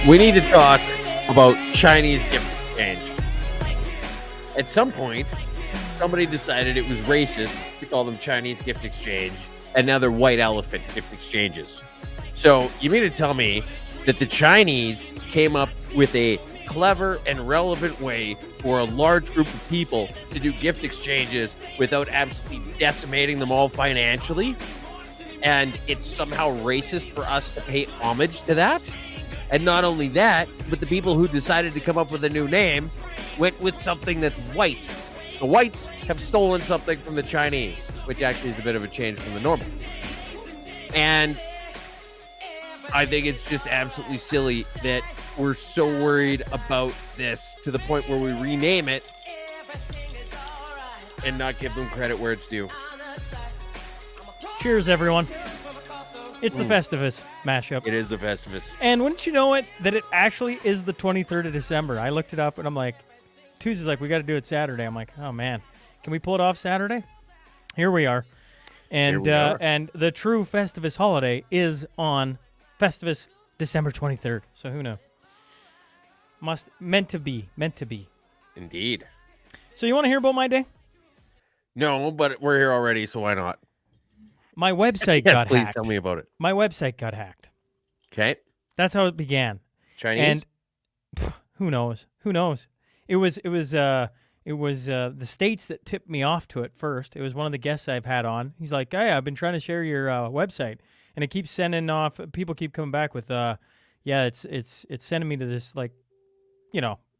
We need to talk about Chinese gift exchange. At some point, somebody decided it was racist to call them Chinese gift exchange, and now they're white elephant gift exchanges. So you mean to tell me that the Chinese came up with a clever and relevant way for a large group of people to do gift exchanges without absolutely decimating them all financially? And it's somehow racist for us to pay homage to that? And not only that, but the people who decided to come up with a new name went with something that's white. The whites have stolen something from the Chinese, which actually is a bit of a change from the normal. And I think it's just absolutely silly that we're so worried about this to the point where we rename it and not give them credit where it's due. Cheers, everyone. It's the Festivus Mashup. It is the Festivus. And wouldn't you know it, that it actually is the 23rd of December. I looked it up, and I'm like, Tuesday's like, we got to do it Saturday. I'm like, oh, man. Can we pull it off Saturday? Here we are. And and the true Festivus holiday is on Festivus December 23rd. So who knows? Meant to be. Indeed. So you want to hear about my day? No, but we're here already, so why not? My website got hacked. Please tell me about it. My website got hacked. Okay. That's how it began. Chinese? And who knows? It was the states that tipped me off to it first. It was one of the guests I've had on. He's like, "Hey, I've been trying to share your website, and it keeps sending off. People keep coming back with, it's sending me to this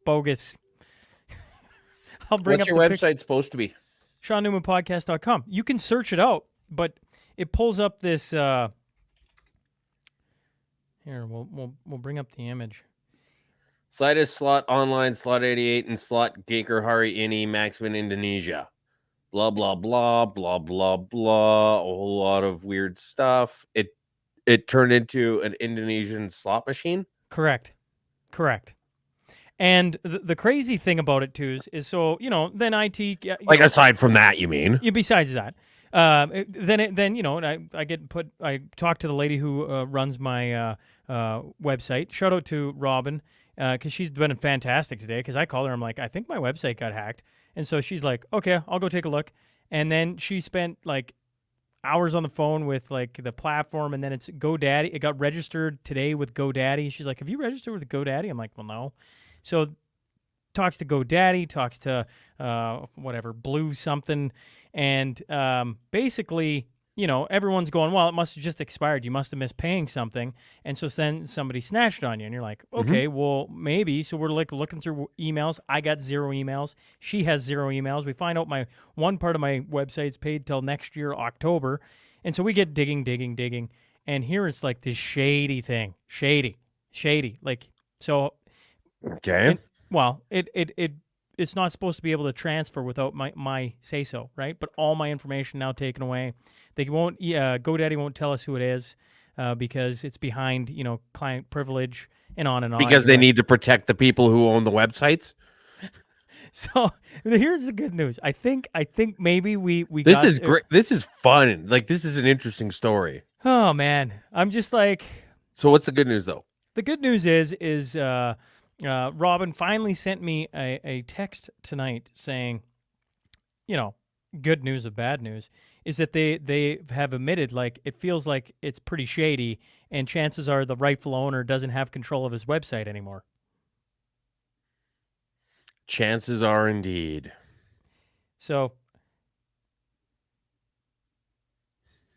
bogus." I'll bring What's up your the website supposed to be? SeanNewmanPodcast.com. You can search it out, but it pulls up this. Here, we'll bring up the image. Site is slot online, slot 88, and slot Gaker Hari Ini, Maxman, Indonesia. Blah, blah, blah, blah, blah, blah. A whole lot of weird stuff. It turned into an Indonesian slot machine? Correct. And the crazy thing about it, too, is so, then IT... aside from that, you mean? Besides that. I talked to the lady who runs my website. Shout out to Robin, because she's been fantastic today, because I called her. I'm like, I think my website got hacked. And so she's like, okay, I'll go take a look. And then she spent hours on the phone with the platform, and then it's GoDaddy. It got registered today with GoDaddy. She's like, have you registered with GoDaddy? I'm like, well, no. So talks to GoDaddy, talks to Blue something. And basically, everyone's going, well, it must have just expired. You must have missed paying something. And so then somebody snatched on you. And you're like, okay, well, maybe. So we're looking through emails. I got 0 emails. She has 0 emails. We find out one part of my website's paid till next year, October. And so we get digging. And here it's this shady thing. Shady. Okay. It's not supposed to be able to transfer without my say-so, right? But all my information now taken away. They won't. GoDaddy won't tell us who it is because it's behind, client privilege and on and on. Because they need to protect the people who own the websites. So here's the good news. I think maybe we. This is great. This is fun. This is an interesting story. Oh man, I'm just like. So what's the good news though? The good news is. Robin finally sent me a text tonight saying, good news of bad news, is that they have admitted, it feels like it's pretty shady, and chances are the rightful owner doesn't have control of his website anymore. Chances are indeed. So,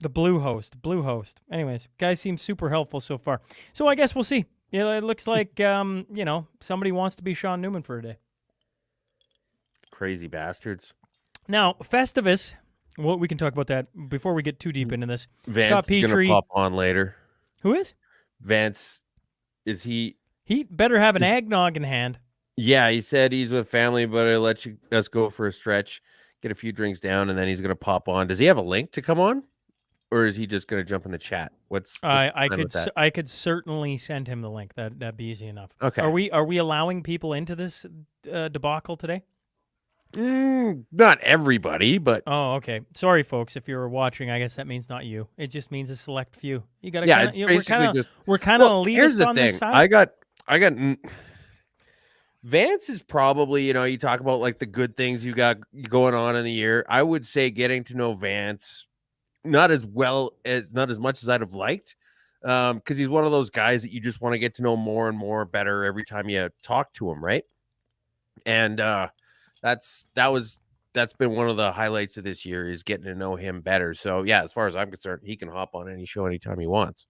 the Bluehost. Anyways, guys seem super helpful so far. So I guess we'll see. Yeah, it looks like, somebody wants to be Sean Newman for a day. Crazy bastards. Now, Festivus, we can talk about that before we get too deep into this. Vance Scott Petrie, is going to pop on later. Who is? Vance, is he... He better have an eggnog in hand. Yeah, he said he's with family, but he'll us go for a stretch, get a few drinks down, and then he's gonna pop on. Does he have a link to come on, or is he just gonna jump in the chat? What's the I plan could with that? I could certainly send him the link. That'd be easy enough. Okay. Are we allowing people into this debacle today? Not everybody, but Oh, okay. Sorry, folks. If you're watching, I guess that means not you. It just means a select few. You got to yeah, kind of. it's basically just. We're kind of Well, here's elitist the on this thing. side. I got. Vance is probably, you talk about like the good things you got going on in the year. I would say getting to know Vance not as much as I'd have liked. Because he's one of those guys that you just want to get to know more and more better every time you talk to him, right? And that's been one of the highlights of this year is getting to know him better. So yeah, as far as I'm concerned, he can hop on any show anytime he wants.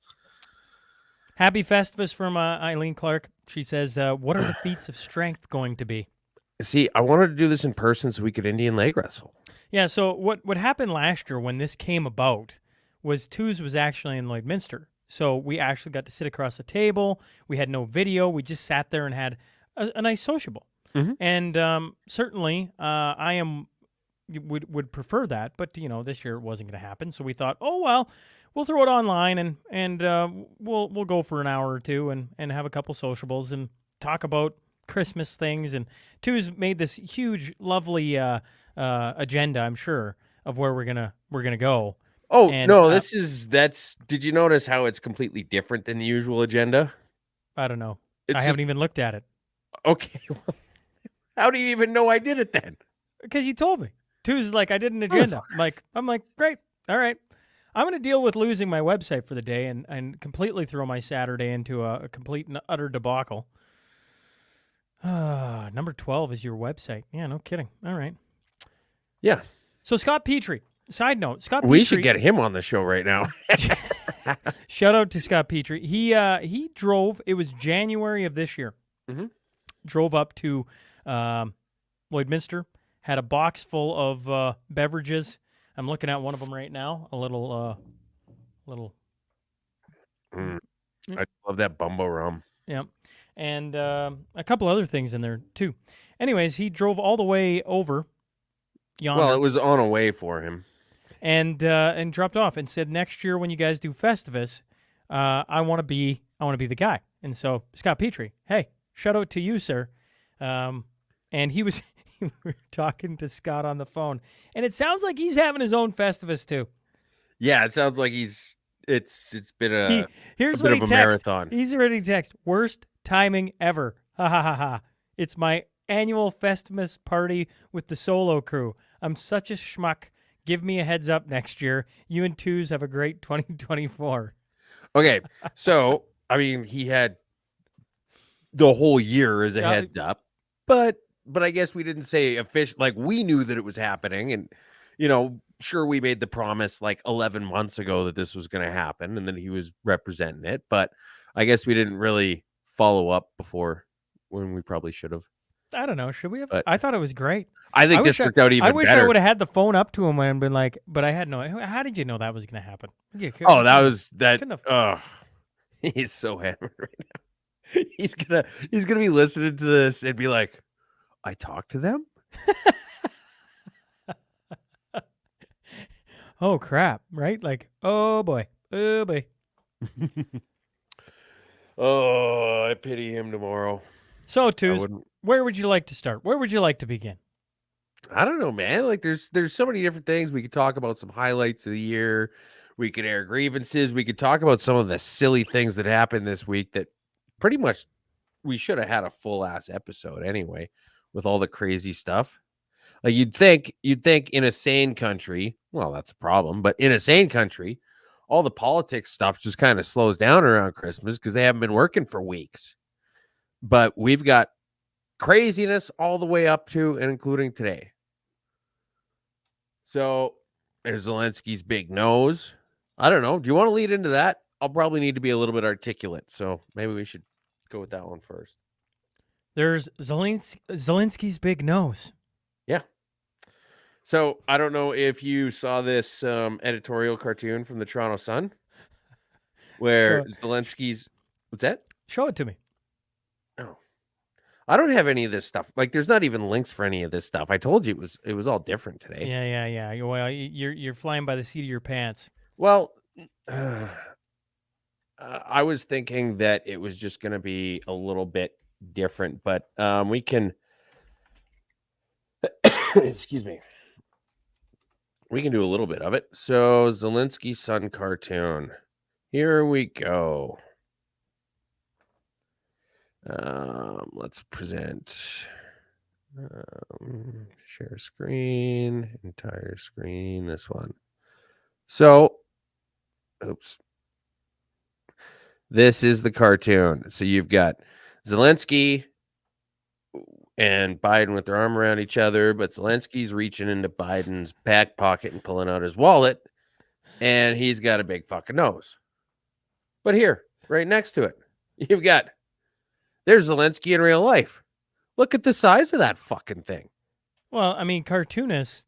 Happy Festivus from Eileen Clark. She says, "What are the feats of strength going to be?" See, I wanted to do this in person so we could Indian leg wrestle. Yeah. So what happened last year when this came about was Twos was actually in Lloydminster. So we actually got to sit across the table. We had no video. We just sat there and had a nice sociable. Mm-hmm. And certainly, I would prefer that. But this year it wasn't going to happen. So we thought, oh well, we'll throw it online and we'll go for an hour or two and have a couple sociables and talk about Christmas things. And Two's made this huge, lovely agenda, I'm sure, of where we're gonna go. Oh, And no, did you notice how it's completely different than the usual agenda? I don't know. It's I haven't even looked at it. Okay. Well, how do you even know I did it then? Because you told me. Two's like, I did an agenda. I'm like, great. All right. I'm going to deal with losing my website for the day and completely throw my Saturday into a complete and utter debacle. Number 12 is your website. Yeah, no kidding. All right. Yeah. So Scott Petrie. Side note, Scott Petrie. We should get him on the show right now. Shout out to Scott Petrie. He drove. It was January of this year. Mm-hmm. Drove up to Lloydminster. Had a box full of beverages. I'm looking at one of them right now. A little. I love that Bumbo rum. Yeah, and a couple other things in there too. Anyways, he drove all the way over yonder. Well, it was on a way for him. And dropped off and said, next year when you guys do Festivus, I want to be the guy. And so Scott Petrie, hey, shout out to you, sir. And we were talking to Scott on the phone, and it sounds like he's having his own Festivus too. Yeah, it sounds like it's been here's a bit what of he a texts. marathon. He's already texted, worst timing ever. Ha ha ha ha. It's my annual Festivus party with the solo crew. I'm such a schmuck. Give me a heads up next year. You and Twos have a great 2024. Okay, so I mean, he had the whole year as a heads up, but I guess we didn't say official. Like we knew that it was happening, and sure, we made the promise like 11 months ago that this was going to happen, and then he was representing it. But I guess we didn't really follow up before when we probably should have. I don't know. Should we have? But I thought it was great. I think this worked out even better. I wish I would have had the phone up to him and been like, but I had no. How did you know that was going to happen? Oh, that was that. Oh, he's so hammered right now. He's gonna be listening to this and be like, I talked to them. Oh crap! Right? Like, oh boy. Oh, I pity him tomorrow. So, Twos, where would you like to start? Where would you like to begin? I don't know, man. Like, there's so many different things. We could talk about some highlights of the year. We could air grievances. We could talk about some of the silly things that happened this week that pretty much we should have had a full ass episode anyway with all the crazy stuff. Like you'd think in a sane country, well, that's a problem, but in a sane country, all the politics stuff just kind of slows down around Christmas because they haven't been working for weeks. But we've got craziness all the way up to and including today. So there's Zelensky's big nose. I don't know. Do you want to lead into that? I'll probably need to be a little bit articulate, so maybe we should go with that one first. There's Zelensky's big nose. Yeah. So I don't know if you saw this editorial cartoon from the Toronto Sun where Zelensky's... What's that? Show it to me. Oh. I don't have any of this stuff. Like, there's not even links for any of this stuff. I told you it was all different today. Yeah. Well, you're flying by the seat of your pants. Well, I was thinking that it was just going to be a little bit different, but we can. Excuse me. We can do a little bit of it. So, Zelensky Sun cartoon. Here we go. Let's present. Share screen, entire screen. This one. So, oops. This is the cartoon. So you've got Zelensky and Biden with their arm around each other, but Zelensky's reaching into Biden's back pocket and pulling out his wallet, and he's got a big fucking nose. But here, right next to it, there's Zelensky in real life. Look at the size of that fucking thing. Well, I mean, cartoonists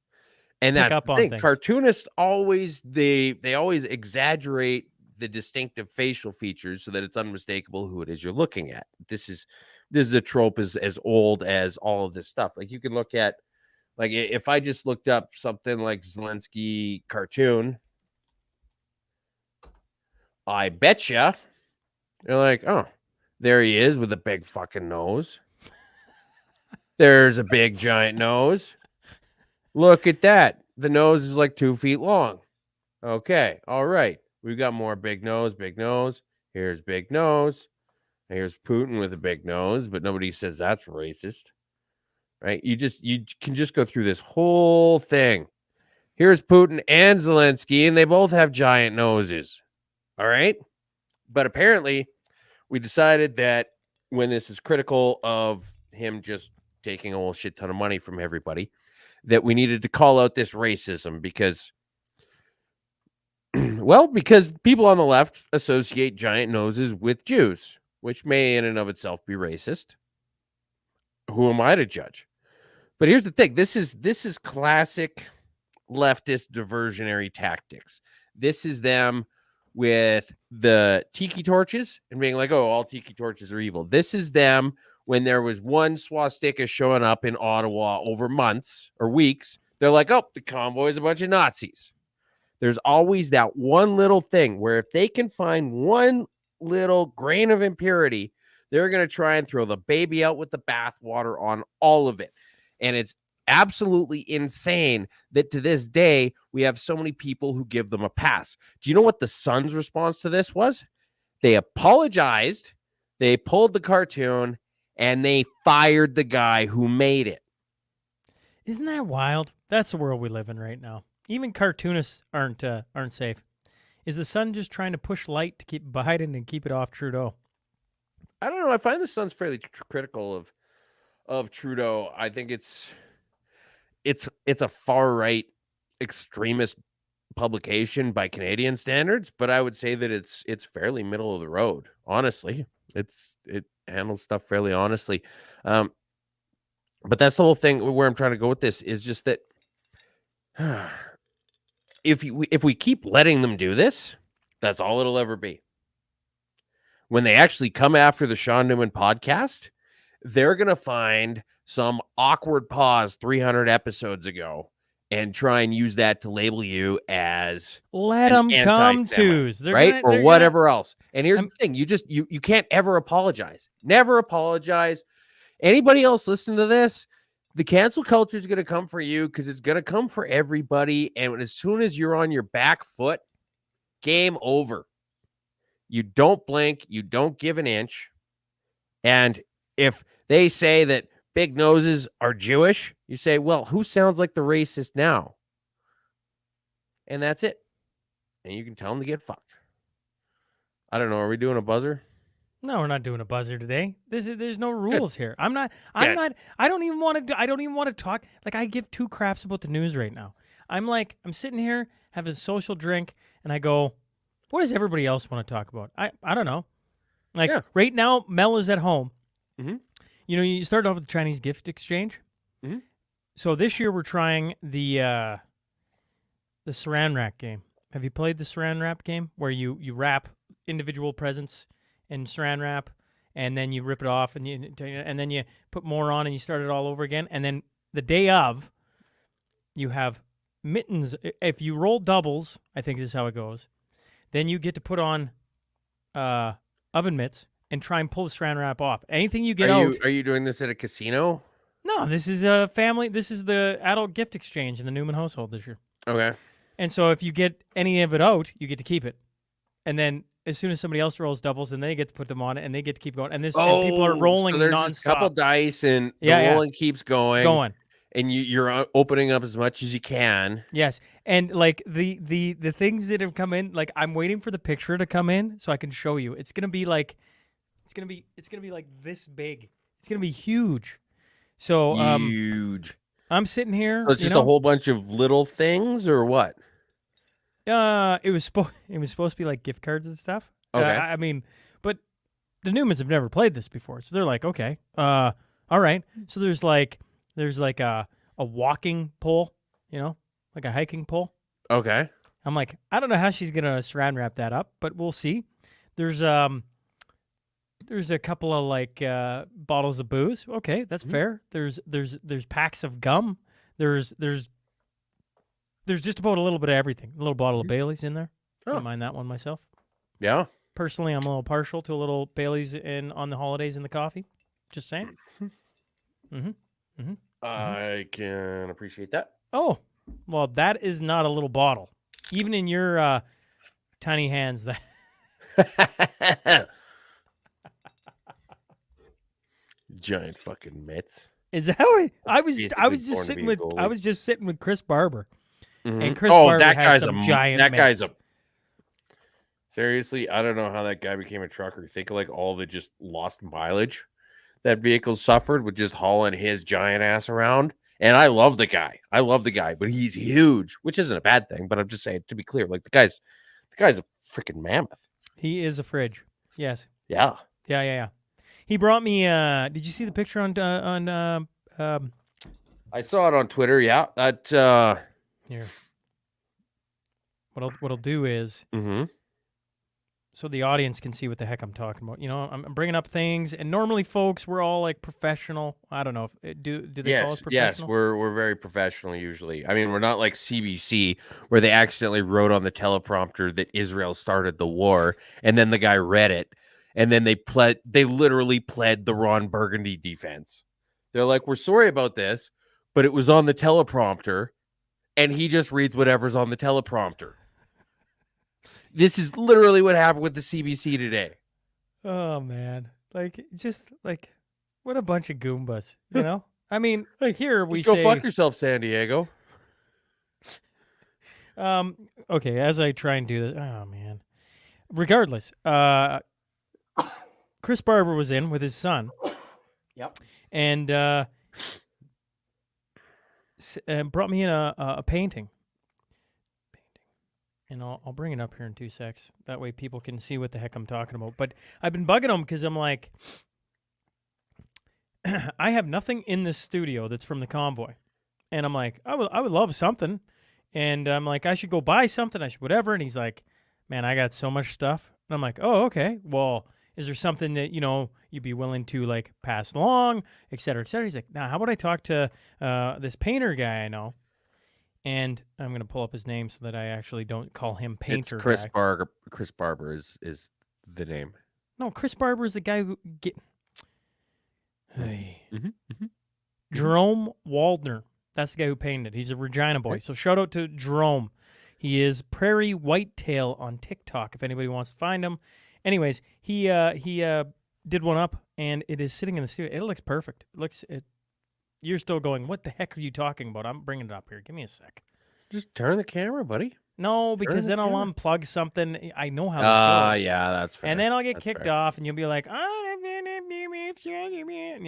and pick that's up the on thing. things. Cartoonists always they always exaggerate the distinctive facial features so that it's unmistakable who it is you're looking at. This is a trope as old as all of this stuff. Like, you can look at, like, if I just looked up something like Zelensky cartoon, I betcha you're like, oh, there he is with a big fucking nose. There's a big giant nose. Look at that. The nose is like 2 feet long. Okay. All right. We've got more big nose, big nose. Here's big nose. Here's Putin with a big nose, but nobody says that's racist. Right? You can just go through this whole thing. Here's Putin and Zelensky, and they both have giant noses. All right? But apparently, we decided that when this is critical of him just taking a whole shit ton of money from everybody, that we needed to call out this racism because because people on the left associate giant noses with Jews, which may in and of itself be racist. Who am I to judge? But here's the thing. This is classic leftist diversionary tactics. This is them with the tiki torches and being like, oh, all tiki torches are evil. This is them when there was one swastika showing up in Ottawa over months or weeks. They're like, oh, the convoy is a bunch of Nazis. There's always that one little thing where if they can find one little grain of impurity, they're going to try and throw the baby out with the bathwater on all of it. And it's absolutely insane that to this day, we have so many people who give them a pass. Do you know what the Sun's response to this was? They apologized, they pulled the cartoon, and they fired the guy who made it. Isn't that wild? That's the world we live in right now. Even cartoonists aren't safe. Is the Sun just trying to push light to keep Biden and keep it off Trudeau? I don't know. I find the Sun's fairly critical of Trudeau. I think it's a far right extremist publication by Canadian standards, but I would say that it's fairly middle of the road. Honestly, it handles stuff fairly honestly. But that's the whole thing where I'm trying to go with this is just that if we keep letting them do this, that's all it'll ever be. When they actually come after the Sean Newman podcast, they're going to find some awkward pause 300 episodes ago and try and use that to label you as let them come to, right? Or whatever else. And here's the thing. You can't ever apologize. Never apologize. Anybody else listening to this, the cancel culture is going to come for you because it's going to come for everybody. And as soon as you're on your back foot, game over. You don't blink. You don't give an inch. And if they say that big noses are Jewish, you say, well, who sounds like the racist now? And that's it. And you can tell them to get fucked. I don't know. Are we doing a buzzer? No, we're not doing a buzzer today. There's no rules here. I don't even want to talk. Like, I give two craps about the news right now. I'm sitting here having a social drink and I go, what does everybody else want to talk about? I don't know. Right now, Mel is at home. Mm-hmm. You know, you started off with the Chinese gift exchange. Mm-hmm. So this year we're trying the Saran Wrap game. Have you played the Saran Wrap game where you wrap individual presents in Saran Wrap and then you rip it off, and then you put more on, and you start it all over again. And then the day of, you have mittens. If you roll doubles, I think this is how it goes. Then you get to put on oven mitts and try and pull the saran wrap off. Anything you get out. Are you doing this at a casino? No, this is a family. This is the adult gift exchange in the Newman household this year. Okay. And so if you get any of it out, you get to keep it. And then as soon as somebody else rolls doubles, then they get to put them on it, and they get to keep going. And and people are rolling so there's nonstop. A couple dice, and the rolling keeps going. And you're opening up as much as you can. Yes. And like the things that have come in, like I'm waiting for the picture to come in so I can show you. It's gonna be like this big. It's gonna be huge. So huge. I'm sitting here. So it's just a whole bunch of little things, or what? It was supposed to be like gift cards and stuff. Okay. I mean, but the Newmans have never played this before, so they're like, okay, all right. So there's like a walking pole, like a hiking pole. Okay. I'm like, I don't know how she's gonna saran wrap that up, but we'll see. There's a couple of like bottles of booze. Okay, that's fair. There's packs of gum. There's just about a little bit of everything. A little bottle of Bailey's in there. I don't mind that one myself. Yeah. Personally, I'm a little partial to a little Bailey's on the holidays in the coffee. Just saying. I can appreciate that. Oh, well, that is not a little bottle. Even in your tiny hands, that giant fucking mitts. is how I was just sitting with Chris Barber, and Chris Barber has some giant. That mitts. guy's a. Seriously, I don't know how that guy became a trucker. Think of like all the just lost mileage that vehicle suffered with just hauling his giant ass around. And I love the guy. But he's huge, which isn't a bad thing. But I'm just saying, to be clear, like the guy's a freaking mammoth. He is a fridge. Yes. Yeah. Yeah. He brought me. Did you see the picture on? I saw it on Twitter. Yeah. That. Here. What I'll do is. Mm-hmm. So the audience can see what the heck I'm talking about. I'm bringing up things, and normally, folks, we're all like professional. I don't know if do they call us professional? Yes, we're very professional usually. I mean, we're not like CBC where they accidentally wrote on the teleprompter that Israel started the war, and then the guy read it, and then they literally pled the Ron Burgundy defense. They're like, we're sorry about this, but it was on the teleprompter, and he just reads whatever's on the teleprompter. This is literally what happened with the CBC today. Oh man, what a bunch of Goombas, I mean, here we go say, fuck yourself, San Diego. Okay, as I try and do this, oh man. Regardless, Chris Barber was in with his son. Yep. And brought me in a painting. And I'll bring it up here in 2 secs. That way people can see what the heck I'm talking about. But I've been bugging them because I'm like, I have nothing in this studio that's from the convoy. And I'm like, I would love something. And I'm like, I should go buy something. I should whatever. And he's like, man, I got so much stuff. And I'm like, oh, okay. Well, is there something that, you'd be willing to like pass along, et cetera, et cetera? He's like, nah, how about I talk to this painter guy I know? And I'm going to pull up his name so that I actually don't call him painter. It's Chris Barber. Chris Barber is the name. No, Chris Barber is the guy who Jerome Waldner. That's the guy who painted it. He's a Regina boy. So shout out to Jerome. He is Prairie Whitetail on TikTok if anybody wants to find him. Anyways, he did one up, and it is sitting in the studio. It looks perfect. You're still going, what the heck are you talking about? I'm bringing it up here. Give me a sec. Just turn the camera, buddy. No, because then I'll unplug something. I know how this goes. Yeah, that's fair. And then I'll get kicked off, and you'll be like, yeah,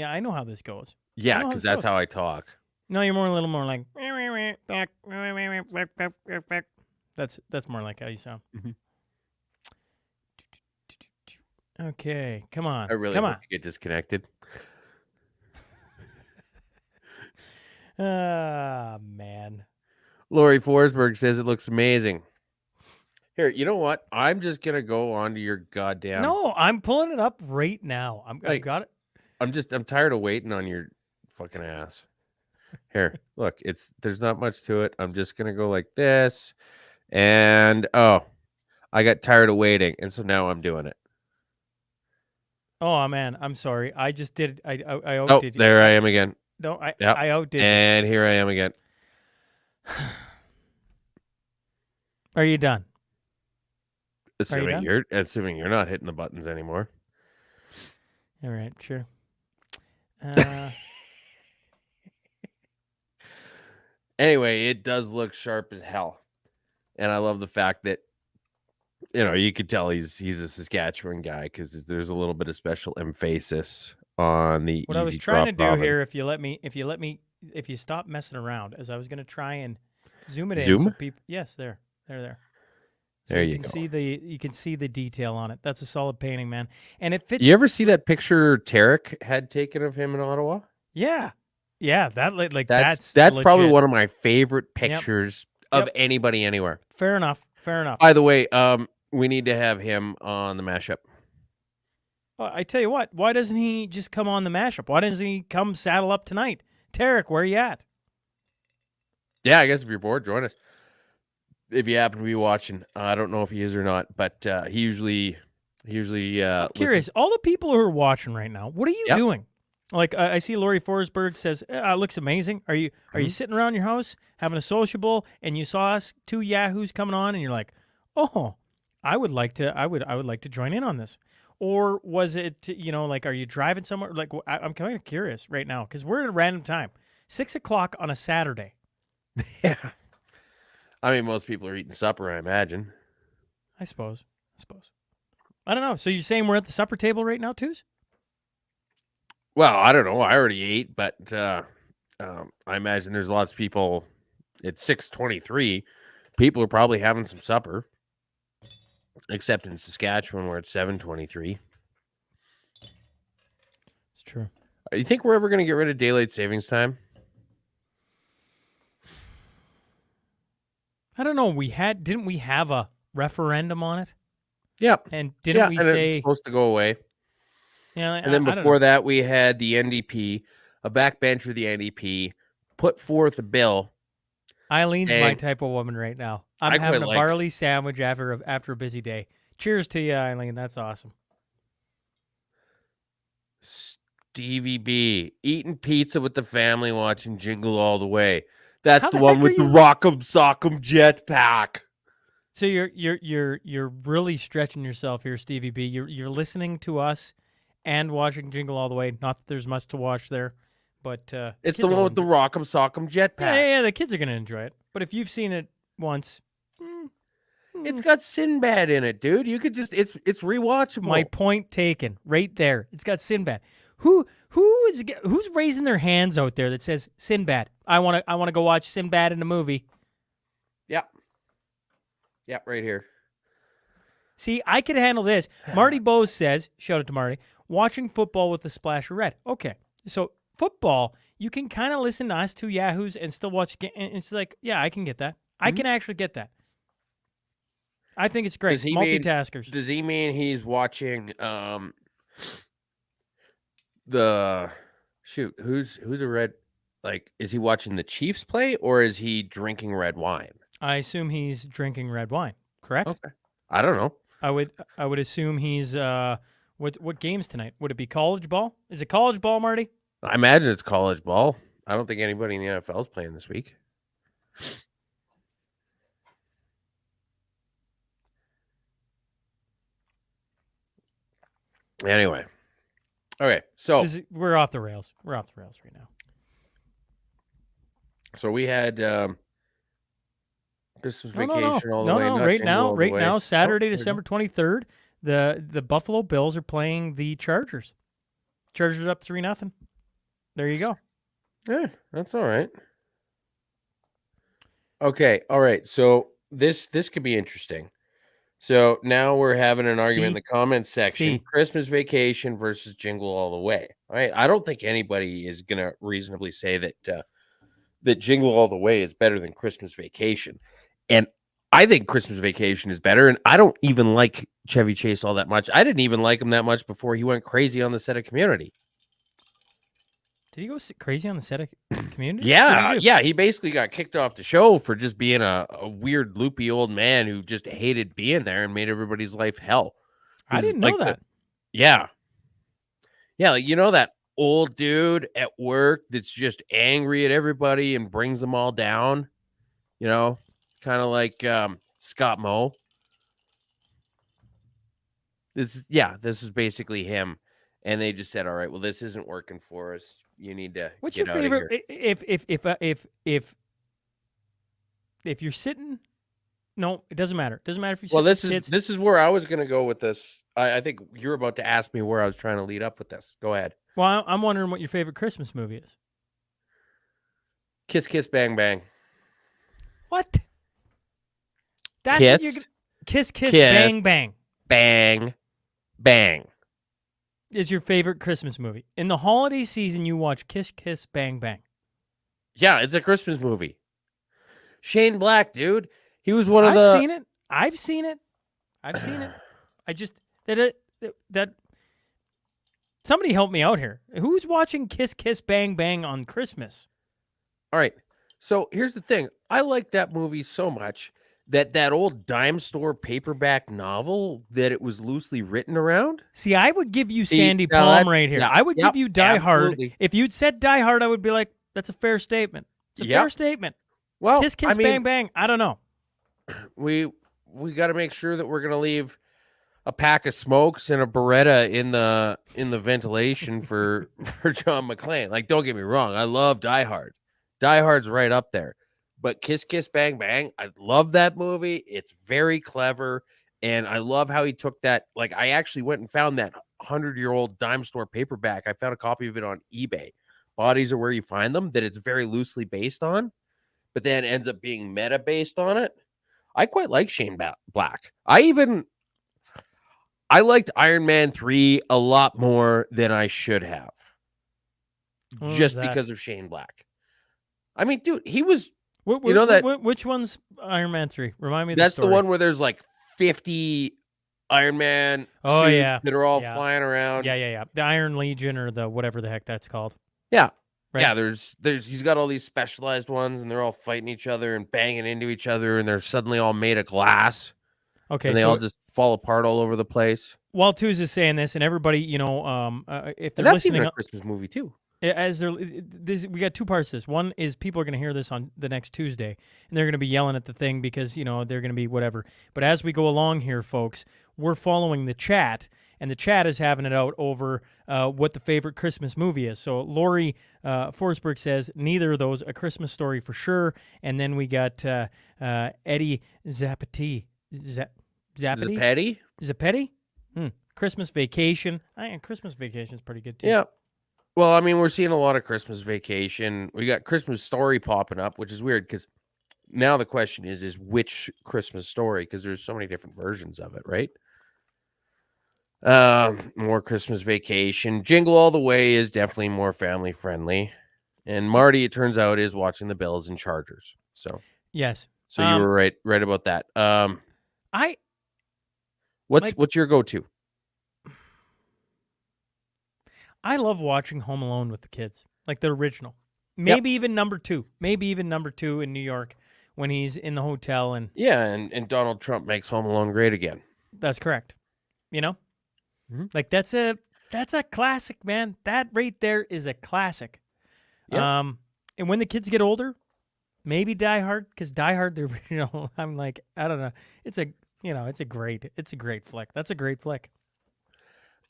I know how this goes. Yeah, because that's how I talk. No, you're a little more like, that's more like how you sound. Mm-hmm. Okay, come on. I really hope you get disconnected. Ah, man. Lori Forsberg says it looks amazing. Here, you know what? I'm just gonna go onto your goddamn. No, I'm pulling it up right now. I've Like, got it. I'm tired of waiting on your fucking ass. Here, look, there's not much to it. I'm just gonna go like this, and I got tired of waiting, and so now I'm doing it. Oh man, I'm sorry. I just did. I Oh, outdid you. there I am again. No, Yep. I outdid And here I am again. you. Are you done? Assuming you're not hitting the buttons anymore. All right, sure. Anyway, it does look sharp as hell, and I love the fact that you could tell he's a Saskatchewan guy because there's a little bit of special emphasis on the What I was easy trying to drop do province. here, if you stop messing around, as I was going to try and zoom it in, Zoom? so people. Yes, there. So There you you can go. you can see the detail on it. That's a solid painting, man, and it fits. You ever see that picture Tarek had taken of him in Ottawa? Yeah, that's That's probably legit. one of my favorite pictures of Yep. anybody anywhere. Fair enough. By the way, we need to have him on the mashup. Well, I tell you what, why doesn't he just come on the mashup? Why doesn't he come saddle up tonight? Tarek, where you at? Yeah, I guess if you're bored, join us. If you happen to be watching, I don't know if he is or not, but he usually. I'm curious. All the people who are watching right now, what are you doing? Like I see Lori Forsberg says, it looks amazing. Are you sitting around your house having a sociable and you saw us two yahoos coming on and you're like, oh, I would like to join in on this. Or was it, like, are you driving somewhere? Like, I'm kind of curious right now because we're at a random time, 6:00 on a Saturday. Yeah. I mean, most people are eating supper, I imagine. I suppose. I don't know. So you're saying we're at the supper table right now, Twos? Well, I don't know. I already ate, but I imagine there's lots of people. It's 6:23. People are probably having some supper, except in Saskatchewan where it's 7:23. It's true. You think we're ever going to get rid of daylight savings time? I don't know. Didn't we have a referendum on it? Yep. And didn't we and say it's supposed to go away? Yeah, and then before that, we had the NDP, a backbencher of the NDP, put forth a bill. Eileen's my type of woman right now. I'm having a barley sandwich after a busy day. Cheers to you, Eileen. That's awesome. Stevie B eating pizza with the family, watching Jingle All the Way. That's the one with the Rock'em Sock'em jetpack. So you're really stretching yourself here, Stevie B. You're listening to us and watching Jingle All the Way. Not that there's much to watch there, but it's the one with the Rock'em Sock'em jetpack. Yeah, the kids are gonna enjoy it. But if you've seen it once, it's got Sinbad in it, dude. You could just it's rewatchable. My point taken, right there. It's got Sinbad. Who's raising their hands out there that says Sinbad? I want to go watch Sinbad in the movie. Yep, right here. See, I could handle this. Marty Bose says, shout out to Marty, watching football with a splash of red. Okay, so football, you can kind of listen to us two yahoos and still watch. It's like, yeah, I can get that. I can actually get that. I think it's great. Multitaskers. Does he mean he's watching the shoot? Who's a red? Like, is he watching the Chiefs play or is he drinking red wine? I assume he's drinking red wine. Correct. Okay. I don't know. I would assume he's what games tonight? Would it be college ball? Is it college ball, Marty? I imagine it's college ball. I don't think anybody in the NFL is playing this week. Anyway. Okay, so we're off the rails. We're off the rails right now. So we had Christmas vacation all the way. No, right now, Saturday, December 23rd, the Buffalo Bills are playing the Chargers. Chargers up 3-0. There you go. Yeah, that's all right. Okay, all right. So this could be interesting. So now we're having an argument in the comments section. Christmas vacation versus Jingle All the Way. All right. I don't think anybody is going to reasonably say that that Jingle All the Way is better than Christmas Vacation. And I think Christmas Vacation is better, and I don't even like Chevy Chase all that much. I didn't even like him that much before he went crazy on the set of Community. Did he go crazy on the set of Community? What did he Yeah, do? yeah, he basically got kicked off the show for just being a weird, loopy old man who just hated being there and made everybody's life hell. I didn't know that. Yeah. Yeah, like, that old dude at work that's just angry at everybody and brings them all down, kind of like Scott Moe. This is basically him. And they just said, all right, well, this isn't working for us. You need to What's get your out of favorite? here. If you're sitting, no, it doesn't matter. It doesn't matter if you're Well, sitting with kids. this is where I was going to go with this. I think you're about to ask me where I was trying to lead up with this. Go ahead. Well, I'm wondering what your favorite Christmas movie is. Kiss, Kiss, Bang, Bang. What? That's Kiss, what you're gonna... Kiss, Bang, Bang. Bang, Bang. Is your favorite Christmas movie. In the holiday season, you watch Kiss, Bang, Bang. Yeah, it's a Christmas movie. Shane Black, dude. He was one of the... I've seen it. I just... That... Somebody help me out here. Who's watching Kiss, Bang, Bang on Christmas? All right. So here's the thing. I like that movie so much that old dime store paperback novel that it was loosely written around. See, I would give you Sandy Palm right here. Yeah, I would give you Die Hard. Absolutely. If you'd said Die Hard, I would be like, that's a fair statement. It's a fair statement. Well, Kiss, Bang, Bang. I don't know. We got to make sure that we're going to leave a pack of smokes and a Beretta in the ventilation for John McClane. Like, don't get me wrong. I love Die Hard. Die Hard's right up there. But Kiss, Kiss, Bang, Bang, I love that movie. It's very clever. And I love how he took that. Like, I actually went and found that 100-year-old dime store paperback. I found a copy of it on eBay. Bodies Are Where You Find Them, that it's very loosely based on, but then ends up being meta based on it. I quite like Shane Black. I liked Iron Man 3 a lot more than I should have. Just because of Shane Black. I mean, dude, he was... which one's Iron Man 3? Remind me of That's the story. The one where there's like 50 Iron Man suits that are all flying around. Yeah. The Iron Legion or the whatever the heck that's called. Yeah. Right. Yeah, there's he's got all these specialized ones and they're all fighting each other and banging into each other and they're suddenly all made of glass. Okay. And they all just fall apart all over the place. While Tuz is saying this, and everybody, if they're that's listening, even a Christmas movie too. We got two parts to this. One is people are going to hear this on the next Tuesday, and they're going to be yelling at the thing because they're going to be whatever. But as we go along here, folks, we're following the chat, and the chat is having it out over what the favorite Christmas movie is. So Lori Forsberg says neither of those, A Christmas Story for sure. And then we got Eddie Zapetti. Zapetti? Christmas Vacation. Christmas Vacation is pretty good too. Yeah. Well, I mean, we're seeing a lot of Christmas Vacation. We got Christmas Story popping up, which is weird because now the question is which Christmas Story? Because there's so many different versions of it, right? More Christmas Vacation. Jingle All the Way is definitely more family friendly. And Marty, it turns out, is watching the Bills and Chargers. So yes. So you were right about that. What's your go-to? I love watching Home Alone with the kids, like the original. Maybe even number two. Maybe even number 2 in New York when he's in the hotel and and Donald Trump makes Home Alone great again. That's correct. Like that's a classic, man. That right there is a classic. Yeah. And when the kids get older, maybe Die Hard, because Die Hard the original. I'm like, I don't know. It's a great flick. That's a great flick.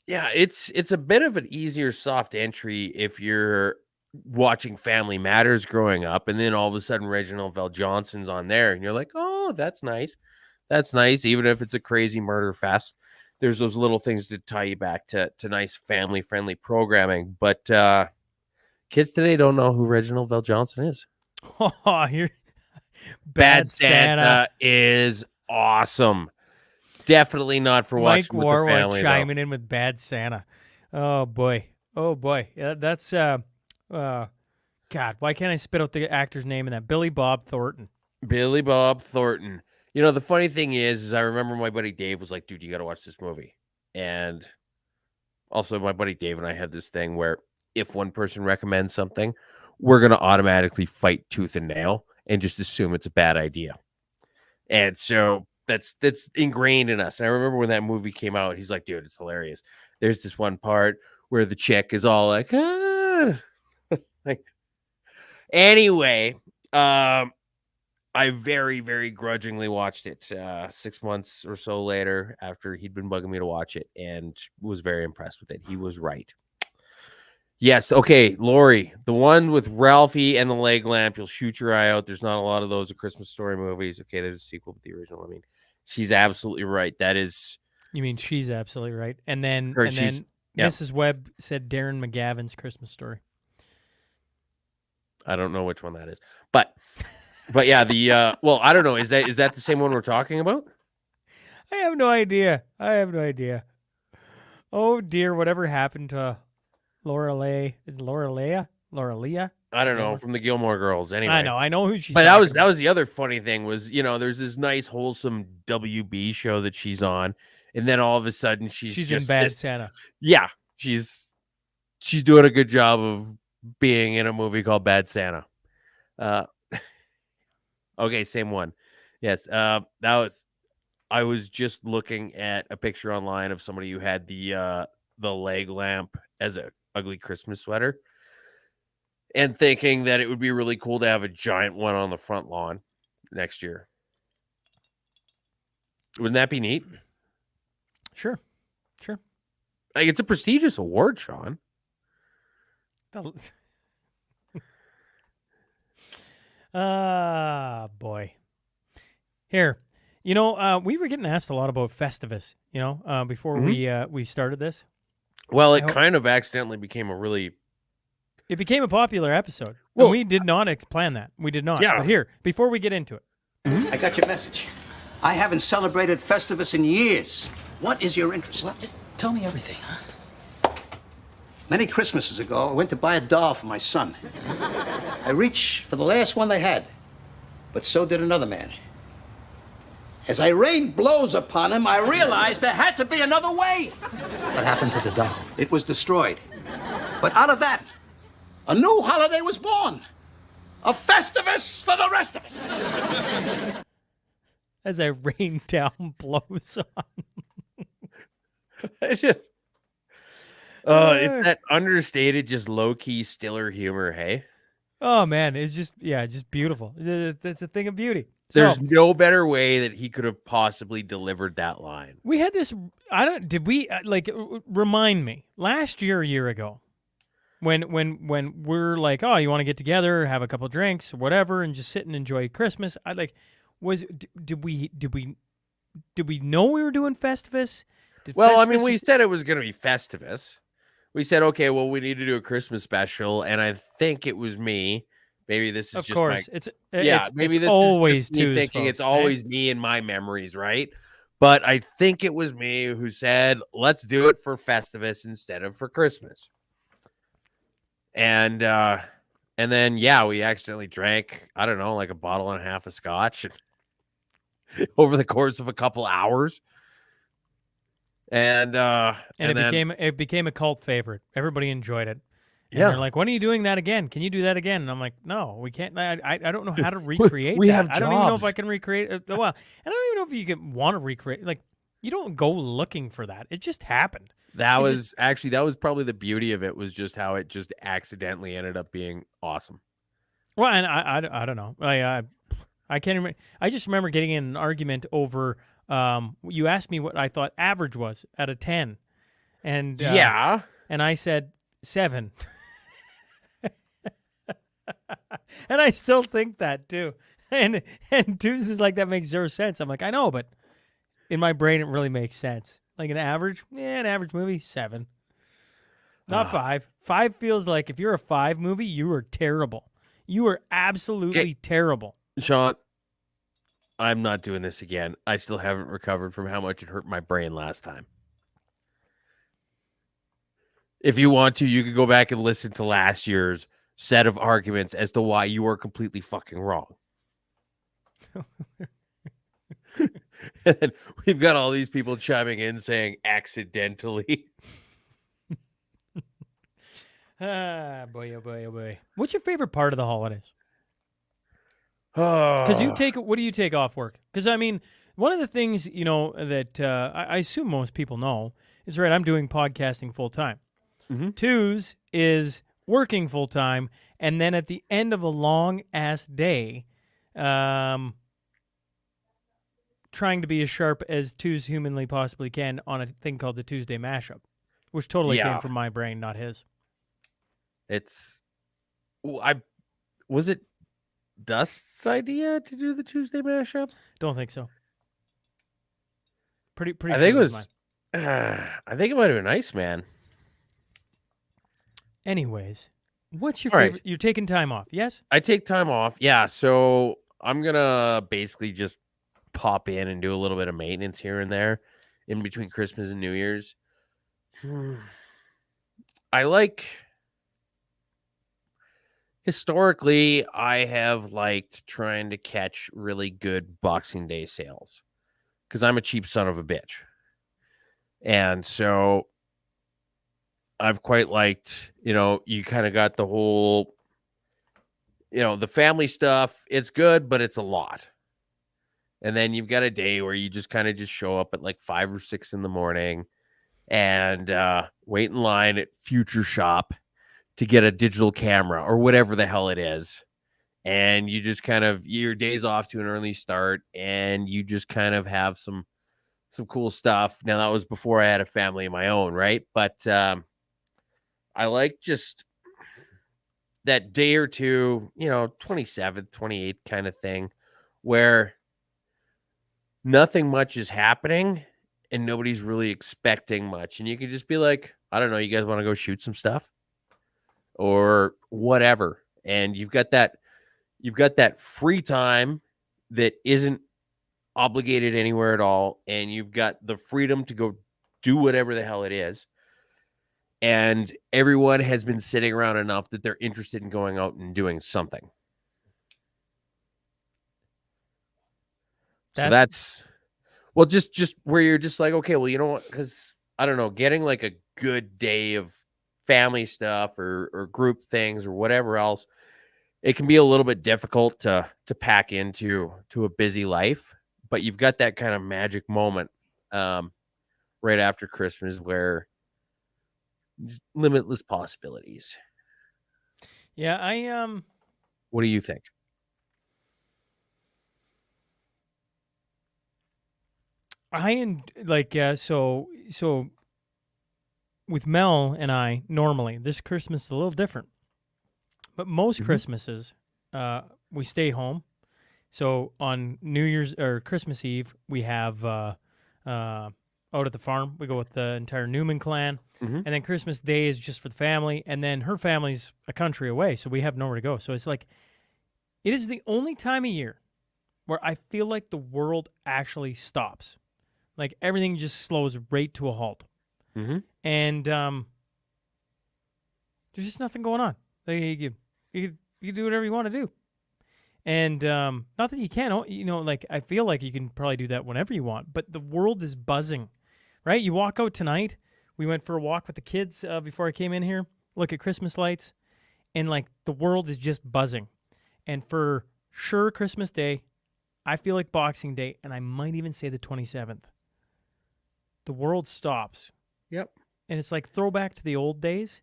Yeah, it's a bit of an easier soft entry if you're watching Family Matters growing up, and then all of a sudden Reginald VelJohnson's on there, and you're like, oh, that's nice. That's nice. Even if it's a crazy murder fest, there's those little things to tie you back to nice family-friendly programming. But kids today don't know who Reginald VelJohnson is. Oh, you're... Bad Santa is awesome. Definitely not for watching with the family. Mike Warwick chiming in with Bad Santa. Oh boy. Yeah, that's God. Why can't I spit out the actor's name in that? Billy Bob Thornton. Billy Bob Thornton. You know, the funny thing is I remember my buddy Dave was like, dude, you got to watch this movie. And also, my buddy Dave and I had this thing where if one person recommends something, we're going to automatically fight tooth and nail and just assume it's a bad idea. And so that's ingrained in us. And I remember when that movie came out, he's like, dude, it's hilarious. There's this one part where the chick is all like, ah. Like, anyway, I very, very grudgingly watched it 6 months or so later after he'd been bugging me to watch it and was very impressed with it. He was right. Yes. Okay. Lori, the one with Ralphie and the leg lamp. You'll shoot your eye out. There's not a lot of those Christmas Story movies. Okay. There's a sequel to the original. I mean, she's absolutely right. That is. You mean she's absolutely right. And then, yeah. Mrs. Webb said Darren McGavin's Christmas Story. I don't know which one that is, but yeah, the well, I don't know. Is that the same one we're talking about? I have no idea. Oh dear, whatever happened to Laura Leah? Is Laura Leah? I don't know, from the Gilmore Girls. Anyway, I know who she's. But that was the other funny thing was, you know, there's this nice wholesome WB show that she's on, and then all of a sudden she's just in Bad Santa. Yeah, she's doing a good job of being in a movie called Bad Santa. Okay, same one. Yes, that was. I was just looking at a picture online of somebody who had the leg lamp as a ugly Christmas sweater, and thinking that it would be really cool to have a giant one on the front lawn next year. Wouldn't that be neat? Sure. Like, it's a prestigious award, Sean. Boy. Here, you know, we were getting asked a lot about Festivus, you know, before we started this. Well, it kind of accidentally became It became a popular episode. Well, and we did not plan that. We did not. Yeah. But here, before we get into it. I got your message. I haven't celebrated Festivus in years. What is your interest? Well, just tell me everything, huh? Many Christmases ago, I went to buy a doll for my son. I reached for the last one they had, but so did another man. As I rained blows upon him, I realized there had to be another way. What happened to the doll? It was destroyed. But out of that, a new holiday was born. A Festivus for the rest of us. As I rain down blows on. It's that understated, just low-key Stiller humor, hey? Oh, man. It's just beautiful. It's a thing of beauty. There's no better way that he could have possibly delivered that line. We had this, remind me, last year, a year ago, when we're like, oh, you want to get together, have a couple drinks, whatever, and just sit and enjoy Christmas. Did we know we were doing Festivus? We said it was going to be Festivus. We said, okay, well, we need to do a Christmas special, and I think it was me. Maybe this is of just course. maybe this always is just me thinking folks, it's always me in my memories, right? But I think it was me who said, let's do it for Festivus instead of for Christmas. And then we accidentally drank, I don't know, like a bottle and a half of scotch over the course of a couple hours. And it became a cult favorite. Everybody enjoyed it. And yeah. they're like, when are you doing that again? Can you do that again? And I'm like, no, we can't. I don't know how to recreate we that. have I don't even know if jobs. I can recreate it. Well, and I don't even know if you want to recreate. Like, you don't go looking for that. It just happened. That was probably the beauty of it, was just how it just accidentally ended up being awesome. Well, and I don't know. I can't remember. I just remember getting in an argument over. You asked me what I thought average was out of 10, and and I said 7. And I still think that too. And Deuce is like, that makes zero sense. I'm like, I know, but in my brain it really makes sense. Like an average movie, 7. Not 5. 5 feels like if you're a 5 movie, you are terrible. You are absolutely terrible. Sean, I'm not doing this again. I still haven't recovered from how much it hurt my brain last time. If you want to, you could go back and listen to last year's set of arguments as to why you were completely fucking wrong. And then we've got all these people chiming in saying accidentally. Boy, oh boy, oh boy. What's your favorite part of the holidays? Oh, Because what do you take off work? Because I mean, one of the things that I assume most people know is right. I'm doing podcasting full time. Mhm. Twos is working full time, and then at the end of a long ass day, trying to be as sharp as twos humanly possibly can on a thing called the Tuesday Mashup, which totally came Yeah. from my brain, not his. It's was it Dust's idea to do the Tuesday mashup? Don't think so. Pretty I sure think it was was. mine. I think it might have been Iceman. Anyways, what's your All right. favorite? You're taking time off, yes? I take time off. Yeah, so I'm gonna basically just pop in and do a little bit of maintenance here and there in between Christmas and New Year's. I like historically, I have liked trying to catch really good Boxing Day sales because I'm a cheap son of a bitch. And so I've quite liked, you kind of got the whole, the family stuff. It's good, but it's a lot. And then you've got a day where you just kind of just show up at like 5 or 6 in the morning and wait in line at Future Shop to get a digital camera or whatever the hell it is. And you just kind of, your day's off to an early start and you just kind of have some cool stuff. Now that was before I had a family of my own, right? But I like just that day or two, 27th, 28th kind of thing where nothing much is happening and nobody's really expecting much. And you can just be like, I don't know, you guys want to go shoot some stuff or whatever. And you've got that free time that isn't obligated anywhere at all. And you've got the freedom to go do whatever the hell it is. And everyone has been sitting around enough that they're interested in going out and doing something. So that's well, just where you're just like, okay, well, you know what? Because I don't know, getting like a good day of family stuff or group things or whatever else, it can be a little bit difficult to pack into a busy life. But you've got that kind of magic moment right after Christmas where limitless possibilities. Yeah, What do you think? so with Mel and I normally this Christmas is a little different, but most Christmases we stay home. So on New Year's or Christmas Eve we have out at the farm. We go with the entire Newman clan, and then Christmas Day is just for the family, and then her family's a country away, so we have nowhere to go. So it's like it is the only time of year where I feel like the world actually stops. Like everything just slows right to a halt. And there's just nothing going on. Like you do whatever you want to do. And not that you can't, like I feel like you can probably do that whenever you want, but the world is buzzing, right? You walk out tonight. We went for a walk with the kids before I came in here, look at Christmas lights, and like the world is just buzzing. And for sure, Christmas Day, I feel like Boxing Day, and I might even say the 27th. The world stops. Yep. And it's like throwback to the old days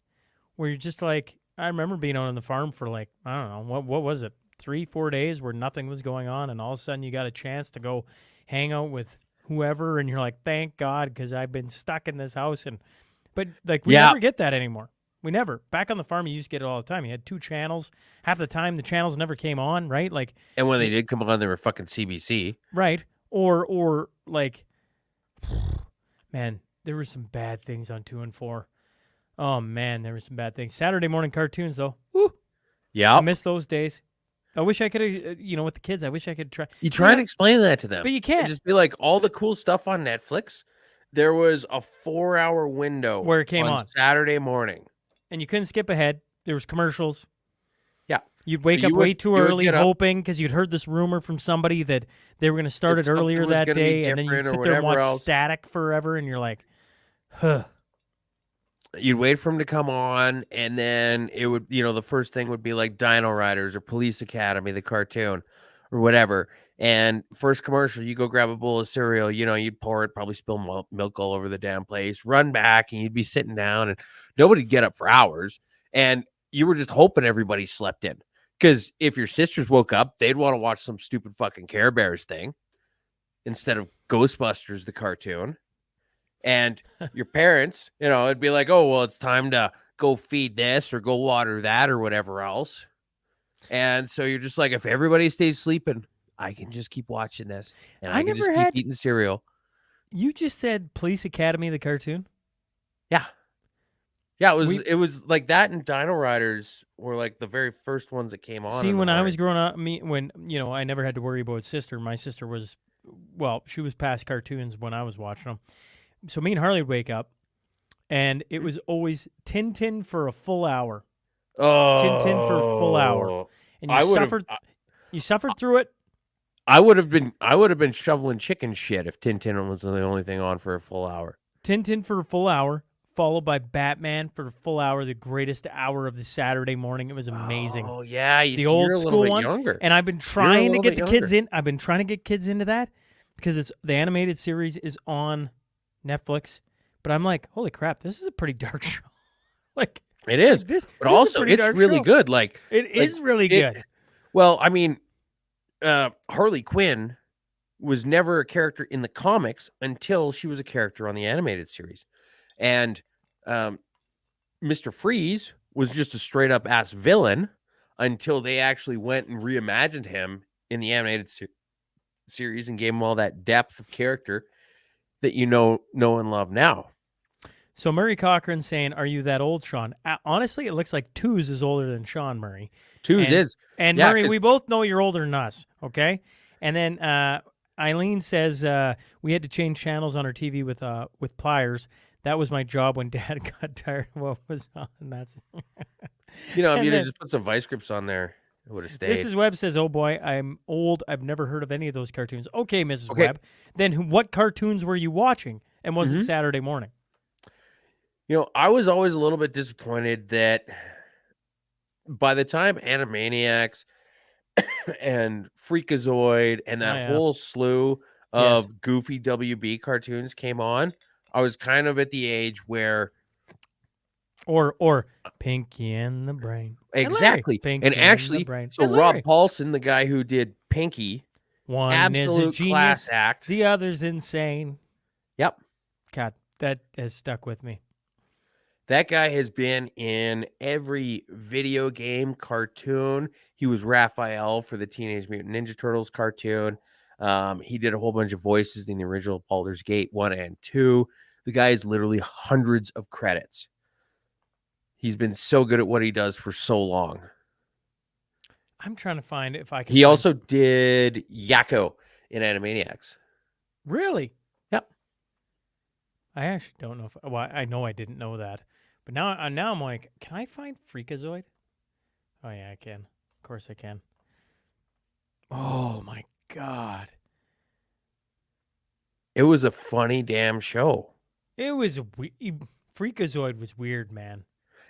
where you're just like, I remember being out on the farm for like, I don't know, what was it? 3-4 days where nothing was going on. And all of a sudden you got a chance to go hang out with whoever. And you're like, thank God, because I've been stuck in this house. But like, we never get that anymore. We never. Back on the farm, you used to get it all the time. You had 2 channels. Half the time, the channels never came on, right? Like, and when they did come on, they were fucking CBC. Right. Or like, man, there were some bad things on 2 and 4. Oh, man, there were some bad things. Saturday morning cartoons, though. Woo! Yeah. I miss those days. I wish I could have, with the kids, I wish I could try. You try to explain that to them. But you can't. And just be like, all the cool stuff on Netflix, there was a 4-hour window where it came on Saturday morning. And you couldn't skip ahead. There was commercials. Yeah. You'd wake So up you way would- too you would early, get up- hoping because you'd heard this rumor from somebody that they were going to start That it earlier something was that gonna be day, and then you different or sit there and watch whatever else. Static forever, and you're like, huh. You'd wait for him to come on, and then it would, the first thing would be like Dino Riders or Police Academy, the cartoon, or whatever. And first commercial, you go grab a bowl of cereal, you'd pour it, probably spill milk all over the damn place, run back, and you'd be sitting down, and nobody'd get up for hours. And you were just hoping everybody slept in. Because if your sisters woke up, they'd want to watch some stupid fucking Care Bears thing instead of Ghostbusters, the cartoon. And your parents, it'd be like, oh, well, it's time to go feed this or go water that or whatever else. And so you're just like, if everybody stays sleeping, I can just keep watching this and I can just keep eating cereal. You just said Police Academy, the cartoon? Yeah. Yeah, it was like that, and Dino Riders were like the very first ones that came on. See, when I was growing up, I never had to worry about sister. My sister was, she was past cartoons when I was watching them. So me and Harley would wake up, and it was always Tintin for a full hour. Oh, Tintin for a full hour, and you suffered through it. I would have been shoveling chicken shit if Tintin was the only thing on for a full hour. Tintin for a full hour, followed by Batman for a full hour, the greatest hour of the Saturday morning. It was amazing. Oh yeah, the old school one. Younger. And I've been trying to get the kids in. I've been trying to get kids into that because the animated series is on Netflix. But I'm like, holy crap, this is a pretty dark show. Like it is, but also it's really show. good. Like it is really good. Well, I mean, Harley Quinn was never a character in the comics until she was a character on the animated series, and Mr. Freeze was just a straight up ass villain until they actually went and reimagined him in the animated series and gave him all that depth of character that know and love now. So Murray Cochran saying, "Are you that old, Sean?" Honestly, it looks like Twos is older than Sean Murray. Twos is. And yeah, Murray, we both know you're older than us, okay? And then Eileen says we had to change channels on our TV with pliers. That was my job when Dad got tired of what was on. That's if you'd just put some vice grips on there, it would have stayed. Mrs. Webb says, "Oh boy, I'm old. I've never heard of any of those cartoons." Okay, Mrs. Webb. Then what cartoons were you watching? And was it Saturday morning? I was always a little bit disappointed that by the time Animaniacs and Freakazoid and that whole slew of goofy WB cartoons came on, I was kind of at the age where or Pinky and the Brain. Exactly. Pinky and actually, the Brain. so Rob Paulson, the guy who did Pinky, one absolute is a class genius, act. the other's insane. Yep. God, that has stuck with me. That guy has been in every video game, cartoon. He was Raphael for the Teenage Mutant Ninja Turtles cartoon. He did a whole bunch of voices in the original Baldur's Gate 1 and 2. The guy has literally hundreds of credits. He's been so good at what he does for so long. I'm trying to find if I can. He also did Yakko in Animaniacs. Really? Yep. I actually don't know if. Well, I know I didn't know that, but now I'm like, can I find Freakazoid? Oh yeah, I can. Of course I can. Oh my God! It was a funny damn show. It was Freakazoid was weird, man.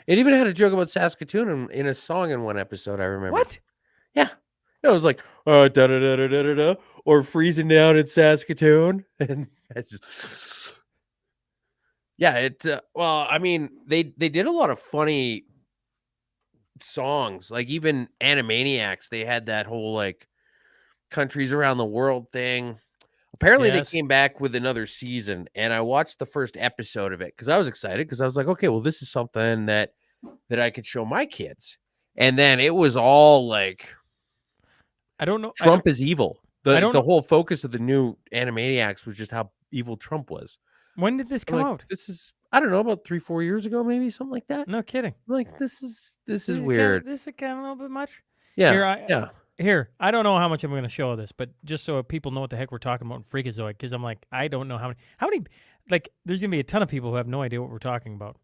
It even had a joke about Saskatoon in a song in one episode. I remember. What? Yeah, it was like da da da da da da, or freezing down in Saskatoon, and that's just. Yeah, it. Well, I mean, they did a lot of funny songs. Like even Animaniacs, they had that whole like countries around the world thing. Apparently, they came back with another season, and I watched the first episode of it because I was excited because I was like, okay, well, this is something that I could show my kids. And then it was all like, I don't know. Trump is evil. The whole focus of the new Animaniacs was just how evil Trump was. When did this come out? This is, I don't know, about 3-4 years ago, maybe something like that. No kidding. Like this is weird. This is kind of a little bit much. Yeah. Here, I don't know how much I'm going to show this, but just so people know what the heck we're talking about in Freakazoid, because I'm like, I don't know how many, like, there's going to be a ton of people who have no idea what we're talking about.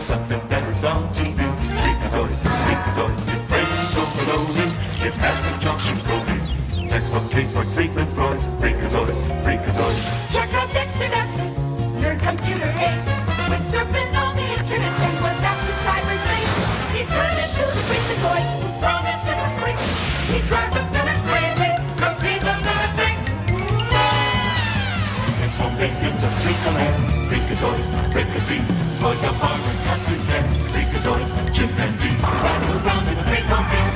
something better's on TV. Freakazoid, just breaking overloading. Kids have some chocolate coding. Textbook case for Sigmund Freud. Freakazoid. Check out Dexter Douglas, nerd computer ace. When surfing on the internet, then was dashed to cyberspace. He turned into the Freakazoid, who's strong and super quick. He drives up villains crazy, cause he's a lunatic. His home base is a Freakaland. Freakazoid, Toy the bar and cuts his head. Freakazoid, chimpanzee, rides around in a Freakomobile.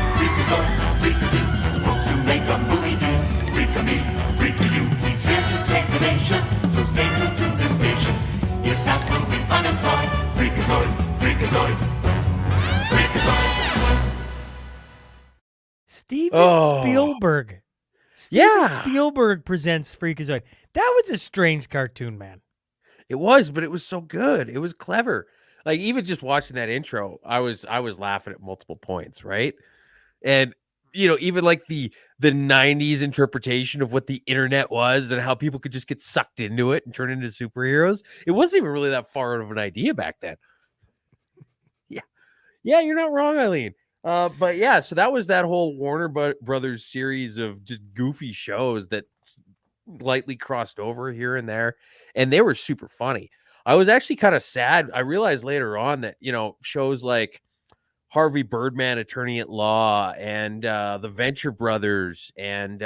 Freakazoo, hopes to make a movie deal. Freaka me, freaka you, he's here to save the nation. So stay true to the station. If not, we'll be unemployed. Freakazoid. Steven Spielberg. Yeah. Spielberg presents Freakazoid. That was a strange cartoon, man. It was, but it was so good. It was clever. Like even just watching that intro, I was laughing at multiple points, right? And even like the 90s interpretation of what the internet was and how people could just get sucked into it and turn into superheroes. It wasn't even really that far out of an idea back then. Yeah, you're not wrong, Eileen. But yeah, so that was that whole Warner Brothers series of just goofy shows that lightly crossed over here and there, and they were super funny. I was actually kind of sad. I realized later on that shows like Harvey Birdman, Attorney at Law, and the Venture Brothers, and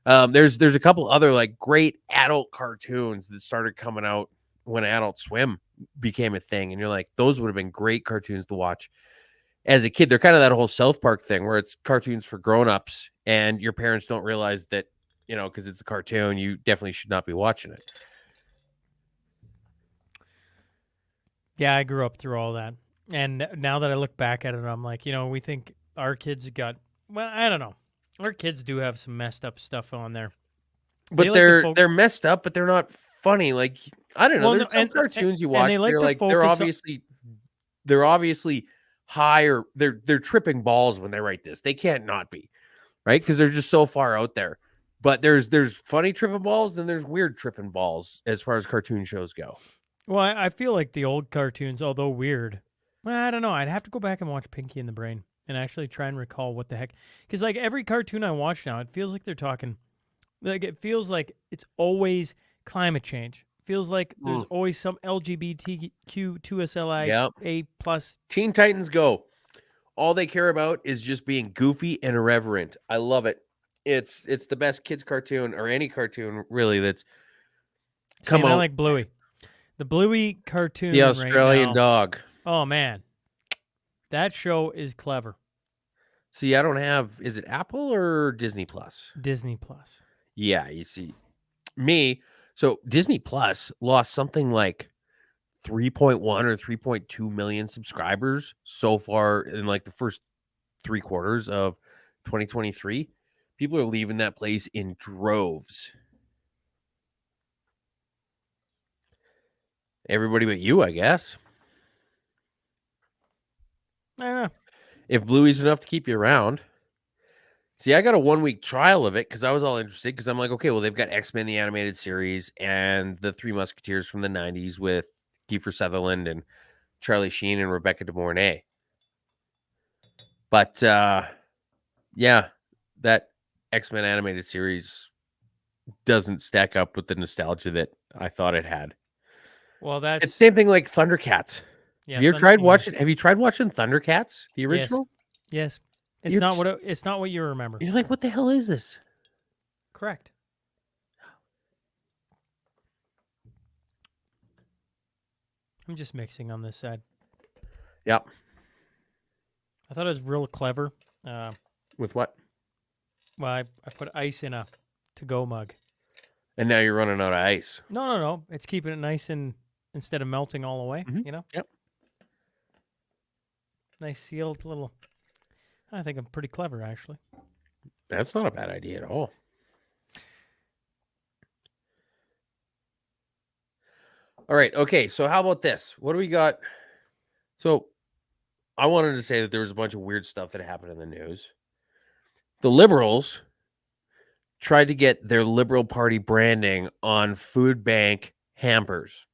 there's a couple other like great adult cartoons that started coming out when Adult Swim became a thing, and you're like, those would have been great cartoons to watch as a kid. They're kind of that whole South Park thing where it's cartoons for grown-ups, and your parents don't realize that because it's a cartoon, you definitely should not be watching it. Yeah, I grew up through all that. And now that I look back at it, I'm like, we think our kids I don't know. Our kids do have some messed up stuff on there. But they're messed up, but they're not funny. Like, I don't know. There's some cartoons you watch. They're obviously high, or they're tripping balls when they write this. They can't not be, right? Because they're just so far out there. But there's funny tripping balls, and there's weird tripping balls as far as cartoon shows go. Well, I feel like the old cartoons, although weird, I don't know. I'd have to go back and watch Pinky and the Brain and actually try and recall what the heck. Because like every cartoon I watch now, it feels like they're talking. Like it feels like it's always climate change. It feels like there's always some LGBTQ2SLI A plus. Teen Titans Go. All they care about is just being goofy and irreverent. I love it. It's the best kids cartoon, or any cartoon really that's come out. I like Bluey. The Bluey cartoon. The Australian right now, dog. Oh man, that show is clever. See, I don't have. Is it Apple or Disney Plus? Disney Plus. Yeah, you see, me. So Disney Plus lost something like 3.1 or 3.2 million subscribers so far in like the first 3 quarters of 2023. People are leaving that place in droves. Everybody but you, I guess. I don't know. If Bluey's enough to keep you around. See, I got a 1-week trial of it because I was all interested, because I'm like, okay, well, they've got X-Men, the animated series, and the Three Musketeers from the 90s with Kiefer Sutherland and Charlie Sheen and Rebecca De Mornay. But, yeah, that X-Men animated series doesn't stack up with the nostalgia that I thought it had. Well, that's it's the same thing like Thundercats. Yeah, have you tried watching Thundercats, the original? Yes. It's not what you remember. You're like, what the hell is this? Correct. I'm just mixing on this side. Yep. I thought it was real clever. With what? Well, I put ice in a to-go mug. And now you're running out of ice. No. It's keeping it nice and instead of melting all the way, Yep. Nice sealed little. I think I'm pretty clever, actually. That's not a bad idea at all. All right. Okay. So how about this? What do we got? So I wanted to say that there was a bunch of weird stuff that happened in the news. The Liberals tried to get their Liberal Party branding on food bank hampers.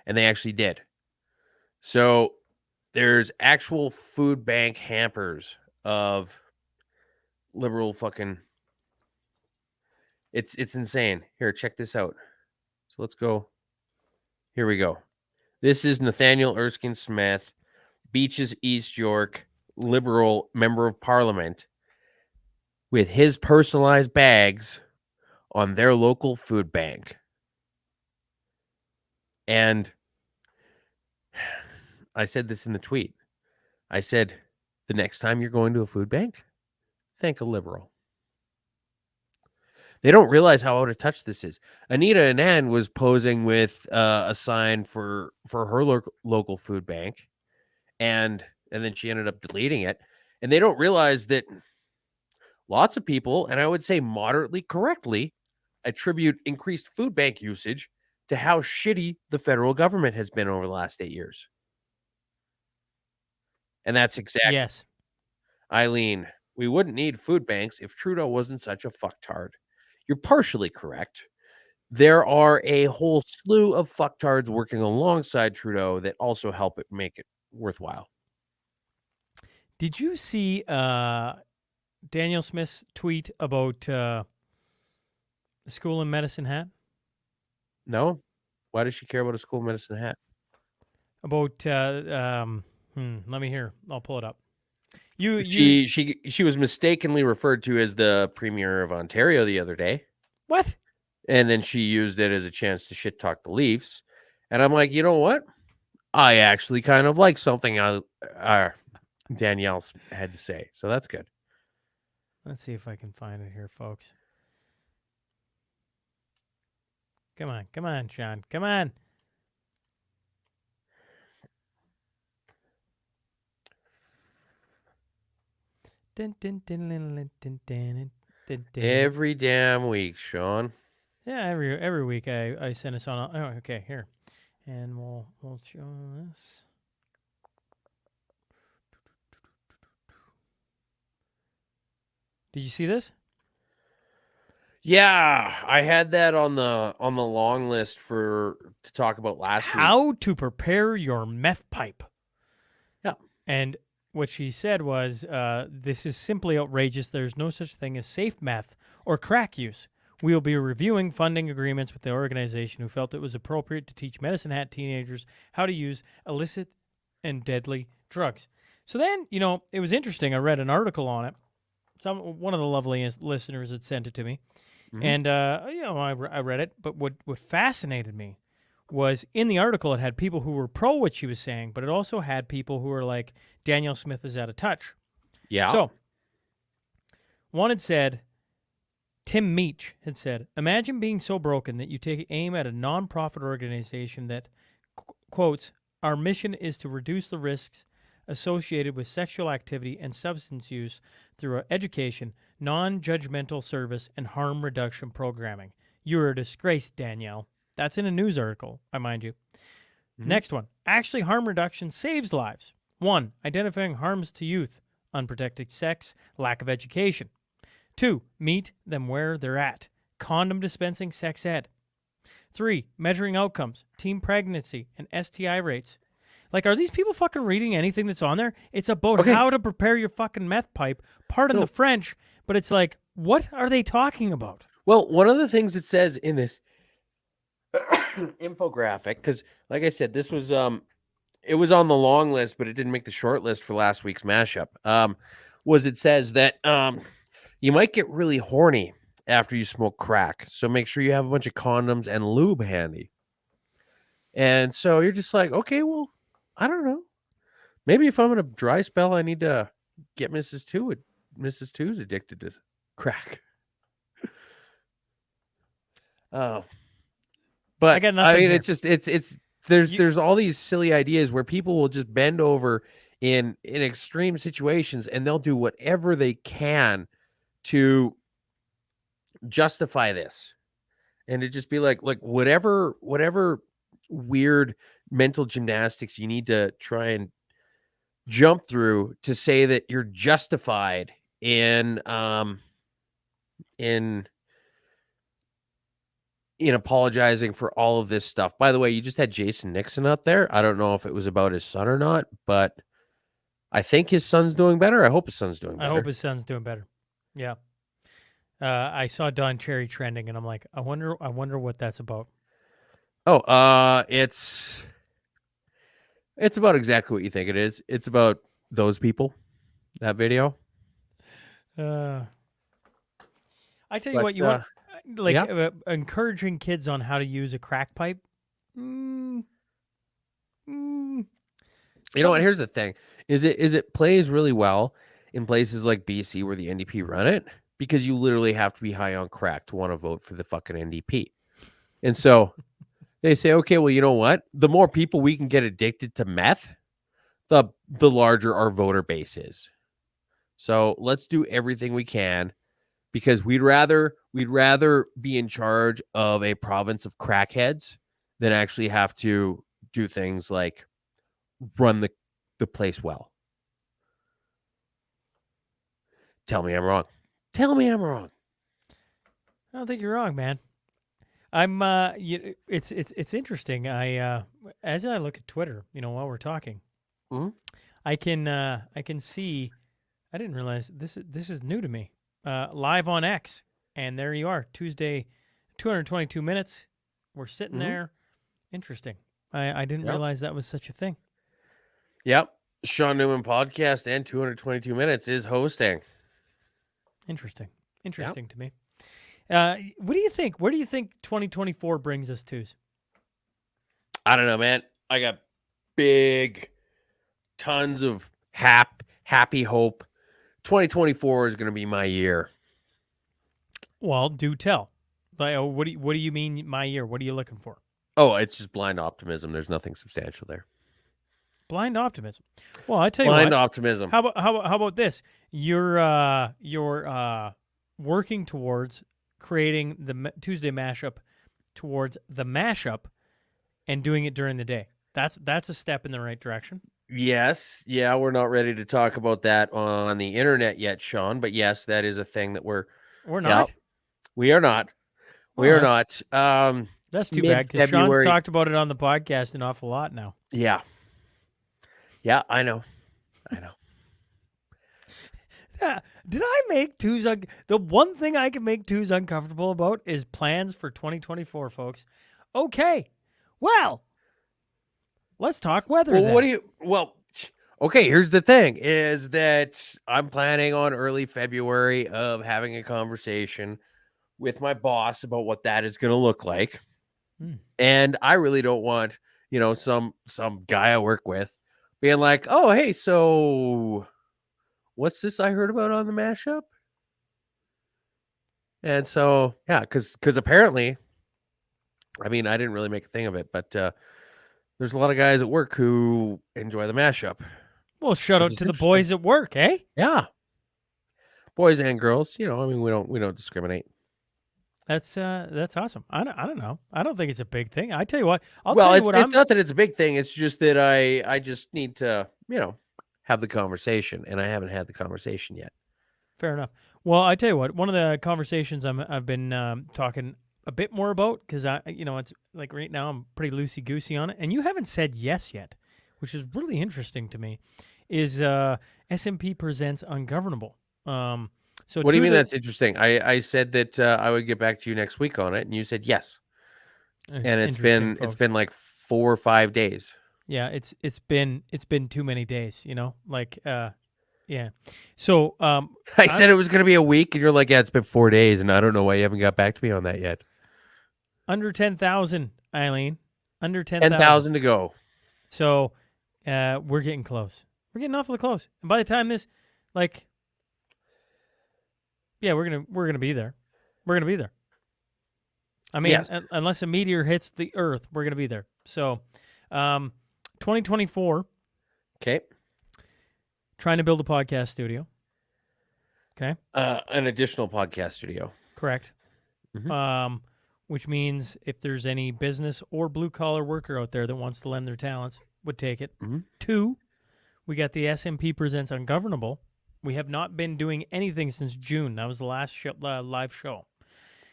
And they actually did. So there's actual food bank hampers of liberal fucking. It's insane. Here, check this out. So let's go. Here we go. This is Nathaniel Erskine Smith, Beaches East York liberal member of parliament, with his personalized bags on their local food bank. And I said this in the tweet. I said, the next time you're going to a food bank, thank a liberal. They don't realize how out of touch this is. Anita Anand was posing with a sign for her local food bank, and then she ended up deleting it. And they don't realize that lots of people, and I would say moderately correctly, attribute increased food bank usage to how shitty the federal government has been over the last 8 years. And that's exactly. Yes. Eileen, we wouldn't need food banks if Trudeau wasn't such a fucktard. You're partially correct. There are a whole slew of fucktards working alongside Trudeau that also help it make it worthwhile. Did you see Daniel Smith's tweet about the school of medicine hat? No? Why does she care about a school of medicine hat? About let me hear. I'll pull it up. She was mistakenly referred to as the Premier of Ontario the other day. What? And then she used it as a chance to shit talk the Leafs. And I'm like, you know what? I actually kind of like something Danielle had to say. So that's good. Let's see if I can find it here, folks. Come on, Sean. Come on. Every damn week, Sean. Yeah, every week I send us on. Oh, okay, here, and we'll show this. Did you see this? Yeah, I had that on the long list to talk about last week. How to prepare your meth pipe. Yeah, and what she said was, this is simply outrageous. There's no such thing as safe meth or crack use. We will be reviewing funding agreements with the organization who felt it was appropriate to teach medicine hat teenagers how to use illicit and deadly drugs. So then, it was interesting. I read an article on it. One of the loveliest listeners had sent it to me. Mm-hmm. And, I read it. But what fascinated me was in the article, it had people who were pro what she was saying, but it also had people who were like, Danielle Smith is out of touch. Yeah. So, one had said, Tim Meach had said, imagine being so broken that you take aim at a nonprofit organization that, quotes, our mission is to reduce the risks associated with sexual activity and substance use through education, non-judgmental service, and harm reduction programming. You're a disgrace, Danielle. That's in a news article, I mind you. Mm-hmm. Next one. Actually, harm reduction saves lives. 1. Identifying harms to youth, unprotected sex, lack of education. 2. Meet them where they're at. Condom dispensing, sex ed. 3. Measuring outcomes, teen pregnancy, and STI rates. Like, are these people fucking reading anything that's on there? It's about how to prepare your fucking meth pipe. Pardon the French, but it's like, what are they talking about? Well, one of the things it says in this infographic, because like I said, this was it was on the long list, but it didn't make the short list for last week's mashup. Was it says that you might get really horny after you smoke crack, so make sure you have a bunch of condoms and lube handy. And so you're just like, okay, well, I don't know. Maybe if I'm in a dry spell, I need to get Mrs. Two. Mrs. Two's addicted to crack. But I mean, it's just there's all these silly ideas where people will just bend over in extreme situations and they'll do whatever they can to justify this, and it just be like whatever weird mental gymnastics you need to try and jump through to say that you're justified in in apologizing for all of this stuff. By the way, you just had Jason Nixon out there. I don't know if it was about his son or not, but I think his son's doing better. I hope his son's doing better. I hope his son's doing better. Yeah. I saw Don Cherry trending, and I'm like, I wonder what that's about. Oh, it's about exactly what you think it is. It's about those people, that video. I tell you But, what, you want yeah. encouraging kids on how to use a crack pipe. You know what? Here's the thing: is it plays really well in places like BC where the NDP run it, because you literally have to be high on crack to want to vote for the fucking NDP, and so they say, okay, well, you know what? The more people we can get addicted to meth, the larger our voter base is. So let's do everything we can, because we'd rather be in charge of a province of crackheads than actually have to do things like run the place well. Tell me I'm wrong. Tell me I'm wrong. I don't think you're wrong, man. I'm it's interesting. As I look at Twitter, while we're talking, I can see. I didn't realize this is new to me. Live on X, and there you are, Tuesday, 222 minutes. We're sitting there. Interesting. I didn't realize that was such a thing. Yep. Sean Newman podcast and 222 minutes is hosting. Interesting to me. What do you think? Where do you think 2024 brings us to? I don't know, man. I got big, tons of happy hope. 2024 is going to be my year. Well, do tell. Like, what do you mean my year? What are you looking for? Oh, it's just blind optimism. There's nothing substantial there. Blind optimism. Well, I tell you what. Blind optimism. How about this? You're working towards creating the Tuesday mashup towards the mashup and doing it during the day. That's a step in the right direction. Yes. Yeah, we're not ready to talk about that on the internet yet, Sean. But yes, that is a thing that we're not. Yeah, we are not. We are not. That's too bad, because Sean's talked about it on the podcast an awful lot now. Yeah. Yeah, I know. Did I make twos? The one thing I can make twos uncomfortable about is plans for 2024, folks. Okay. Well, let's talk weather. Well, then. Okay, here's the thing, is that I'm planning on early February of having a conversation with my boss about what that is going to look like. And I really don't want, some guy I work with being like, oh, hey, so what's this I heard about on the mashup? And so, yeah, because apparently, I mean, I didn't really make a thing of it, but there's a lot of guys at work who enjoy the mashup. Well, shout out to the boys at work, eh? Yeah. Boys and girls, we don't discriminate. That's awesome. I don't know. I don't think it's a big thing. I tell you what. It's not that it's a big thing. It's just that I just need to, have the conversation, and I haven't had the conversation yet. Fair enough. Well, I tell you what. One of the conversations I've been talking a bit more about, because it's like right now I'm pretty loosey goosey on it, and you haven't said yes yet, which is really interesting to me. Is SMP presents Ungovernable. So what do you mean that's interesting? I said that I would get back to you next week on it, and you said yes. And it's been like 4 or 5 days. Yeah, it's been too many days, yeah. So I said it was going to be a week, and you're like, yeah, it's been 4 days, and I don't know why you haven't got back to me on that yet. Under 10,000, Eileen. Under 10,000. 10,000 to go. So we're getting close. We're getting awfully close. And by the time this, yeah, we're gonna be there. We're gonna be there. I mean, yes. Unless a meteor hits the Earth, we're gonna be there. So, 2024. Okay. Trying to build a podcast studio. Okay. An additional podcast studio. Correct. Mm-hmm. Which means if there's any business or blue collar worker out there that wants to lend their talents, would take it. Mm-hmm. 2, we got the SMP presents Ungovernable. We have not been doing anything since June. That was the last live show.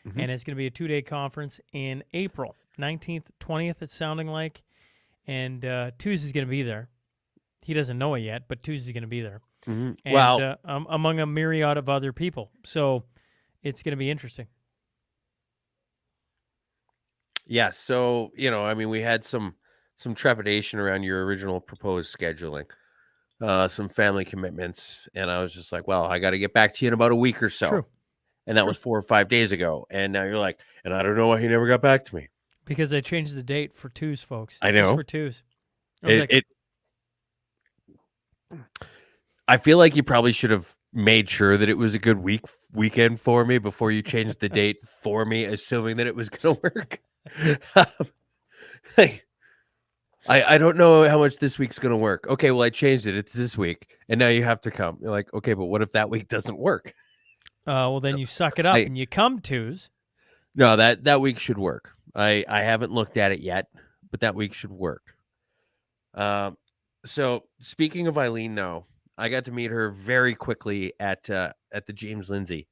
and it's going to be a 2-day conference in April 19th, 20th. It's sounding like, and Tuz is going to be there. He doesn't know it yet, but Tuz is going to be there, and Well, among a myriad of other people. So it's going to be interesting. yeah. So I mean, we had some trepidation around your original proposed scheduling, some family commitments, and I was just like, well, I got to get back to you in about a week or so. True. And that True. was 4 or 5 days ago. And now you're like, and I don't know why he never got back to me. Because I changed the date for Tuz, folks. I know. Just for Tuz. I was like, I feel like you probably should have made sure that it was a good weekend for me before you changed the date for me, assuming that it was going to work. Like, I don't know how much this week's going to work. Okay, well, I changed it. It's this week. And now you have to come. You're like, okay, but what if that week doesn't work? well, then you suck it up and you come, Tuz. No, that week should work. I haven't looked at it yet, but that week should work. So speaking of Eileen, though, I got to meet her very quickly at the James Lindsay,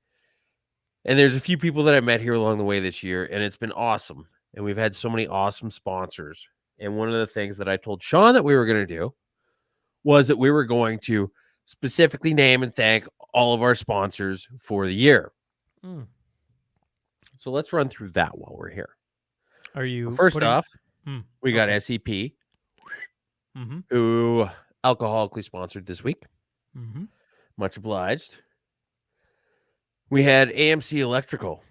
and there's a few people that I met here along the way this year, and it's been awesome. And we've had so many awesome sponsors. And one of the things that I told Sean that we were going to do was that we were going to specifically name and thank all of our sponsors for the year. So let's run through that while we're here. Are you First off, we got okay. SEP, who alcoholically sponsored this week. Much obliged. We had AMC Electrical.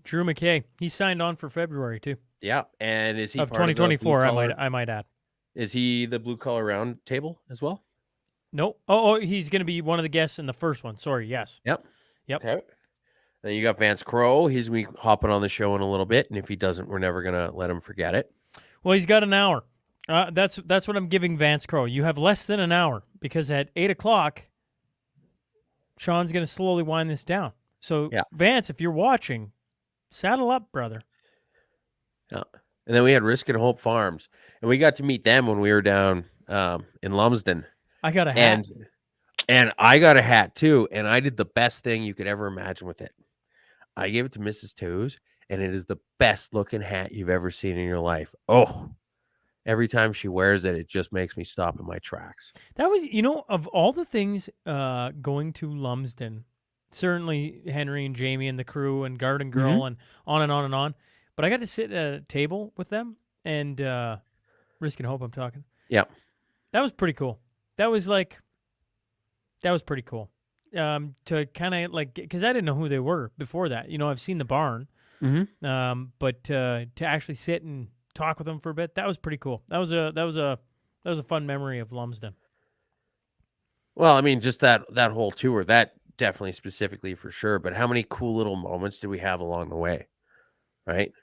Drew McKay. He signed on for February too. Yeah, and is he of part 2024? of the I might add. Is he the blue collar round table as well? No. Oh, he's going to be one of the guests in the first one. Sorry. Yes. Yep. Okay. Then you got Vance Crowe. He's going to be hopping on the show in a little bit, and if he doesn't, we're never going to let him forget it. Well, he's got an hour. That's what I'm giving Vance Crowe. You have less than an hour because at 8:00, Sean's going to slowly wind this down. So, Vance, if you're watching, saddle up, brother. Yeah. And then we had Risk and Hope Farms, and we got to meet them when we were down in Lumsden. I got a hat. And I got a hat too, and I did the best thing you could ever imagine with it. I gave it to Mrs. Toes, and it is the best looking hat you've ever seen in your life. Oh, every time she wears it, it just makes me stop in my tracks. That was, of all the things going to Lumsden, certainly Henry and Jamie and the crew and Garden Girl and on and on and on. But I got to sit at a table with them and Risk and Hope, I'm talking. Yeah. That was pretty cool. That was pretty cool. To kind of because I didn't know who they were before that. I've seen the barn. But to actually sit and talk with them for a bit, that was pretty cool. That was a fun memory of Lumsden. Well, I mean, just that whole tour, that definitely specifically for sure. But how many cool little moments did we have along the way? Right?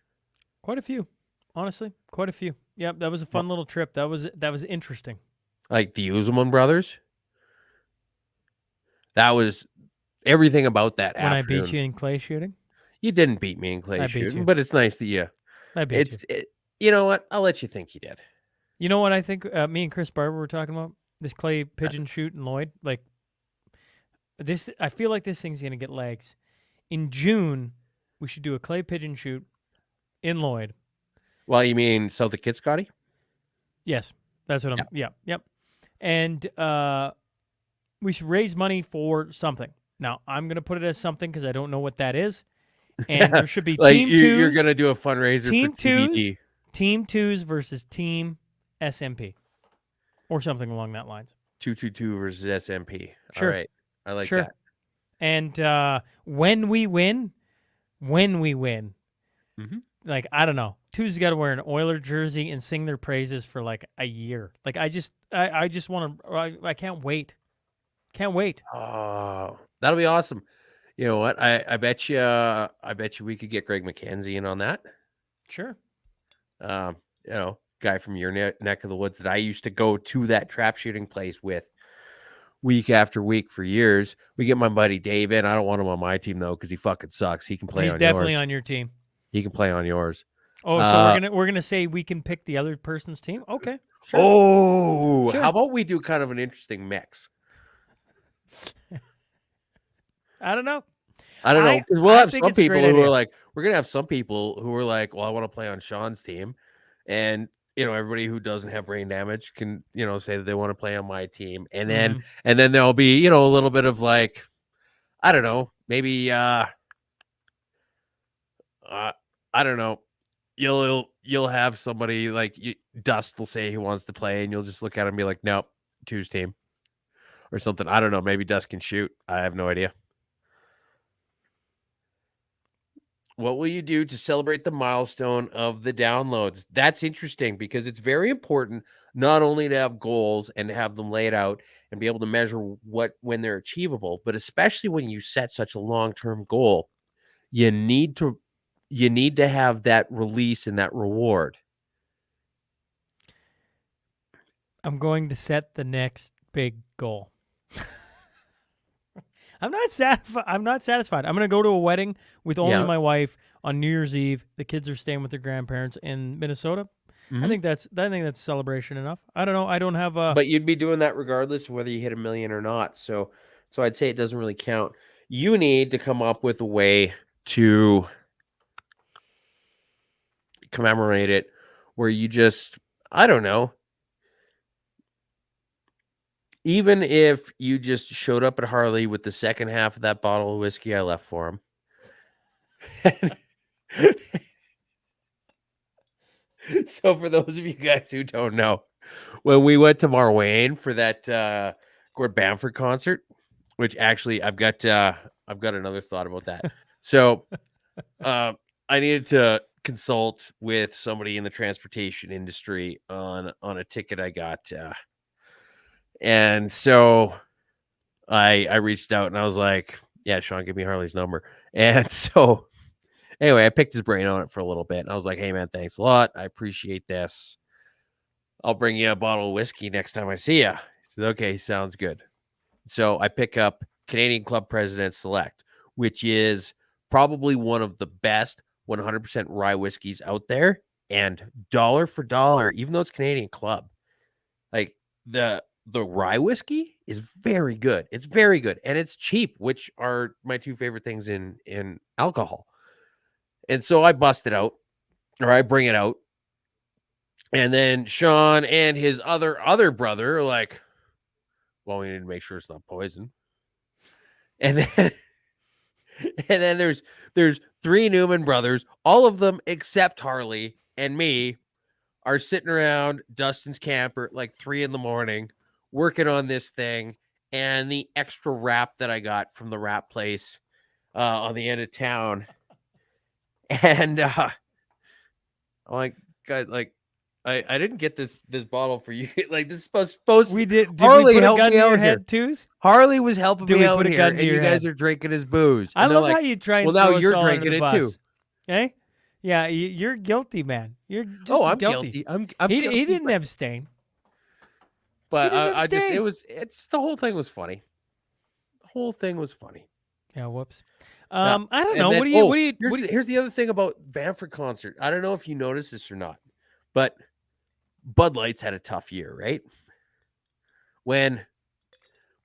Quite a few, honestly. Quite a few. Yep, that was a fun little trip. That was interesting. Like the Uzelman brothers. That was everything about that. When afternoon. I beat you in clay shooting. You didn't beat me in clay shooting, but it's nice that you. I beat you. You know what? I'll let you think you did. You know what I think? Me and Chris Barber were talking about this clay pigeon shoot in Lloyd. Like this, I feel like this thing's gonna get legs. In June, we should do a clay pigeon shoot in Lloyd. Well, you mean South of Kitscotty? Yes, that's what I'm. Yep. And we should raise money for something. Now, I'm going to put it as something because I don't know what that is. And there should be Team Twos. You're going to do a fundraiser Team for TBD. Twos, Team Twos versus Team SMP. Or something along that lines. 222 versus SMP. Sure. All right. I like that. And when we win, like, I don't know. Twos got to wear an Oiler jersey and sing their praises for like a year. Like, I just want to, I can't wait. Can't wait. Oh, that'll be awesome. You know what? I bet you we could get Greg McKenzie in on that. Sure. Guy from your neck of the woods that I used to go to that trap shooting place with week after week for years. We get my buddy Dave in. I don't want him on my team though because he fucking sucks. He can play. He's definitely on your team. He can play on yours. Oh, so we're gonna say we can pick the other person's team. Okay. Sure. Oh, sure. How about we do kind of an interesting mix? I don't know. I don't know, because we'll I have think some it's a people great who are idea. like, we're gonna have some people who are like, well, I want to play on Sean's team, and everybody who doesn't have brain damage can say that they want to play on my team, and then there'll be a little bit of like, I don't know, maybe I don't know, you'll have somebody like Dust will say he wants to play, and you'll just look at him and be like, nope, two's team or something. I don't know. Maybe Dust can shoot. I have no idea. What will you do to celebrate the milestone of the downloads? That's interesting because it's very important not only to have goals and to have them laid out and be able to measure when they're achievable, but especially when you set such a long-term goal, you need to have that release and that reward. I'm going to set the next big goal. I'm not satisfied. I'm going to go to a wedding with only Yeah. my wife on New Year's Eve. The kids are staying with their grandparents in Minnesota. I think that's celebration enough. I don't know. I don't have a. But you'd be doing that regardless of whether you hit 1,000,000 or not. So I'd say it doesn't really count. You need to come up with a way to commemorate it where you just, I don't know, even if you just showed up at Harley with the second half of that bottle of whiskey I left for him. So for those of you guys who don't know, when we went to Marwayne for that Gord Bamford concert, which actually I've got another thought about that. So I needed to consult with somebody in the transportation industry on a ticket I got, and so I reached out and I was like, "Yeah, Sean, give me Harley's number." And so anyway, I picked his brain on it for a little bit, and I was like, "Hey, man, thanks a lot. I appreciate this. I'll bring you a bottle of whiskey next time I see you." He said, "Okay, sounds good." So I pick up Canadian Club President Select, which is probably one of the best 100% rye whiskeys out there. And dollar for dollar, even though it's Canadian Club, like the rye whiskey is very good. It's very good. And it's cheap, which are my two favorite things in alcohol. And so I bust it out, or I bring it out. And then Sean and his other brother are like, well, we need to make sure it's not poison. And then and then there's three Newman brothers, all of them except Harley and me are sitting around Dustin's camper at like 3 a.m. working on this thing, and the extra wrap that I got from the wrap place on the end of town. And I'm like, guys, like I didn't get this bottle for you. Like, this is supposed We did. Did Harley we put a helped gun me to your out here. head, twos? Harley was helping Did me we out put a here, gun to and you your guys head? are drinking his booze. I And they're love how like, you try and well, now throw us you're all under drinking the it bus. too. Eh? Yeah, you're guilty, man. You're just Oh, as I'm guilty. I'm he guilty, didn't but, abstain. but he didn't I just abstain. it's the whole thing was funny. The whole thing was funny. Yeah, whoops. Yeah. I don't And know. then, What do you? here's the other thing about Bamford concert. I don't know if you noticed this or not, but Bud Light's had a tough year, right? When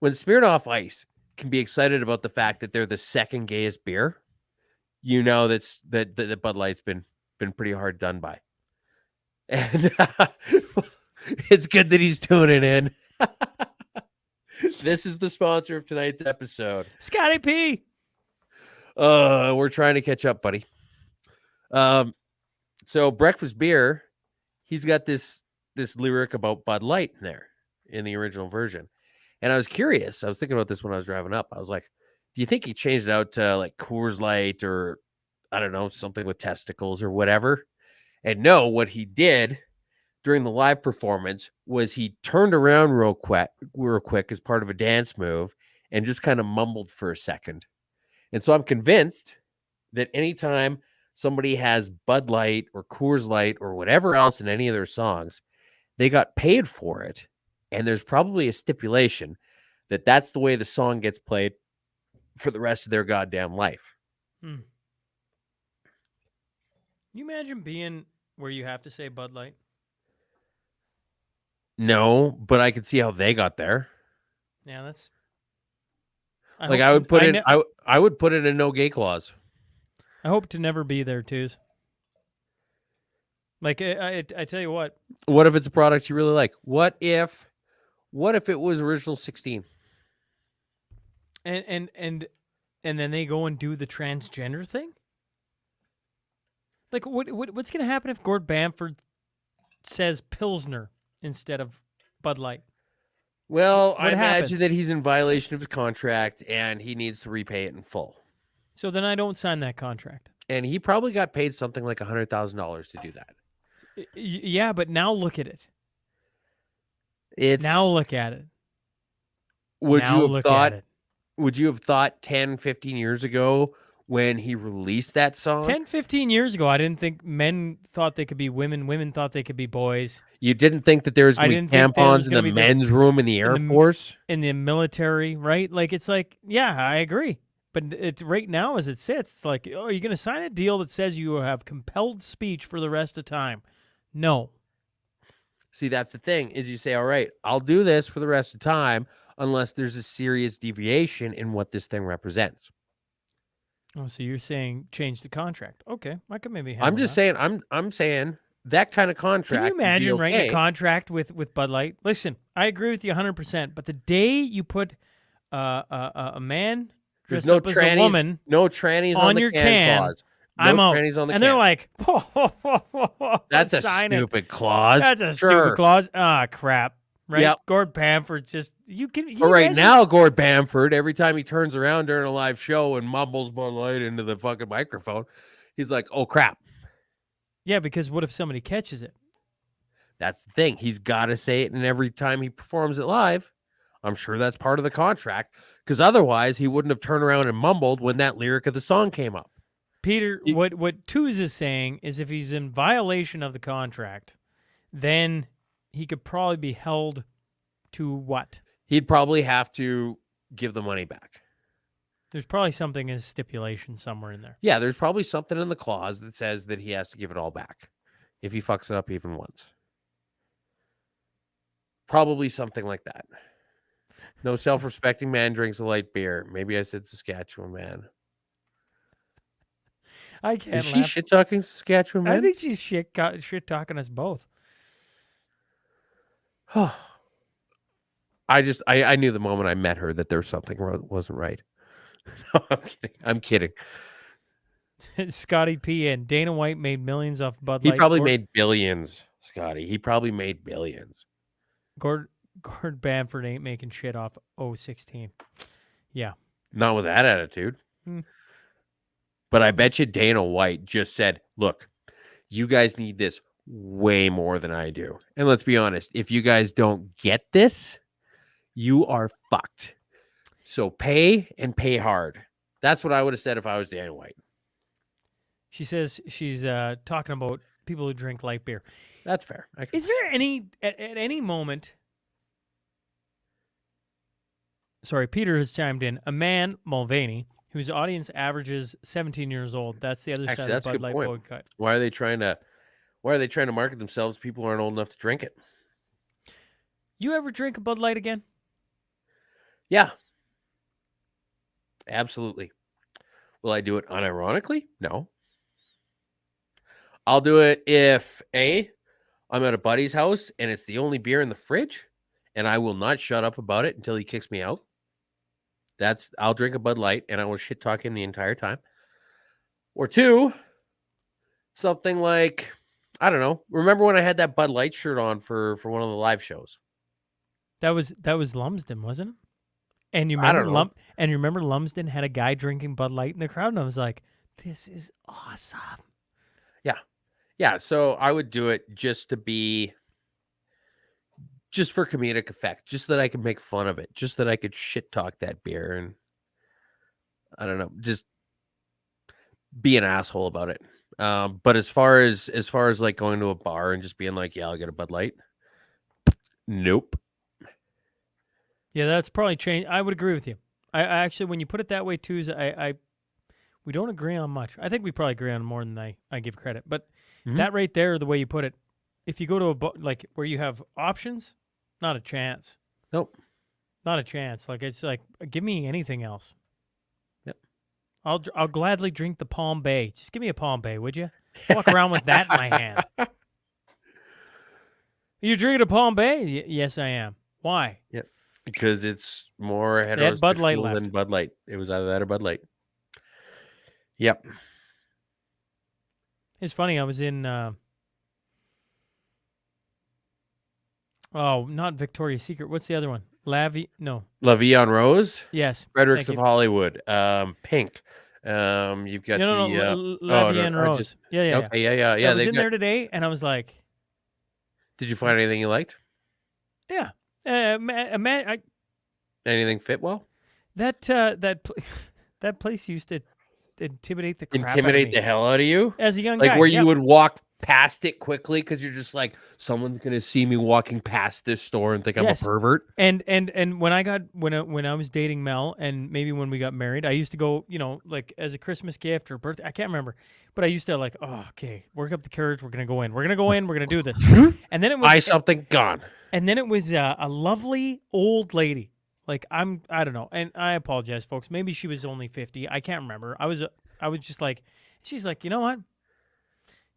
Smirnoff Ice can be excited about the fact that they're the second gayest beer, that Bud Light's been pretty hard done by. And it's good that he's tuning in. This is the sponsor of tonight's episode. Scotty P. We're trying to catch up, buddy. So breakfast beer, he's got this lyric about Bud Light in there in the original version. And I was curious. I was thinking about this when I was driving up. I was like, do you think he changed it out to like Coors Light or I don't know, something with testicles or whatever? And no, what he did during the live performance was he turned around real quick as part of a dance move and just kind of mumbled for a second. And so I'm convinced that anytime somebody has Bud Light or Coors Light or whatever else in any of their songs, they got paid for it. And there's probably a stipulation that that's the way the song gets played for the rest of their goddamn life. Can you imagine being where you have to say Bud Light? No, but I can see how they got there. Yeah, that's. I would put in I would put in a no gay clause. I hope to never be there, twos. Like I tell you what. What if it's a product you really like? What if it was original 16? And then they go and do the transgender thing? Like what's going to happen if Gord Bamford says Pilsner instead of Bud Light? Well, What I imagine happens? that he's in violation of his contract and he needs to repay it in full. So then I don't sign that contract. And he probably got paid something like $100,000 to do that. Yeah, but now look at it. It's Now look at it. Would Now you have look thought at it. would you have thought 10, 15 years ago when he released that song? 10, 15 years ago, I didn't think men thought they could be women. Women thought they could be boys. You didn't think that there was I going to be didn't think there was tampons in gonna the be this- men's room in the Air Force? In the military, right? Like, it's like, yeah, I agree. But it's right now as it sits, it's like, oh, you're going to sign a deal that says you have compelled speech for the rest of time. No. See, that's the thing, is you say, all right, I'll do this for the rest of time unless there's a serious deviation in what this thing represents. Oh, so you're saying change the contract. Okay, I could maybe I'm handle just that. saying, I'm saying that kind of contract. Can you would be imagine writing okay. a contract with Bud Light? Listen, I agree with you 100%, but the day you put a man There's dressed no up as a trannies, woman no trannies on on the your can can, clause. No I'm out. trannies on the and can. they're like, that's a sign it. stupid clause. That's a Sure. stupid clause. Ah, crap. Right? Yep. Gord Bamford just, you can. But right now, Gord Bamford, every time he turns around during a live show and mumbles Bud Light into the fucking microphone, he's like, oh, crap. Yeah, because what if somebody catches it? That's the thing. He's got to say it, and every time he performs it live, I'm sure that's part of the contract, because otherwise he wouldn't have turned around and mumbled when that lyric of the song came up. Peter, what Tooze is saying is if he's in violation of the contract, then he could probably be held to what? He'd probably have to give the money back. There's probably something as stipulation somewhere in there. Yeah, there's probably something in the clause that says that he has to give it all back if he fucks it up even once. Probably something like that. No self-respecting man drinks a light beer. Maybe I said Saskatchewan man. I can't Is she laugh. shit-talking Saskatchewan man? I think she's shit talking us both. I knew the moment I met her that there was something wasn't right. No, I'm kidding. Scotty P and Dana White made millions off Bud He Light. probably made billions, Scotty. He probably made billions. Gord Bamford ain't making shit off 016. Yeah. Not with that attitude. Hmm. But I bet you Dana White just said, look, you guys need this way more than I do. And let's be honest, if you guys don't get this, you are fucked. So pay and pay hard. That's what I would have said if I was Dana White. She says she's talking about people who drink light beer. That's fair. Is there any, at any moment, sorry, Peter has chimed in, a man, Mulvaney, whose audience averages 17 years old. That's the other Actually, side that's of a the good Bud Light point. boycott. Why are they trying to market themselves? People aren't old enough to drink it. You ever drink a Bud Light again? Yeah. Absolutely. Will I do it unironically? No. I'll do it if I'm at a buddy's house and it's the only beer in the fridge and I will not shut up about it until he kicks me out. I'll drink a Bud Light and I will shit talk him the entire time. Or two, something like, I don't know. Remember when I had that Bud Light shirt on for one of the live shows? That was Lumsden, wasn't it? And you I remember don't know. and you remember Lumsden had a guy drinking Bud Light in the crowd, and I was like, "This is awesome." Yeah. So I would do it just for comedic effect, just that I could make fun of it, just that I could shit talk that beer, and I don't know, just be an asshole about it. But as far as like going to a bar and just being like, yeah, I'll get a Bud Light. Nope. Yeah, that's probably changed. I would agree with you. I actually, when you put it that way, too, we don't agree on much. I think we probably agree on more than I give credit. But that right there, the way you put it, if you go to like where you have options, not a chance. Nope. Not a chance. Like it's like, give me anything else. Yep. I'll gladly drink the Palm Bay. Just give me a Palm Bay, would you? Walk around with that in my hand. You drinking a Palm Bay? Yes, I am. Why? Yep. Because it's more They had Bud Light heterosexual than left. Bud Light. It was either that or Bud Light. Yep. It's funny. I was in. Oh, not Victoria's Secret. What's the other one? No. La Vie en Rose, Yes. Fredericks thank of you. Hollywood, Pink. You've got No, the La oh, Vie no, en I Rose. just- Yeah. okay, yeah. I was they've in got- there today, and I was like, Did you find anything you liked? yeah. Anything fit well? That place used to intimidate the crap out of Intimidate me the hell out of you? as a young Like guy. where Yep. you would walk past it quickly because you're just like, someone's gonna see me walking past this store and think Yes. I'm a pervert. And when I was dating Mel, and maybe when we got married, I used to go, like as a Christmas gift or birthday, I can't remember, but I used to like, oh, okay, work up the courage, we're gonna go in, we're gonna do this, and then it was Buy something, gone. And then it was a lovely old lady. Like I don't know, and I apologize, folks. Maybe she was only 50. I can't remember. I was just like, she's like, you know what?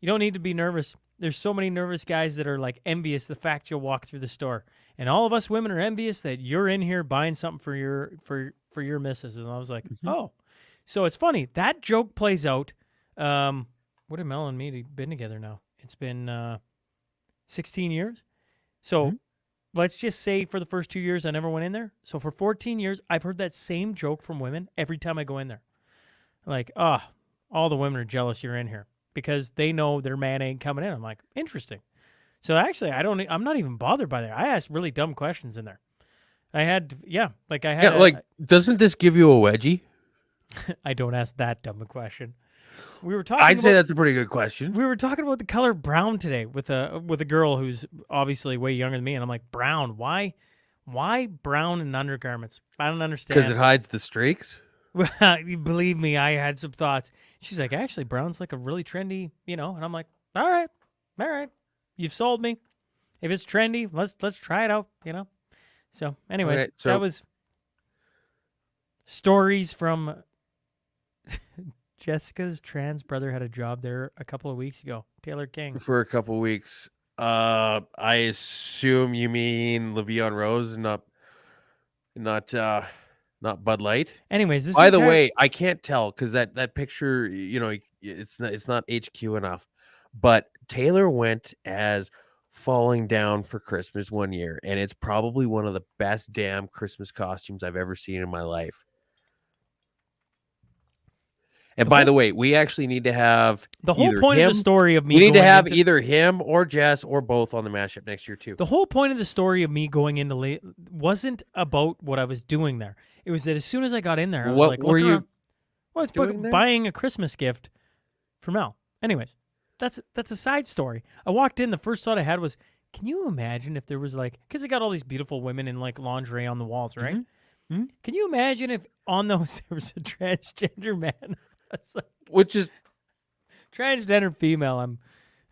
You don't need to be nervous. There's so many nervous guys that are like envious the fact you'll walk through the store, and all of us women are envious that you're in here buying something for your missus. And I was like, oh, so it's funny that joke plays out. What have Mel and me been together now? It's been 16 years. So let's just say for the first 2 years I never went in there. So for 14 years I've heard that same joke from women every time I go in there. Like, all the women are jealous you're in here because they know their man ain't coming in. I'm like, interesting. So actually I'm not even bothered by that. I asked really dumb questions in there. Doesn't this give you a wedgie? I don't ask that dumb a question. We were talking I'd say about- that's a pretty good question. We were talking about the color brown today with a girl who's obviously way younger than me, and I'm like, brown? Why brown in undergarments? I don't understand. Because it hides the streaks? You believe me, I had some thoughts. She's like, actually, brown's like a really trendy, and I'm like, all right, you've sold me. If it's trendy, let's try it out, So, anyways, Okay, so- that was stories from Jessica's trans brother had a job there a couple of weeks ago. Taylor King. For a couple weeks. I assume you mean La Vie en Rose and not Bud Light. Anyways, this By the entire- way, I can't tell because that picture, it's not HQ enough. But Taylor went as falling down for Christmas one year, and it's probably one of the best damn Christmas costumes I've ever seen in my life. And by the way, we actually need to have the whole either point of the him- story of me We need to going have into- either him or Jess or both on the mashup next year too. The whole point of the story of me going into wasn't about what I was doing there. It was that as soon as I got in there, I was What like, were looking you around. Well, it's doing there? buying a Christmas gift for Mel. Anyways, that's a side story. I walked in, the first thought I had was, can you imagine if there was because I got all these beautiful women in like lingerie on the walls, right? Mhm. Can you imagine if on those there was a transgender man? I was like, Which is transgender female.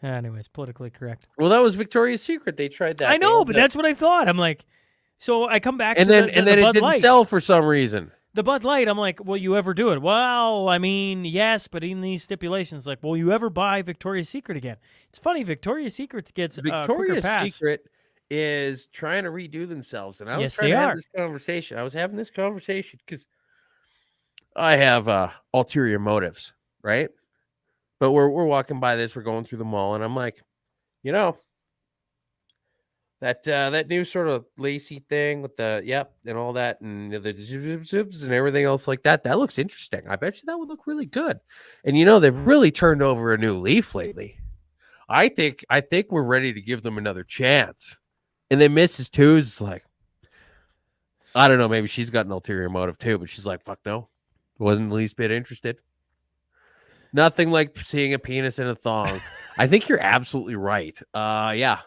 Anyways, politically correct. well, that was Victoria's Secret. They tried that. I know, They- but that's what I thought. I'm like, so I come back and to then the it Bud didn't Light. sell for some reason. The Bud Light, I'm like, will you ever do it? Well, I mean, yes, but in these stipulations, like, will you ever buy Victoria's Secret again? It's funny, Victoria's Secret gets a quicker Victoria's pass. Secret is trying to redo themselves, and I was Yes, trying they to are. have this conversation. I was having this conversation because I have ulterior motives, right? But we're walking by this, we're going through the mall, and I'm like, that new sort of lacy thing with the and all that, and the zips and everything else like that. That looks interesting. I bet you that would look really good. And they've really turned over a new leaf lately. I think we're ready to give them another chance. And then Mrs. Two's is like, I don't know, maybe she's got an ulterior motive too, but she's like, fuck no. Wasn't the least bit interested. Nothing like seeing a penis in a thong. I think you're absolutely right. Yeah,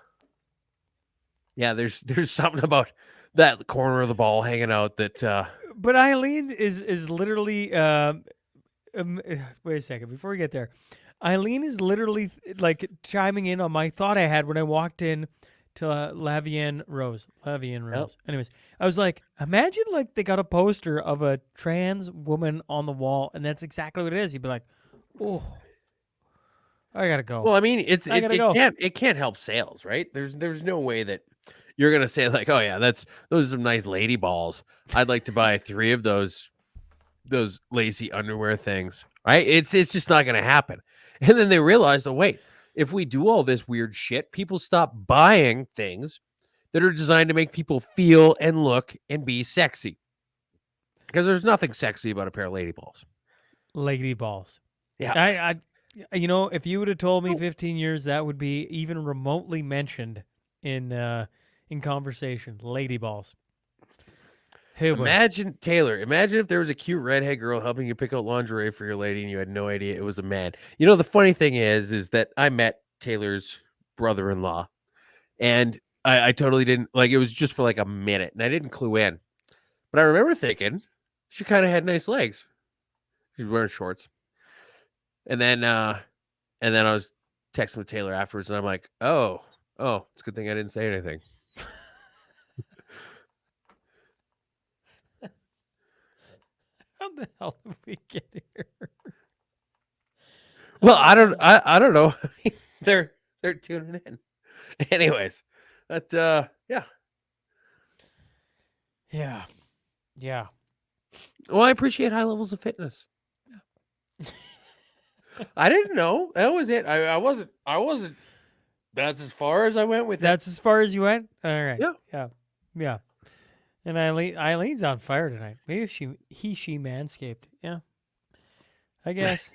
there's something about that corner of the ball hanging out that But Eileen is literally, wait a second, before we get there. Eileen is literally like chiming in on my thought I had when I walked in to Lavienne Rose. Anyways, I was like, imagine like they got a poster of a trans woman on the wall, and that's exactly what it is. You'd be like, oh, I gotta go. Well, I mean, I gotta go. it can't help sales, right? There's no way that you're gonna say like, oh yeah, those are some nice lady balls. I'd like to buy 3 of those lacy underwear things. Right? It's just not gonna happen. And then they realized, oh wait, if we do all this weird shit, people stop buying things that are designed to make people feel and look and be sexy. Because there's nothing sexy about a pair of lady balls. Lady balls. Yeah. I if you would have told me 15 years that would be even remotely mentioned in conversation, lady balls. Hey, boy. Imagine, Taylor, imagine if there was a cute redhead girl helping you pick out lingerie for your lady and you had no idea it was a man. You know, the funny thing is that I met Taylor's brother-in-law and I totally didn't, like, it was just for like a minute and I didn't clue in. But I remember thinking she kind of had nice legs. She was wearing shorts. And then I was texting with Taylor afterwards and I'm like, oh, it's a good thing I didn't say anything. How the hell did we get here? Well, I don't know. they're tuning in. Anyways, but yeah. Yeah. Well, I appreciate high levels of fitness. Yeah. I didn't know. That was it. I wasn't that's as far as I went with That's as far as you went? All right. Yeah. Yeah. And Eileen's on fire tonight. Maybe if she manscaped. Yeah. I guess.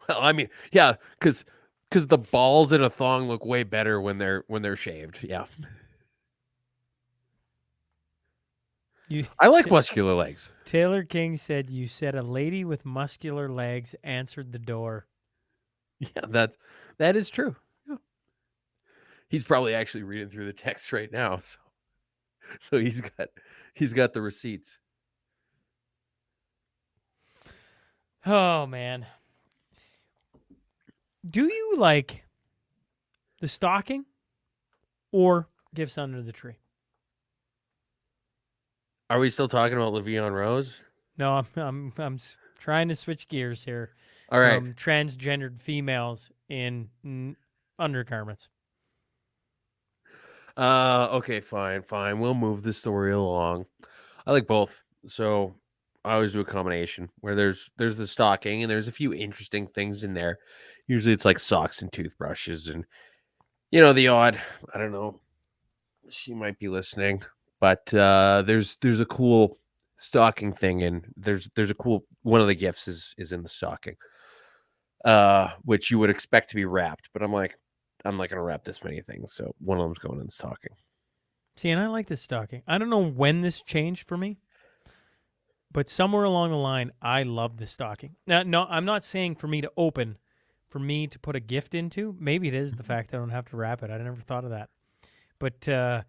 Well, I mean, yeah, because the balls in a thong look way better when they're shaved. Yeah. I like muscular legs. Taylor King said you said a lady with muscular legs answered the door. Yeah, that is true. Yeah. He's probably actually reading through the text right now. So he's got the receipts. Oh man. Do you like the stocking or gifts under the tree? Are we still talking about Le'Veon Rose? No, I'm trying to switch gears here. All right. From transgendered females in undergarments. Okay, fine. We'll move the story along. I like both. So I always do a combination where there's the stocking and there's a few interesting things in there. Usually it's like socks and toothbrushes and the odd, I don't know, she might be listening, but there's a cool stocking thing and there's a cool one of the gifts is in the stocking. Which you would expect to be wrapped, but I'm like, I'm not gonna wrap this many things, so one of them's going in the stocking. See, and I like this stocking. I don't know when this changed for me, but somewhere along the line, I love the stocking. Now, no, I'm not saying for me to open, for me to put a gift into. Maybe it is the fact that I don't have to wrap it. I never thought of that. But sorry,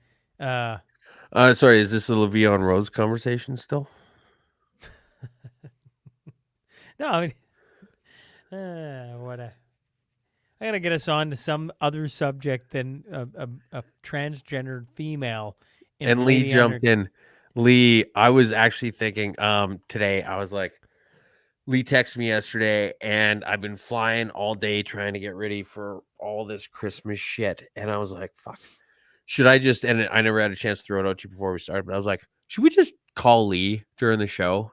is this a Le'Veon Rose conversation still? no, I mean, I gotta get us on to some other subject than a transgendered female. And Lee jumped in. Lee, I was actually thinking today, I was like, Lee texted me yesterday, and I've been flying all day trying to get ready for all this Christmas shit. And I was like, fuck, should I just, and I never had a chance to throw it out to you before we started, but I was like, should we just call Lee during the show?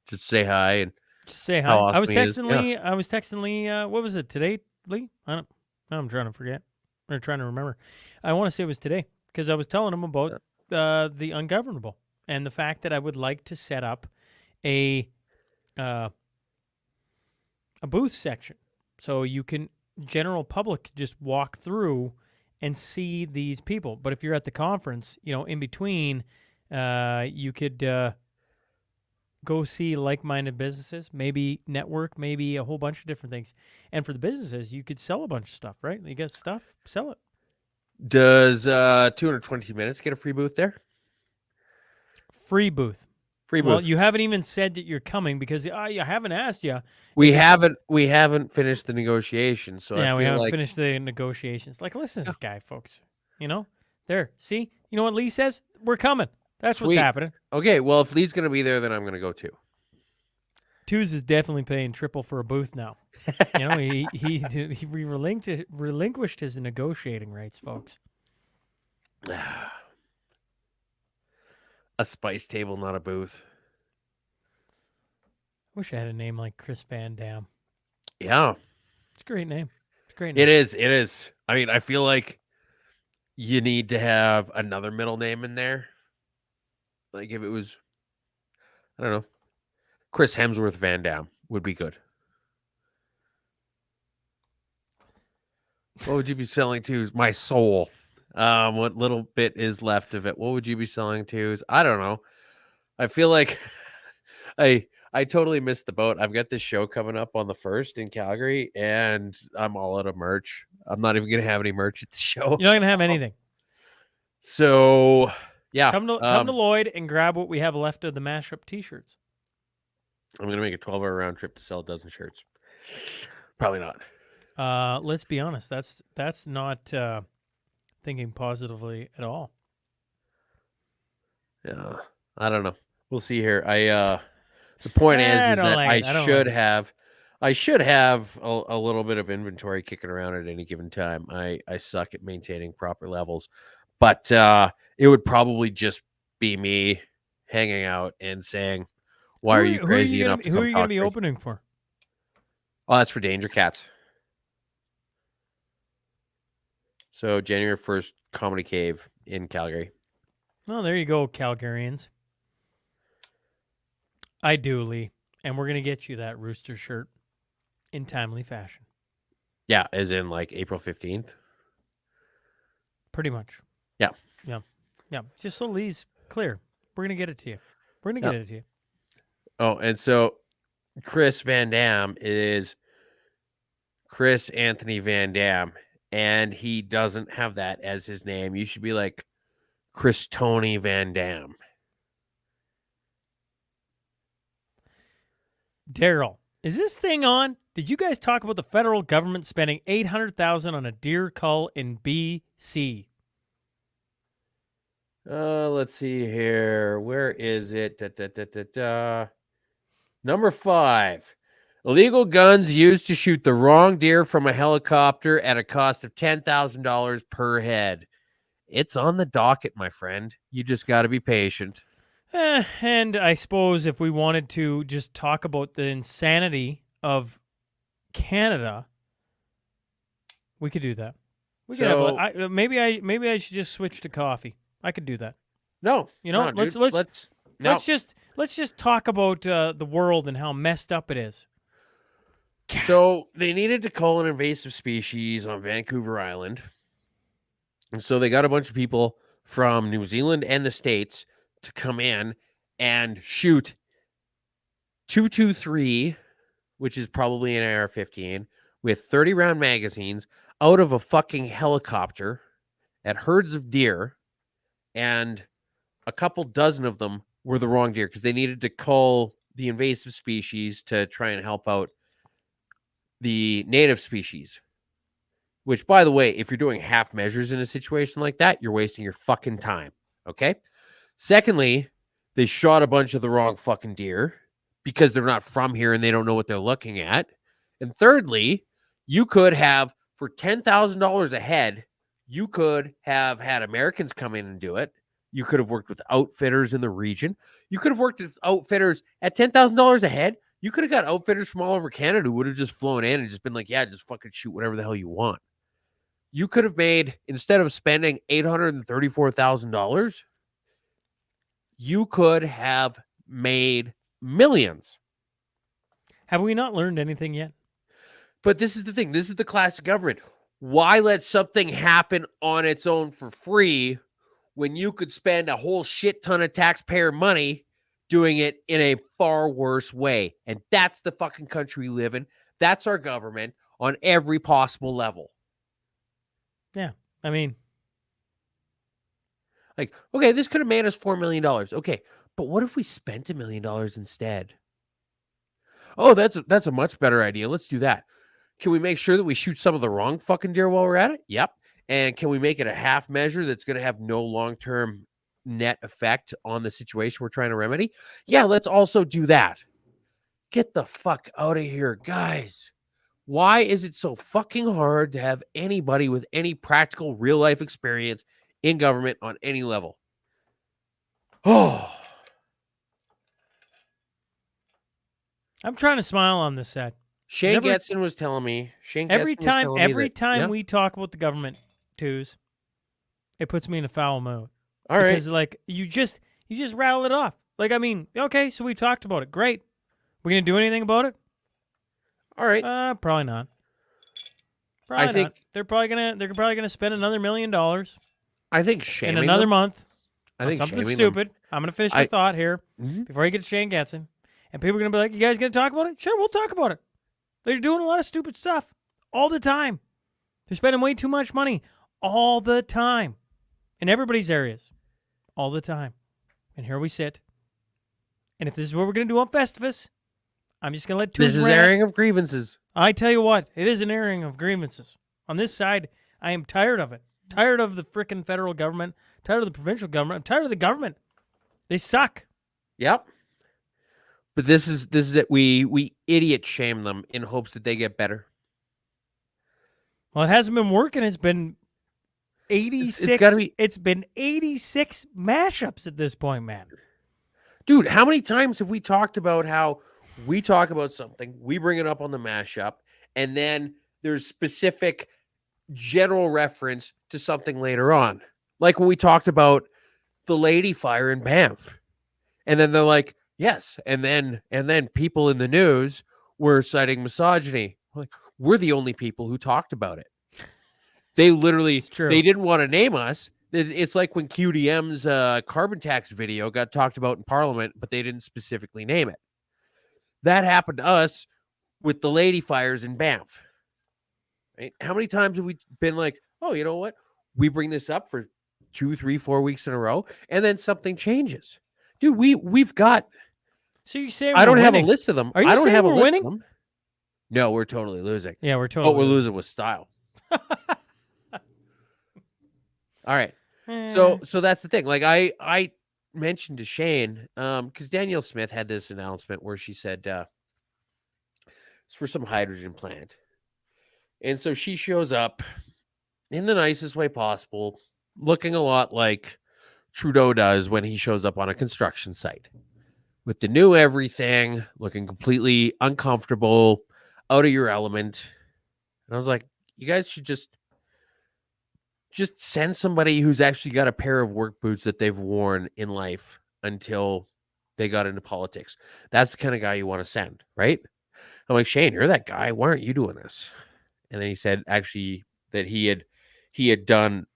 Just say hi and just say hi. I was texting Lee. I was texting Lee. What was it today, Lee? I'm trying to forget or trying to remember. I want to say it was today because I was telling him about the ungovernable and the fact that I would like to set up a booth section so you can general public just walk through and see these people. But if you're at the conference, in between, you could go see like-minded businesses, maybe network, maybe a whole bunch of different things. And for the businesses, you could sell a bunch of stuff, right? You got stuff, sell it. Does 220 minutes get a free booth there? Free booth. Free booth. Well, you haven't even said that you're coming because I haven't asked you. We haven't finished the negotiations. So yeah, I we feel haven't like finished the negotiations. Like, listen to this guy, folks. You know, there. See, you know what Lee says? We're coming. That's what's Sweet. happening. Okay, well, if Lee's going to be there, then I'm going to go too. Twos is definitely paying triple for a booth now. You know, he relinquished his negotiating rights, folks. A spice table, not a booth. Wish I had a name like Chris Van Dam. Yeah, It's a great name. It's a great name. it is. It is. I mean, I feel like you need to have another middle name in there. Like if it was, I don't know, Chris Hemsworth Van Dam would be good. What would you be selling to? My soul. What little bit is left of it? What would you be selling to? I don't know. I feel like I totally missed the boat. I've got this show coming up on the 1st in Calgary, and I'm all out of merch. I'm not even gonna have any merch at the show. You're not gonna have anything. So yeah, Come to Lloyd and grab what we have left of the mashup T-shirts. I'm gonna make a 12-hour round trip to sell a dozen shirts. Probably not. Let's be honest. That's not thinking positively at all. Yeah, I don't know. We'll see here. The point is I don't that like it. I don't should like it. have. I should have a little bit of inventory kicking around at any given time. I suck at maintaining proper levels, but it would probably just be me hanging out and saying, "Why are you crazy enough to Who come are you talk going to be to me?" opening for? Oh, that's for Danger Cats. So January 1st, Comedy Cave in Calgary. Oh, there you go, Calgarians. I do, Lee, and we're going to get you that Rooster shirt in timely fashion. Yeah, as in like April 15th. Pretty much. Yeah. Just so Lee's clear, we're going to get it to you. We're going to get it to you. Oh, and so Chris Van Dam is Chris Anthony Van Dam, and he doesn't have that as his name. You should be like Chris Tony Van Dam. Daryl, is this thing on? Did you guys talk about the federal government spending $800,000 on a deer cull in BC? Let's see here. Where is it? Number 5. Illegal guns used to shoot the wrong deer from a helicopter at a cost of $10,000 per head. It's on the docket, my friend. You just got to be patient. And I suppose if we wanted to just talk about the insanity of Canada, we could do that. We could So- have maybe I should just switch to coffee. I could do that. No, You know, no, dude. let's just talk about the world and how messed up it is. So they needed to cull an invasive species on Vancouver Island. And so they got a bunch of people from New Zealand and the States to come in and shoot 223, which is probably an AR-15, with 30-round magazines out of a fucking helicopter at herds of deer. And a couple dozen of them were the wrong deer because they needed to cull the invasive species to try and help out the native species. Which, by the way, if you're doing half measures in a situation like that, you're wasting your fucking time. Okay? Secondly, they shot a bunch of the wrong fucking deer because they're not from here and they don't know what they're looking at. And thirdly, you could have, for $10,000 a head, you could have had Americans come in and do it. You could have worked with outfitters in the region. You could have worked with outfitters at $10,000 a head. You could have got outfitters from all over Canada who would have just flown in and just been like, yeah, just fucking shoot whatever the hell you want. You could have made, instead of spending $834,000, you could have made millions. Have we not learned anything yet? But this is the thing. This is the classic government. Why let something happen on its own for free when you could spend a whole shit ton of taxpayer money doing it in a far worse way? And that's the fucking country we live in. That's our government on every possible level. Yeah. I mean, Like, okay, this could have made us $4 million. Okay, but what if we spent $1 million instead? Oh, that's a much better idea. Let's do that. Can we make sure that we shoot some of the wrong fucking deer while we're at it? Yep. And can we make it a half measure that's going to have no long-term net effect on the situation we're trying to remedy? Yeah, let's also do that. Get the fuck out of here, guys. Why is it so fucking hard to have anybody with any practical real life experience in government on any level? Oh, I'm trying to smile on this set. Shane Every- Getson was telling me. Every time yeah. we talk about the government, twos, it puts me in a foul mood. All right. Because like you just rattle it off. Like, I mean, okay, so we talked about it. Great. We gonna do anything about it? All right. Probably not. Probably I think not. They're probably gonna spend another $1 million I think in shaming another them, month. I think Something shaming stupid. I'm gonna finish my thought here Mhm. before I get to Shane Getson. And people are gonna be like, "You guys gonna talk about it? Sure, we'll talk about it." They're doing a lot of stupid stuff all the time. They're spending way too much money all the time in everybody's areas, all the time. And here we sit. And if this is what we're gonna do on Festivus, I'm just gonna let This Twos is rant. airing of grievances. I tell you what, it is an airing of grievances. On this side, I am tired of it. Tired of the frickin' federal government. Tired of the provincial government. I'm tired of the government. They suck. Yep. But this is it. We idiot shame them in hopes that they get better. Well, it hasn't been working. It's been 86. It's gotta be- It's been 86 mashups at this point, man. Dude, how many times have we talked about how we talk about something, we bring it up on the mashup, and then there's specific general reference to something later on. Like when we talked about the lady fire in Banff. And then they're like, yes. And then people in the news were citing misogyny. Like, we're the only people who talked about it. They literally, true. they didn't want to name us. It's like when QDM's carbon tax video got talked about in Parliament, but they didn't specifically name it. That happened to us with the lady fires in Banff. Right? How many times have we been like, oh, you know what? We bring this up for 2, 3, 4 weeks in a row, and then something changes. Dude, we've got. So you say I don't we're have a winning. list of them. Are you I don't saying have a we're list winning? of them. No, we're totally losing. Yeah, we're totally But we're losing with style. All right. So that's the thing. Like I mentioned to Shane, because Danielle Smith had this announcement where she said it's for some hydrogen plant. And so she shows up in the nicest way possible, looking a lot like Trudeau does when he shows up on a construction site. With the new everything, looking completely uncomfortable, out of your element. And I was like, you guys should just send somebody who's actually got a pair of work boots that they've worn in life until they got into politics. That's the kind of guy you want to send, right? I'm like, Shane, you're that guy. Why aren't you doing this? And then he said actually that he had done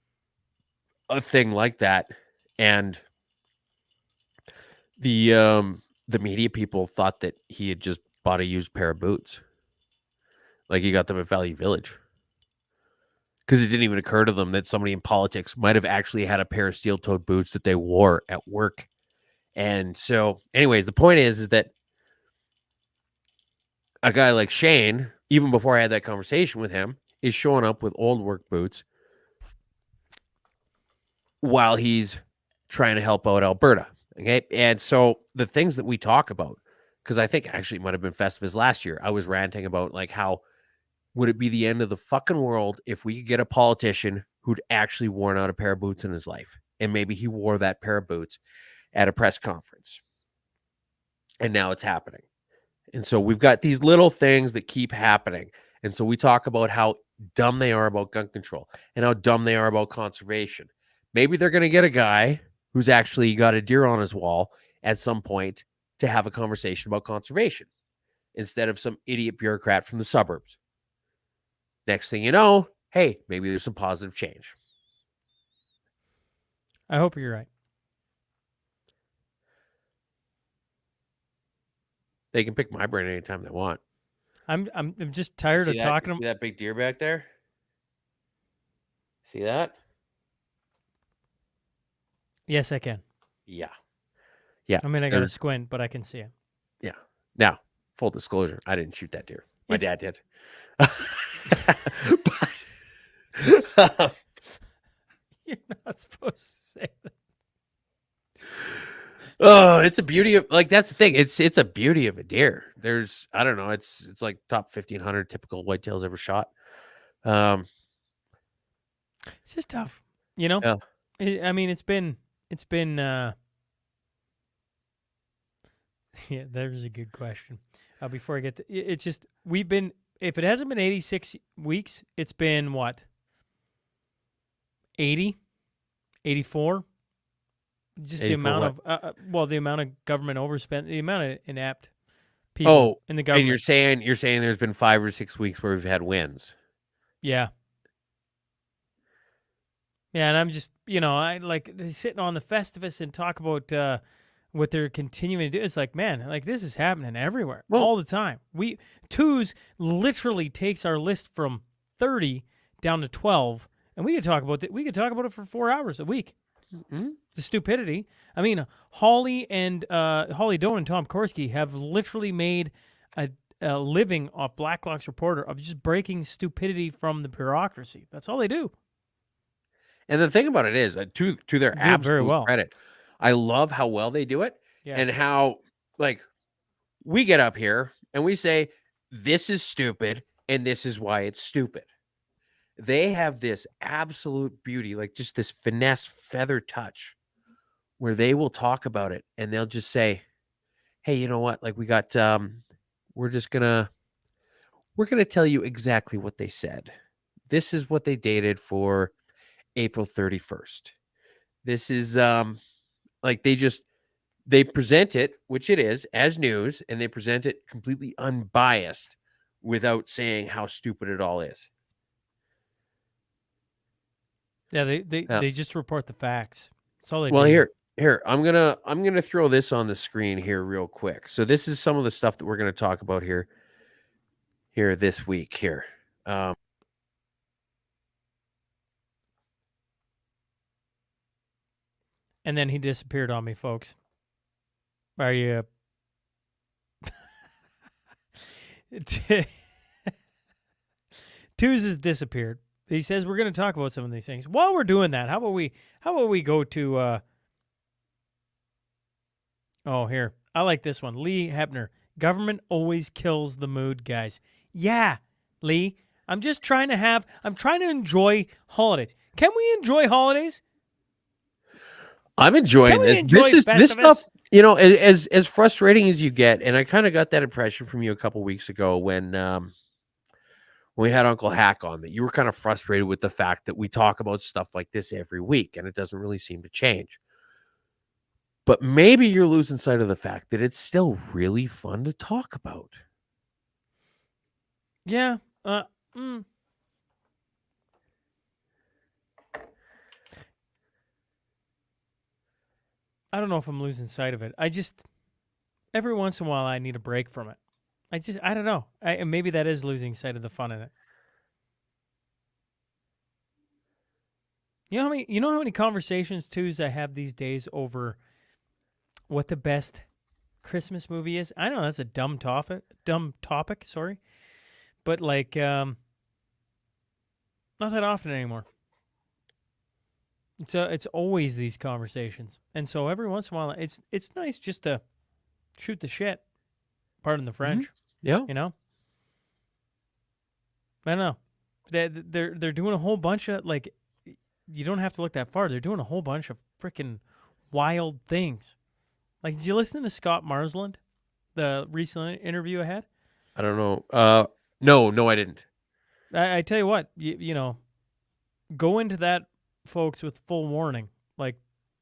a thing like that, and the media people thought that he had just bought a used pair of boots. Like he got them at Value Village. Because it didn't even occur to them that somebody in politics might have actually had a pair of steel-toed boots that they wore at work. And so, anyways, the point is that a guy like Shane, even before I had that conversation with him, is showing up with old work boots while he's trying to help out Alberta. Okay. And so the things that we talk about, because I think actually it might have been Festivus last year, I was ranting about like how would it be the end of the fucking world if we could get a politician who'd actually worn out a pair of boots in his life? And maybe he wore that pair of boots at a press conference. And now it's happening. And so we've got these little things that keep happening. And so we talk about how dumb they are about gun control and how dumb they are about conservation. Maybe they're going to get a guy who's actually got a deer on his wall at some point to have a conversation about conservation instead of some idiot bureaucrat from the suburbs. Next thing you know, hey, maybe there's some positive change. I hope you're right. They can pick my brain anytime they want. I'm just tired of See talking. See that big deer back there? See that? Yes, I can. Yeah. I mean, I got to There's- squint, but I can see it. Yeah. Now, full disclosure, I didn't shoot that deer. My It's- dad did. But You're not supposed to say that. Oh, it's a beauty of that's the thing. It's a beauty of a deer. There's I don't know. It's like top 1,500 typical whitetails ever shot. It's just tough, you know. Yeah. I mean, it's been. Yeah, there's a good question. Before I get to, it's just we've been. If it hasn't been 86 weeks, it's been what? 80, 84. Just the 84 amount what? of the amount of government overspent, the amount of inept people Oh, in the and government. you're saying there's been 5 or 6 weeks where we've had wins. Yeah. Yeah, and I'm just, I like sitting on the Festivus and talk about what they're continuing to do. It's like, man, like this is happening everywhere Well- all the time. Twos literally takes our list from 30 down to 12, and we could talk about it. We could talk about it for 4 hours a week. Mm-hmm. The stupidity. I mean, Holly Doe and Tom Korski have literally made a living off Blacklock's Reporter of just breaking stupidity from the bureaucracy. That's all they do. And the thing about it is, to their They do it absolute very well. credit, I love how well they do it, Yes. and how we get up here and we say this is stupid and this is why it's stupid. They have this absolute beauty, like just this finesse feather touch, where they will talk about it and they'll just say, "Hey, you know what? Like we got, we're gonna tell you exactly what they said. This is what they dated for April 31st. This is they present it, which it is, as news, and they present it completely unbiased without saying how stupid it all is." Yeah, they just report the facts. That's all they do. Well, here, I'm gonna throw this on the screen here real quick. So this is some of the stuff that we're gonna talk about here this week here. And then he disappeared on me, folks. Are you? Twos has disappeared. He says we're going to talk about some of these things. While we're doing that, how about we go to? Oh, here, I like this one. Lee Hebner. Government always kills the mood, guys. Yeah, Lee. I'm trying to enjoy holidays. Can we enjoy holidays? I'm enjoying Can we this. enjoy This Festivus? stuff, as frustrating as you get, and I kind of got that impression from you a couple weeks ago when we had Uncle Hack on, that you were kind of frustrated with the fact that we talk about stuff like this every week and it doesn't really seem to change. But maybe you're losing sight of the fact that it's still really fun to talk about. Yeah. I don't know if I'm losing sight of it. I just, every once in a while, I need a break from it. I don't know. Maybe that is losing sight of the fun in it. You know how many conversations, twos, I have these days over what the best Christmas movie is? I know that's a dumb topic, sorry. But not that often anymore. It's always these conversations. And so every once in a while it's nice just to shoot the shit. Pardon the French. Yeah. You know? I don't know. They're doing a whole bunch of you don't have to look that far. They're doing a whole bunch of freaking wild things. Like, did you listen to Scott Marsland, the recent interview I had? I don't know. No, I didn't. I tell you what, go into that, folks, with full warning. Like,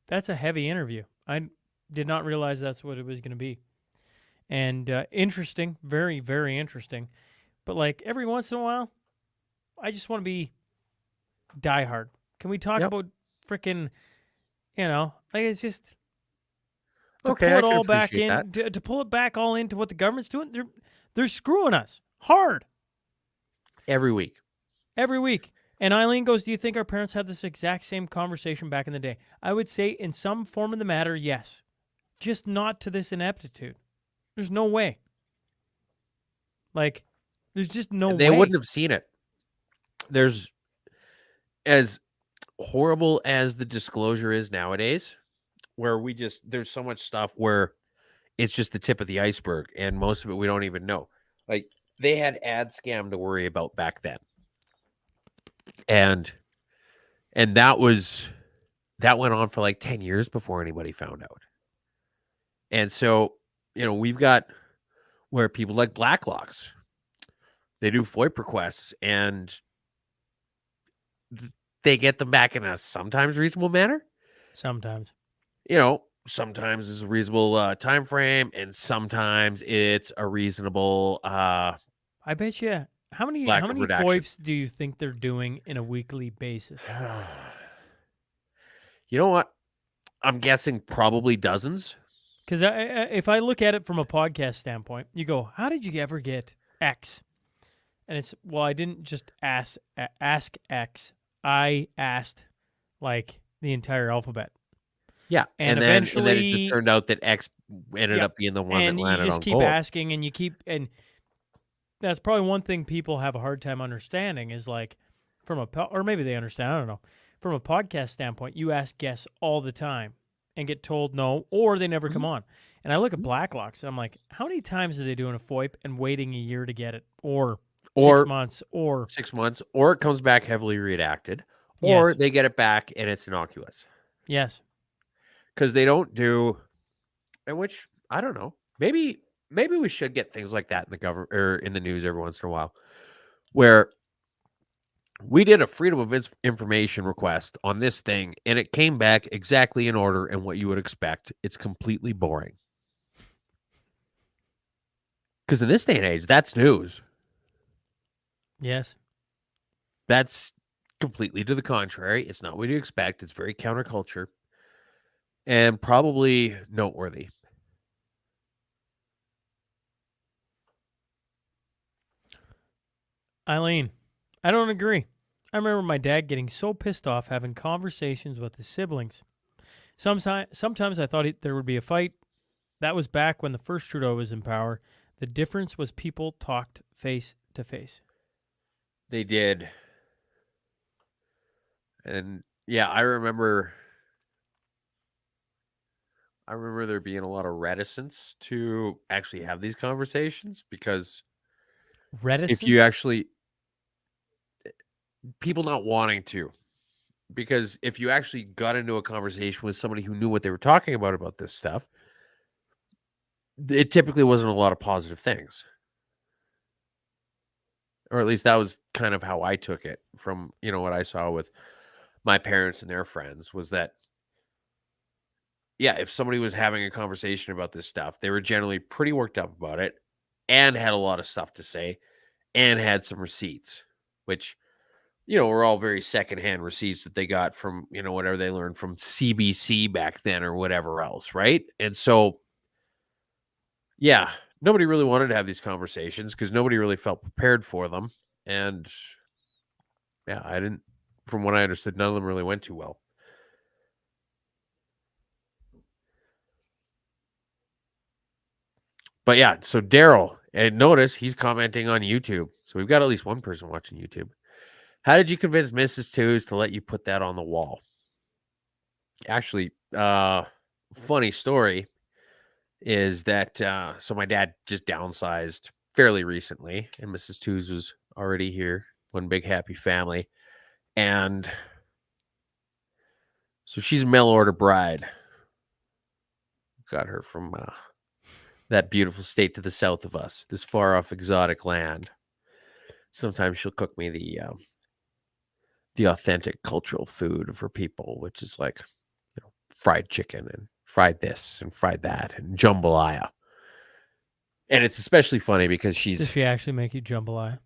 that's a heavy interview. I did not realize that's what it was going to be. And interesting, very, very interesting. But every once in a while, I just want to be diehard. Can we talk about freaking, it's just to Okay, pull I it can all back appreciate in, to pull it back all into what the government's doing. They're screwing us hard Every week. every week. And Eileen goes, "Do you think our parents had this exact same conversation back in the day?" I would say, in some form of the matter, yes, just not to this ineptitude. There's no way. There's just no way. They wouldn't have seen it. There's, as horrible as the disclosure is nowadays, where there's so much stuff where it's just the tip of the iceberg, and most of it we don't even know. Like they had ad scam to worry about back then, and that went on for like 10 years before anybody found out. And so, we've got where people like Blacklocks, they do FOIP requests and they get them back in a sometimes reasonable manner. Sometimes. Sometimes it's a reasonable time frame, and sometimes it's a reasonable I bet you. How many lack of redaction. FOIPs do you think they're doing in a weekly basis? You know what? I'm guessing probably dozens. Because if I look at it from a podcast standpoint, you go, "How did you ever get X?" And it's, well, I didn't just ask X. I asked like the entire alphabet. Yeah, And then it eventually- just turned out that X ended Yep. up being the one And that you landed just on keep gold. asking, and that's probably one thing people have a hard time understanding is like or maybe they understand, I don't know. From a podcast standpoint, you ask guests all the time and get told no, or they never come on. And I look at Blacklocks, and I'm like, how many times are they doing a FOIP and waiting a year to get it, or 6 months, or 6 months, or it comes back heavily redacted, or Yes. they get it back and it's innocuous. yes, Because they don't do, and which I don't know. Maybe we should get things like that in the government or in the news every once in a while, where we did a freedom of information request on this thing, and it came back exactly in order and what you would expect. It's completely boring. Because in this day and age, that's news. yes. That's completely to the contrary. It's not what you expect. It's very counterculture and probably noteworthy. Eileen, I don't agree. I remember my dad getting so pissed off having conversations with his siblings. Sometimes I thought there would be a fight. That was back when the first Trudeau was in power. The difference was people talked face to face. They did. And yeah, I remember there being a lot of reticence to actually have these conversations, because Reticence? if you actually, people not wanting to, because if you actually got into a conversation with somebody who knew what they were talking about this stuff, it typically wasn't a lot of positive things. Or at least that was kind of how I took it from, what I saw with my parents and their friends, was that, yeah, if somebody was having a conversation about this stuff, they were generally pretty worked up about it and had a lot of stuff to say and had some receipts, which, were all very secondhand receipts that they got from, whatever they learned from CBC back then or whatever else, right? And so, yeah, nobody really wanted to have these conversations because nobody really felt prepared for them. And yeah, from what I understood, none of them really went too well. But yeah, so Daryl, and notice he's commenting on YouTube. So we've got at least one person watching YouTube. How did you convince Mrs. Twos to let you put that on the wall? Actually, funny story is that so my dad just downsized fairly recently, and Mrs. Twos was already here, one big happy family. And so she's a mail order bride. Got her from that beautiful state to the south of us, this far off exotic land. Sometimes she'll cook me the authentic cultural food of her people, which is like, fried chicken and fried this and fried that and jambalaya. And it's especially funny because Does she actually make you jambalaya?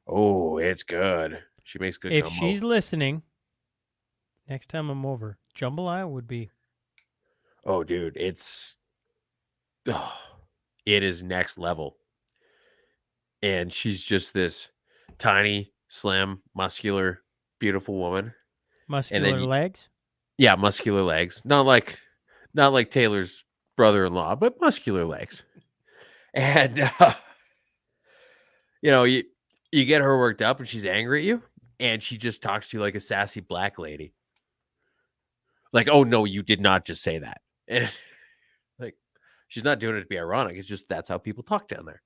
Oh, it's good. She makes good If gumbo. she's listening, next time I'm over, jambalaya would be. Oh, dude, it is next level. And she's just this tiny, slim, muscular, beautiful woman. Muscular legs? Yeah, muscular legs. Not like Taylor's brother-in-law, but muscular legs. And you get her worked up and she's angry at you, and she just talks to you like a sassy black lady. Like, oh no, you did not just say that. And, like, she's not doing it to be ironic. It's just that's how people talk down there.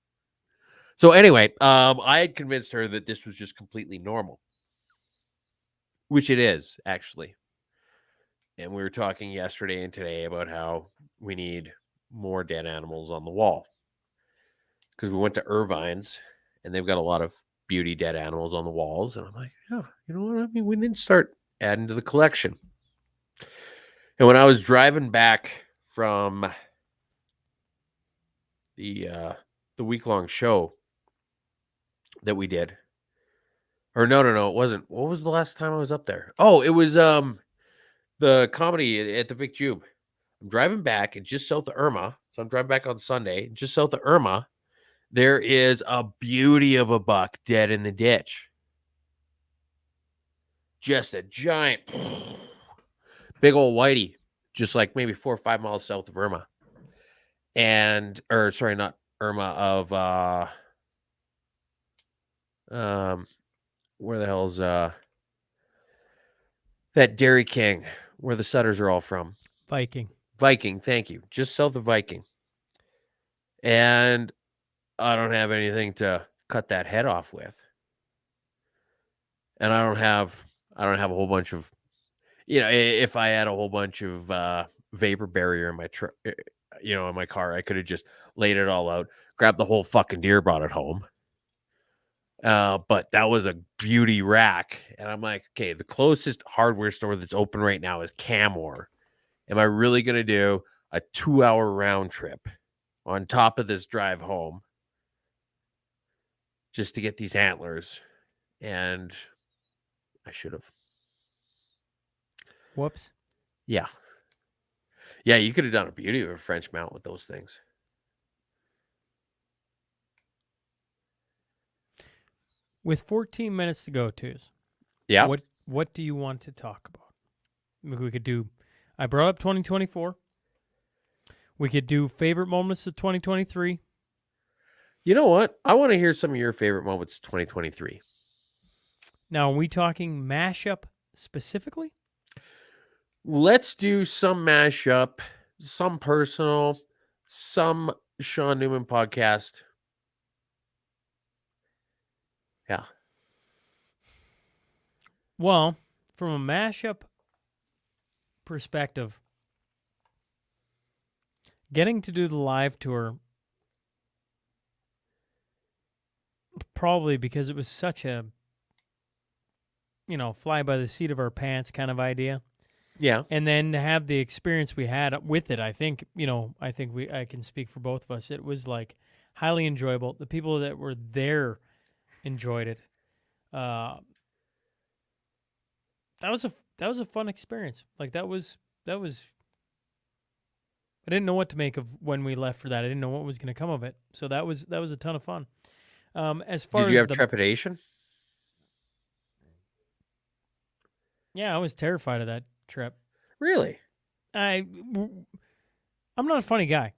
So anyway, I had convinced her that this was just completely normal, which it is actually. And we were talking yesterday and today about how we need more dead animals on the wall, because we went to Irvine's and they've got a lot of beauty dead animals on the walls. And I'm like, yeah, you know what? I mean, we need to start adding to the collection. And when I was driving back from the week-long show that we did, or no, it wasn't. What was the last time I was up there? Oh, it was the comedy at the Vic Jube. I'm driving back, and just south of Irma. So I'm driving back on Sunday, just south of Irma. There is a beauty of a buck dead in the ditch. Just a giant, big old whitey, just like maybe 4 or 5 miles south of Irma. Or sorry, not Irma, of where the hell's that Dairy King, where the Sutters are all from? Viking. Thank you. Just south of Viking. And I don't have anything to cut that head off with. And I don't have a whole bunch of, if I had a whole bunch of vapor barrier in my truck, in my car, I could have just laid it all out, grabbed the whole fucking deer, brought it home. But that was a beauty rack. And I'm like, okay, the closest hardware store that's open right now is Camor. Am I really going to do a 2-hour round trip on top of this drive home just to get these antlers? And I should have. Whoops. Yeah. Yeah, you could have done a beauty of a French mount with those things. With 14 minutes to go, Twos. Yeah. What do you want to talk about? We could do. I brought up 2024. We could do favorite moments of 2023. You know what? I want to hear some of your favorite moments of 2023. Now, are we talking mashup specifically? Let's do some mashup, some personal, some Sean Newman podcast. Yeah. Well, from a mashup perspective, getting to do the live tour, probably because it was such a, fly by the seat of our pants kind of idea. Yeah. And then to have the experience we had with it, I think I can speak for both of us. It was like highly enjoyable. The people that were there enjoyed it. That was a fun experience. Like that was I didn't know what to make of when we left for that. I didn't know what was going to come of it. So that was a ton of fun. As far Did you as have trepidation? Yeah, I was terrified of that trip. Really? I'm not a funny guy.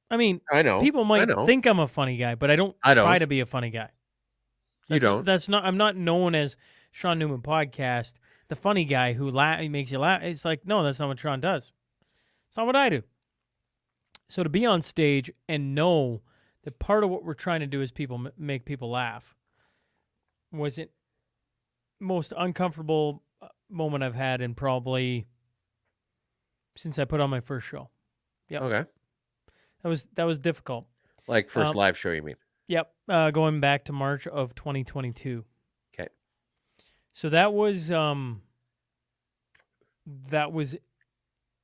I mean, I know. People might think I'm a funny guy, but I don't try to be a funny guy. You don't. I'm not known as Sean Newman Podcast, the funny guy who makes you laugh. It's like, no, that's not what Sean does. It's not what I do. So to be on stage and know that part of what we're trying to do is make people laugh was it most uncomfortable moment I've had in probably since I put on my first show. Yep. Okay. That was difficult. Like first live show, you mean? Yep. Going back to March of 2022. Okay. So that was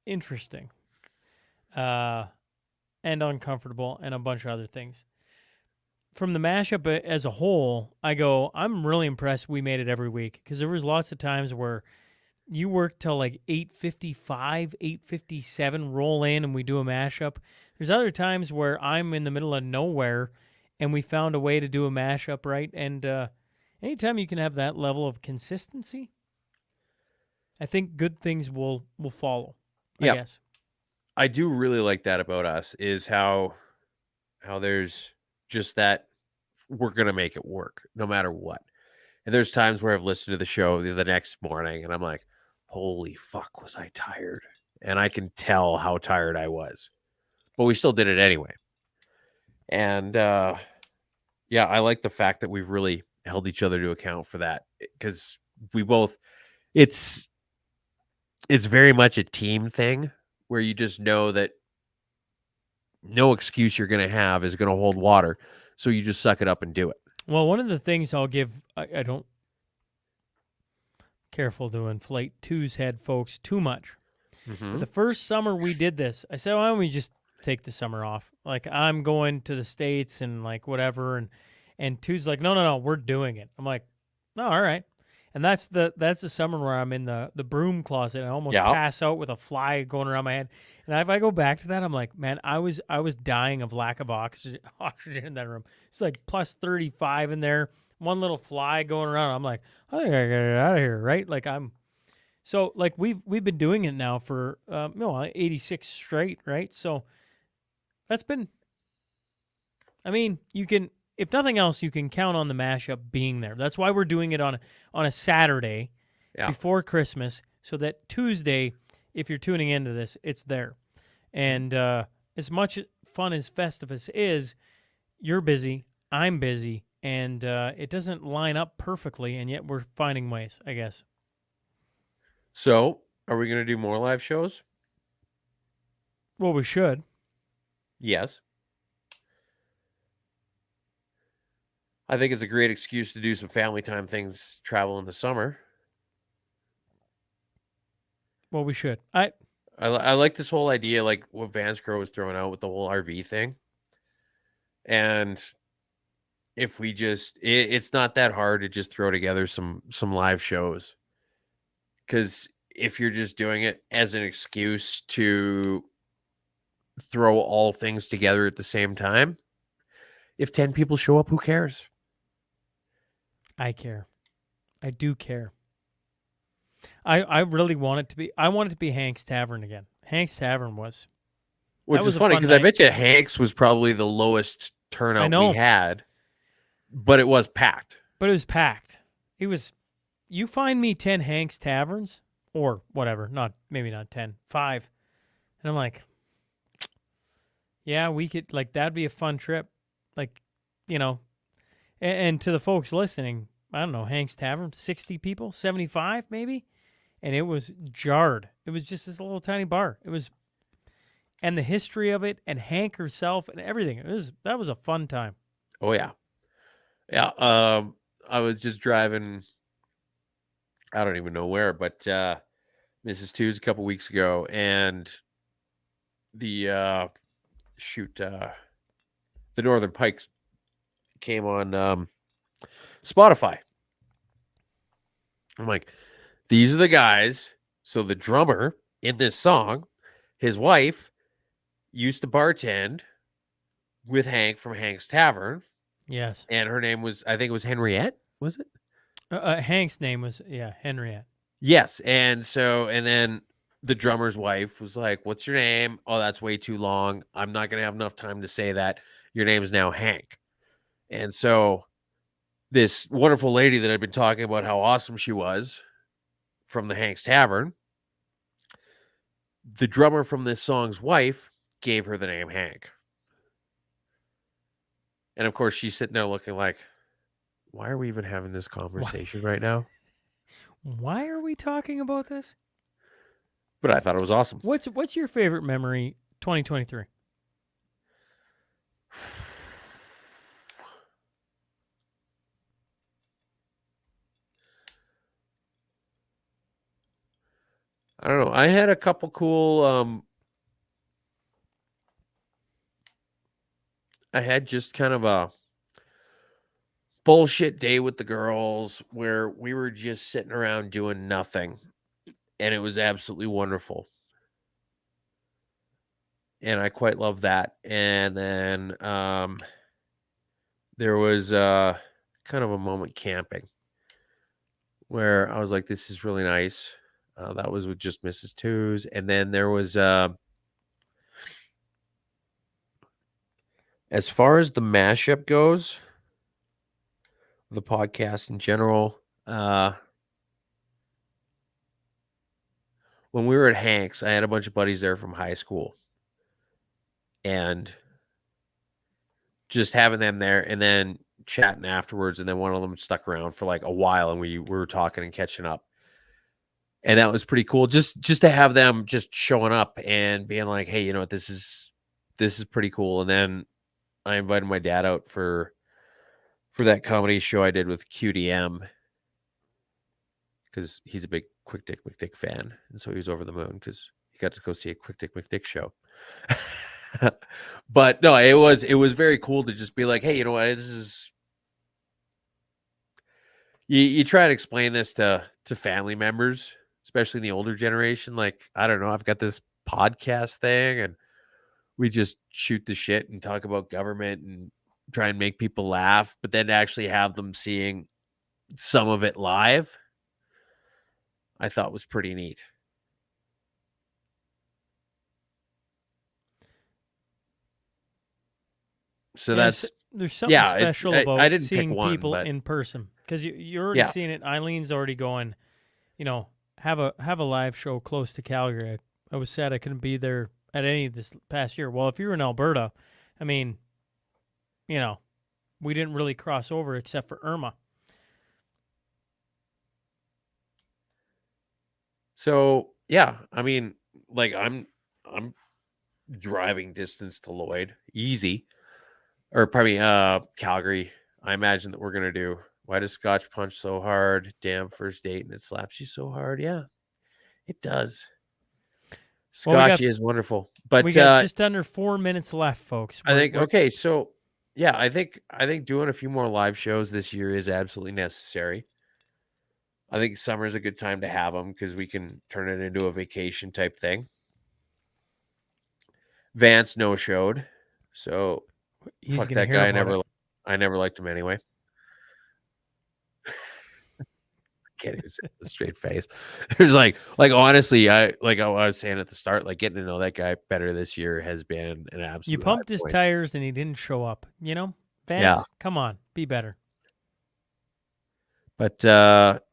interesting. And uncomfortable and a bunch of other things. From the mashup as a whole, I'm really impressed we made it every week, because there was lots of times where you work till like 8:55, 8:57, roll in, and we do a mashup. There's other times where I'm in the middle of nowhere, and we found a way to do a mashup, right? And anytime you can have that level of consistency, I think good things will follow, I guess. I do really like that about us, is how there's just that we're going to make it work no matter what. And there's times where I've listened to the show the next morning and I'm like, holy fuck, was I tired? And I can tell how tired I was. But we still did it anyway. And yeah, I like the fact that we've really held each other to account for that, because we both, it's very much a team thing where you just know that no excuse you're going to have is going to hold water. So you just suck it up and do it. Well, one of the things I'll give, I don't, careful to inflate Two's head, folks, too much. But the first summer we did this, I said, why don't we just take the summer off? Like, I'm going to the States and like whatever. And Two's like, no, we're doing it. I'm like, no, all right. And that's the summer where I'm in the broom closet and I almost pass out with a fly going around my head. And if I go back to that, I'm like, man, I was dying of lack of oxygen in that room. It's like plus 35 in there. One little fly going around. I'm like, I think I gotta get out of here, right? Like so like we've been doing it now for 86 straight, right? So that's been, I mean, you can, if nothing else, you can count on the mashup being there. That's why we're doing it on a Saturday before Christmas, so that Tuesday, if you're tuning into this, it's there. And as much fun as Festivus is, you're busy, I'm busy, and it doesn't line up perfectly, and yet we're finding ways, I guess. So, are we going to do more live shows? Well, we should. Yes. I think it's a great excuse to do some family time things, travel in the summer. Well, we should. I like this whole idea, like what Vance Crow was throwing out with the whole RV thing. And if we just, it's not that hard to just throw together some live shows. Because if you're just doing it as an excuse to throw all things together at the same time, if 10 people show up, who cares? I care. I do care. I really want it to be. I want it to be Hank's Tavern again. Hank's Tavern was. Which is funny because I bet you Hank's was probably the lowest turnout we had, but it was packed. But it was packed. It was. You find me 10 Hank's Taverns or whatever. Maybe not 10, 5, and I'm like, yeah, we could, like, that'd be a fun trip, like, and to the folks listening, I don't know, Hank's Tavern, 60 people, 75 maybe, and it was jarred. It was just this little tiny bar. It was, and the history of it, and Hank herself, and everything. That was a fun time. Oh yeah, yeah. I was just driving. I don't even know where, but Mrs. Two's a couple weeks ago, and the the Northern Pikes came on Spotify. I'm like, these are the guys. So the drummer in this song, his wife used to bartend with Hank from Hank's Tavern. Yes. And her name was, I think it was Henriette, was it? Hank's name was, Henriette. Yes. And then the drummer's wife was like, what's your name? Oh, that's way too long. I'm not going to have enough time to say that. Your name is now Hank. And so this wonderful lady that I'd been talking about how awesome she was from the Hank's Tavern, the drummer from this song's wife gave her the name Hank. And of course, she's sitting there looking like, why are we even having this conversation right now? Why are we talking about this? But I thought it was awesome. What's your favorite memory 2023? I don't know. I had a couple cool I had just kind of a bullshit day with the girls where we were just sitting around doing nothing, and it was absolutely wonderful. And I quite love that. And then there was kind of a moment camping where I was like, this is really nice. That was with just Mrs. Two's. And then there was, as far as the mashup goes, the podcast in general, when we were at Hank's, I had a bunch of buddies there from high school. And just having them there and then chatting afterwards, and then one of them stuck around for like a while, and we were talking and catching up. And that was pretty cool. Just to have them just showing up and being like, hey, you know what, this is pretty cool. And then I invited my dad out for that comedy show I did with QDM, because he's a big Quick Dick McDick fan. And so he was over the moon because he got to go see a Quick Dick McDick show. But no, it was very cool to just be like, hey, you know what, this is, you try to explain this to family members, especially in the older generation. Like, I don't know, I've got this podcast thing and we just shoot the shit and talk about government and try and make people laugh, but then to actually have them seeing some of it live, I thought was pretty neat. So there's something special about I didn't seeing pick one, people but in person, because you're already seeing it. Eileen's already going, you know, have a live show close to Calgary. I was sad I couldn't be there at any this past year. Well, if you're in Alberta, I mean, you know, we didn't really cross over except for Irma. So yeah, I mean, like I'm driving distance to Lloyd, easy, or probably Calgary. I imagine that we're gonna do. Why does Scotch punch so hard? Damn first date, and it slaps you so hard. Yeah, it does. Scotchy is wonderful, but we got just under 4 minutes left, folks. I think okay. So yeah, I think doing a few more live shows this year is absolutely necessary. I think summer's a good time to have them because we can turn it into a vacation type thing. Vance no-showed, so he's fuck gonna that hear guy. about it. I never liked him anyway. Can't even say it with a straight face. There's like honestly, I was saying at the start, like getting to know that guy better this year has been an absolute. You pumped his tires and he didn't show up. You know, Vance, come on, be better. But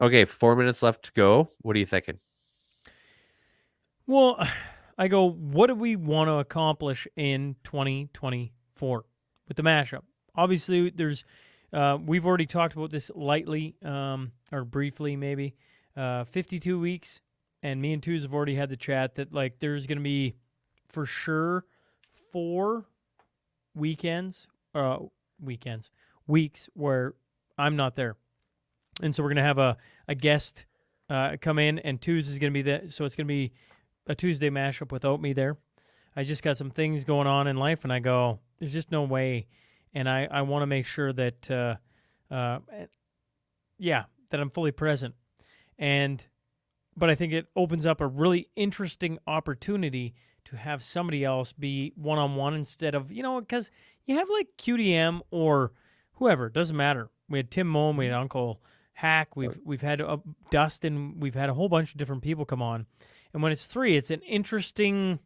okay, 4 minutes left to go. What are you thinking? Well, I go, what do we want to accomplish in 2024 with the mashup? Obviously, there's we've already talked about this lightly or briefly, maybe 52 weeks, and me and Tuz have already had the chat that like there's going to be for sure 4 weeks where I'm not there. And so we're going to have a guest come in, and Tuesday is going to be there. So it's going to be a Tuesday mashup without me there. I just got some things going on in life, and I go, there's just no way. And I want to make sure that, that I'm fully present. But I think it opens up a really interesting opportunity to have somebody else be one-on-one instead of, because you have like QDM or whoever, it doesn't matter. We had Tim Moen, we had Uncle Hack, we've had Dustin, we've had a whole bunch of different people come on, and when it's 3, it's an interesting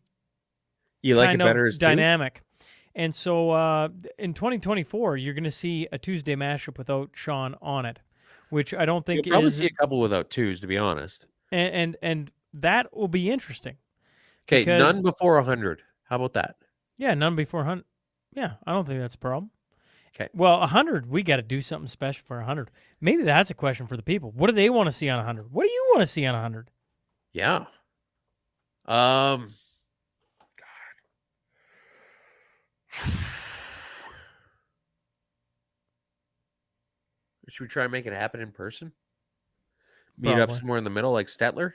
kind of dynamic. And so in 2024, you're going to see a Tuesday mashup without Sean on it, which I don't think You'll probably see a couple without Tues, to be honest. And that will be interesting. Okay, none before 100. How about that? Yeah, none before 100. Yeah, I don't think that's a problem. Okay. Well, 100, we got to do something special for 100. Maybe that's a question for the people. What do they want to see on 100? What do you want to see on 100? Yeah. God. Should we try and make it happen in person? Meet up somewhere in the middle, like Stetler?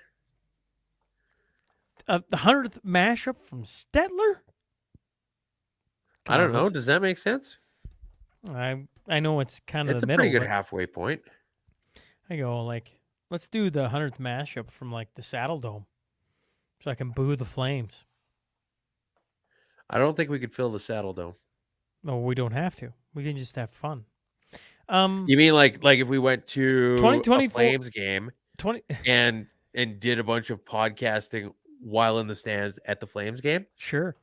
The 100th mashup from Stetler? I don't know. Does that make sense? I know it's kind of the middle. It's a pretty good halfway point. I go, like, let's do the 100th mashup from, like, the Saddle Dome so I can boo the Flames. I don't think we could fill the Saddle Dome. No, we don't have to. We can just have fun. You mean like if we went to a Flames game 20 and did a bunch of podcasting while in the stands at the Flames game? Sure.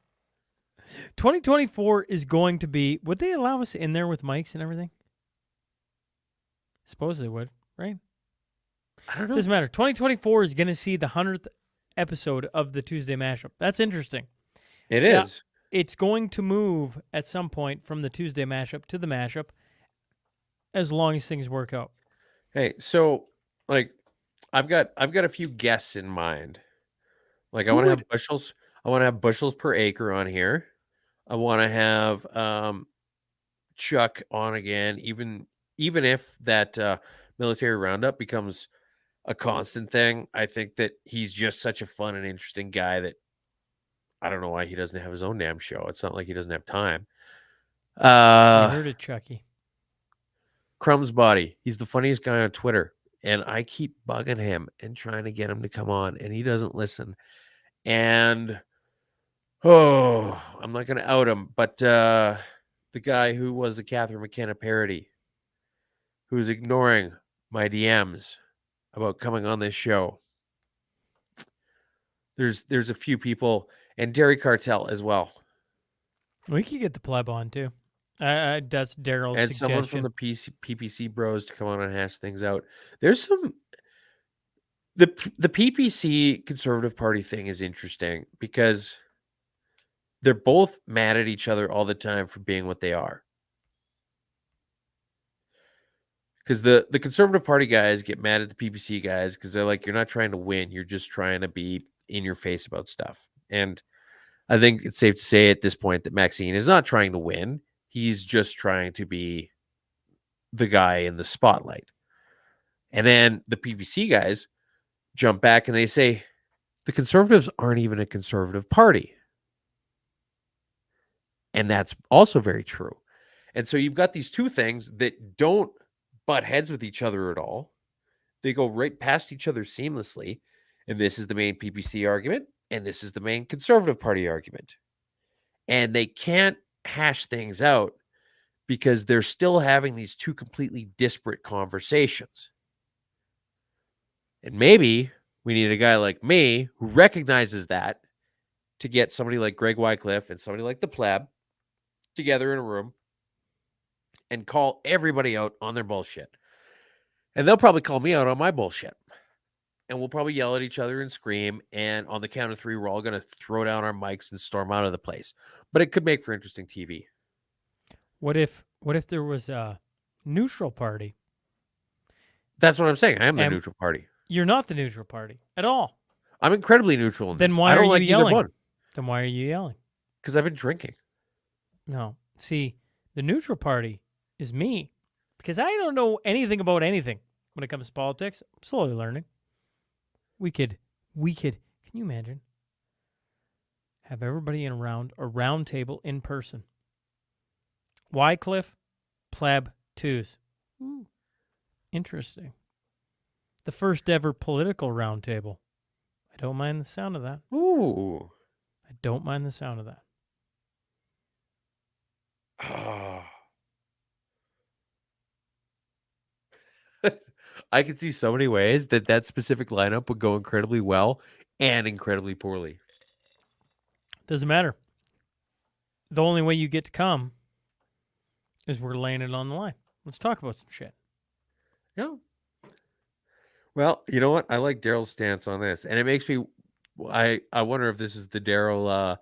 2024 is going to be, would they allow us in there with mics and everything? Suppose they would, right? I don't know. Doesn't matter. 2024 is going to see the 100th episode of the Tuesday Mashup. That's interesting. It Yeah. is. It's going to move at some point from the Tuesday Mashup to the Mashup as long as things work out. Hey, so like I've got a few guests in mind. Like I Who want to would- have bushels. I want to have bushels per acre on here. I want to have Chuck on again, even if that military roundup becomes a constant thing. I think that he's just such a fun and interesting guy that I don't know why he doesn't have his own damn show. It's not like he doesn't have time. You heard it, Chucky. Crumb's body. He's the funniest guy on Twitter. And I keep bugging him and trying to get him to come on, and he doesn't listen. And I'm not gonna out him, but the guy who was the Catherine McKenna parody, who's ignoring my DMs about coming on this show. There's a few people, and Dairy Cartel as well. We could get the pleb on too. That's Daryl's And suggestion. someone from the PPC bros to come on and hash things out. There's some the PPC Conservative Party thing is interesting because they're both mad at each other all the time for being what they are. Because the Conservative Party guys get mad at the PPC guys because they're like, you're not trying to win, you're just trying to be in your face about stuff. And I think it's safe to say at this point that Maxine is not trying to win. He's just trying to be the guy in the spotlight. And then the PPC guys jump back and they say, the Conservatives aren't even a conservative party. And that's also very true. And so you've got these two things that don't butt heads with each other at all. They go right past each other seamlessly. And this is the main PPC argument. And this is the main Conservative Party argument. And they can't hash things out because they're still having these two completely disparate conversations. And maybe we need a guy like me who recognizes that to get somebody like Greg Wycliffe and somebody like the pleb together in a room and call everybody out on their bullshit. And they'll probably call me out on my bullshit. And we'll probably yell at each other and scream. And on the count of three, we're all going to throw down our mics and storm out of the place. But it could make for interesting TV. What if there was a neutral party? That's what I'm saying. I am the And neutral party. You're not the neutral party at all. I'm incredibly neutral in Then this. why I don't are like you either yelling? one. Then why are you yelling? Because I've been drinking. No. See, the neutral party is me because I don't know anything about anything when it comes to politics. I'm slowly learning. We could, can you imagine? Have everybody in a round table in person. Wycliffe, pleb, twos. Ooh, interesting. The first ever political round table. I don't mind the sound of that. Ooh. I don't mind the sound of that. I could see so many ways that specific lineup would go incredibly well and incredibly poorly. Doesn't matter. The only way you get to come is we're laying it on the line. Let's talk about some shit. Yeah. Well, you know what? I like Daryl's stance on this, and it makes me. I wonder if this is the Daryl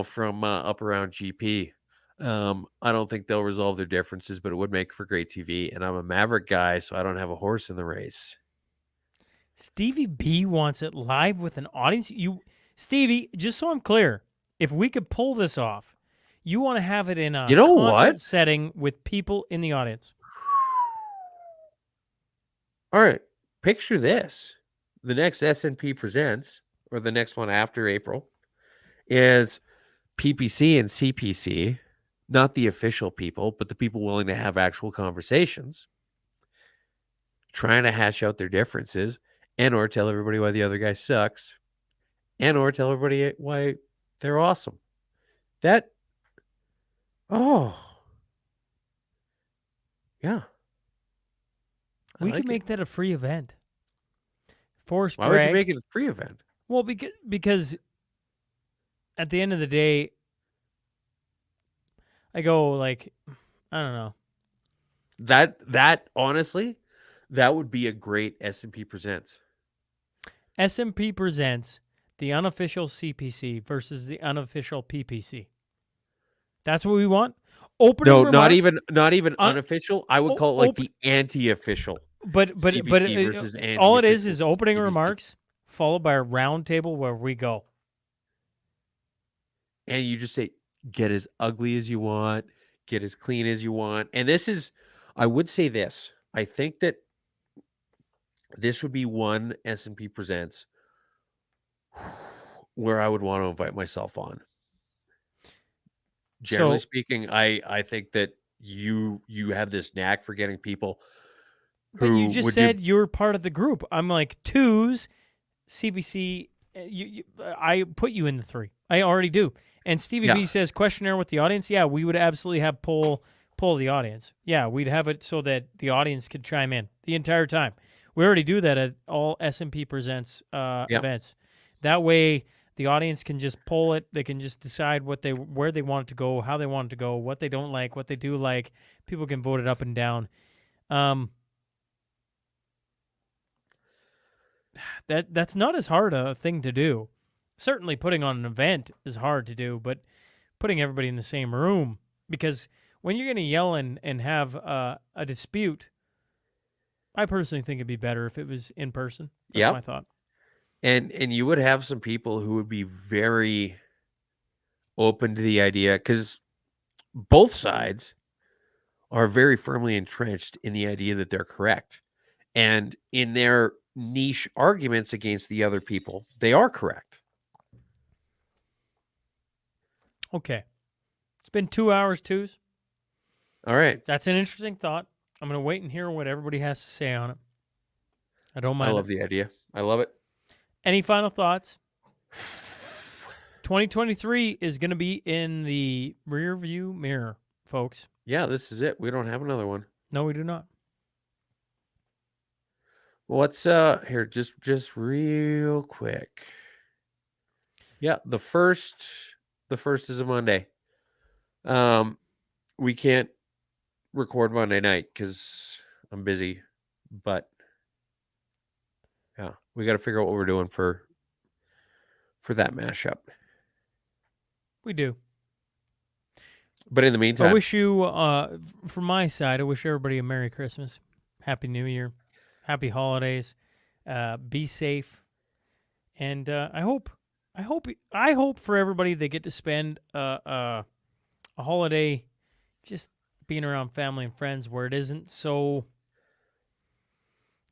from up around GP. I don't think they'll resolve their differences, but it would make for great TV. And I'm a Maverick guy, so I don't have a horse in the race. Stevie B wants it live with an audience. Stevie, just so I'm clear, if we could pull this off, you want to have it in a concert setting with people in the audience. All right. Picture this. The next SNP Presents, or the next one after April, is PPC and CPC, not the official people, but the people willing to have actual conversations, trying to hash out their differences, and or tell everybody why the other guy sucks, and or tell everybody why they're awesome. Yeah. We could make that a free event. Force Why Greg. would you make it a free event? Well, because at the end of the day, I go like, I don't know. That honestly, that would be a great S&P Presents. SMP presents the unofficial CPC versus the unofficial PPC. That's what we want. Opening No, remarks, not even un- unofficial. I would o- call it like op- the anti-official but CBC versus all it anti-official is opening CBC. remarks followed by a round table where we go. And you just say, get as ugly as you want, get as clean as you want. And this is, I would say this. I think that this would be one S&P Presents where I would want to invite myself on. Generally So- speaking, I think that you have this knack for getting people But who you just would said you're part of the group. I'm like, twos, CBC. I put you in the 3. I already do. And Stevie Yeah. B says questionnaire with the audience. Yeah, we would absolutely have poll the audience. Yeah, we'd have it so that the audience could chime in the entire time. We already do that at all SMP Presents events. That way, the audience can just poll it. They can just decide where they want it to go, how they want it to go, what they don't like, what they do like. People can vote it up and down. That's not as hard a thing to do. Certainly putting on an event is hard to do, but putting everybody in the same room, because when you're going to yell and have a dispute, I personally think it'd be better if it was in person. That's Yep. my thought. And you would have some people who would be very open to the idea, because both sides are very firmly entrenched in the idea that they're correct. And in their niche arguments against the other people, they are correct. Okay. It's been 2 hours, twos. All right. That's an interesting thought. I'm going to wait and hear what everybody has to say on it. I don't mind I love it. the idea. I love it. Any final thoughts? 2023 is going to be in the rear view mirror, folks. Yeah, this is it. We don't have another one. No, we do not. What's here? Just real quick. Yeah, the first is a Monday. We can't record Monday night because I'm busy, but yeah, we got to figure out what we're doing for that mashup. We do. But in the meantime, I wish you, from my side, I wish everybody a Merry Christmas, Happy New Year, Happy Holidays. Be safe, and I hope for everybody they get to spend a holiday just being around family and friends where it isn't so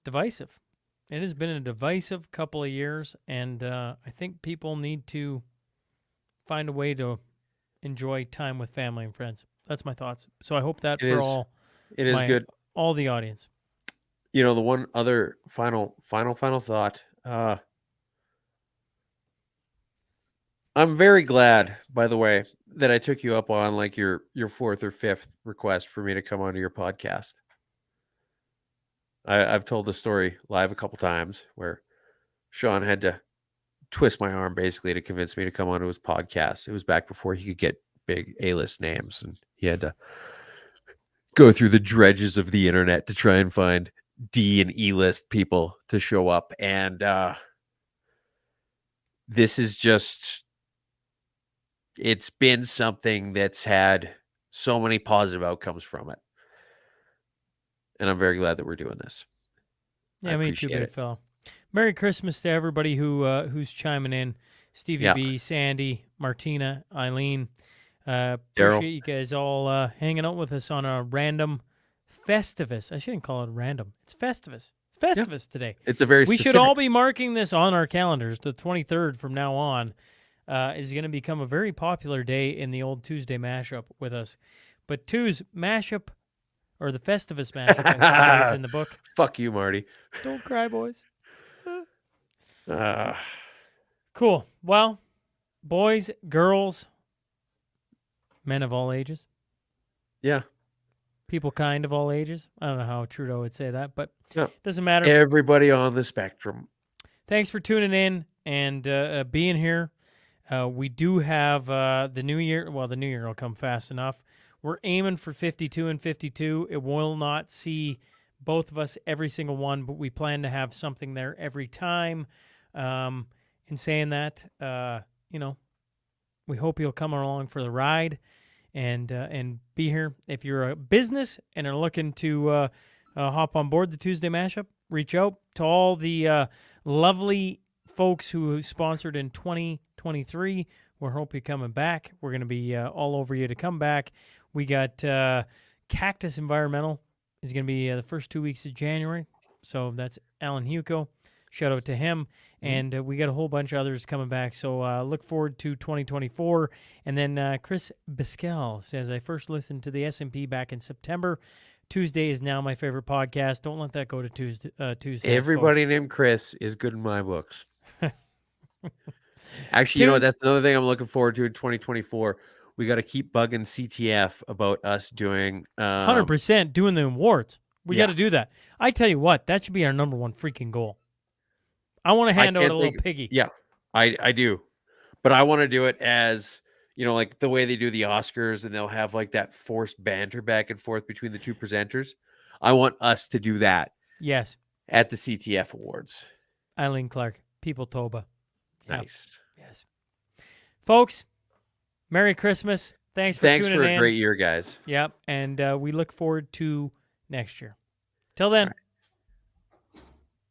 divisive. It has been a divisive couple of years, and I think people need to find a way to enjoy time with family and friends. That's my thoughts. So I hope that it is good. All the audience. You know, the one other final thought. I'm very glad, by the way, that I took you up on like your 4th or 5th request for me to come onto your podcast. I've told the story live a couple times where Sean had to twist my arm basically to convince me to come onto his podcast. It was back before he could get big A-list names, and he had to go through the dredges of the internet to try and find D and E-list people to show up. And this is just, it's been something that's had so many positive outcomes from it. And I'm very glad that we're doing this. Yeah, me too, big fella. Merry Christmas to everybody who's chiming in. Stevie B, Sandy, Martina, Eileen. Appreciate you guys all hanging out with us on a random Festivus. I shouldn't call it random. It's Festivus. It's Festivus today. It's a very We specific... should all be marking this on our calendars. The 23rd from now on is going to become a very popular day in the old Tuesday mashup with us. But Tuesday mashup, or the Festivus mashup, I should say, is in the book. Fuck you, Marty. Don't cry, boys. Cool. Well, boys, girls, men of all ages. Yeah. People kind of all ages. I don't know how Trudeau would say that, but No. doesn't matter. Everybody on the spectrum. Thanks for tuning in and being here. We do have the new year. Well, the new year will come fast enough. We're aiming for 52 and 52. It will not see both of us every single one, but we plan to have something there every time. In saying that, we hope you'll come along for the ride and be here. If you're a business and are looking to hop on board the Tuesday Mashup, reach out to all the lovely folks who sponsored in 2023. We hope you're coming back. We're going to be all over you to come back. We got Cactus Environmental is going to be the first 2 weeks of January. So that's Alan Hugo. Shout out to him. And we got a whole bunch of others coming back. So look forward to 2024. And then Chris Biscal says, I first listened to the S&P back in September. Tuesday is now my favorite podcast. Don't let that go to Tuesday. Everybody folks. named Chris is good in my books. Actually, you know what? That's another thing I'm looking forward to in 2024. We got to keep bugging CTF about us doing 100% doing the awards. We got to do that. I tell you what, that should be our number one freaking goal. I want to hand out a little piggy. Yeah, I do. But I want to do it as, like the way they do the Oscars, and they'll have like that forced banter back and forth between the two presenters. I want us to do that. Yes. At the CTF Awards. Eileen Clark, People Toba. Yep. Nice. Yes. Folks, Merry Christmas. Thanks for tuning in. Thanks for a great year, guys. Yep. And we look forward to next year. Till then.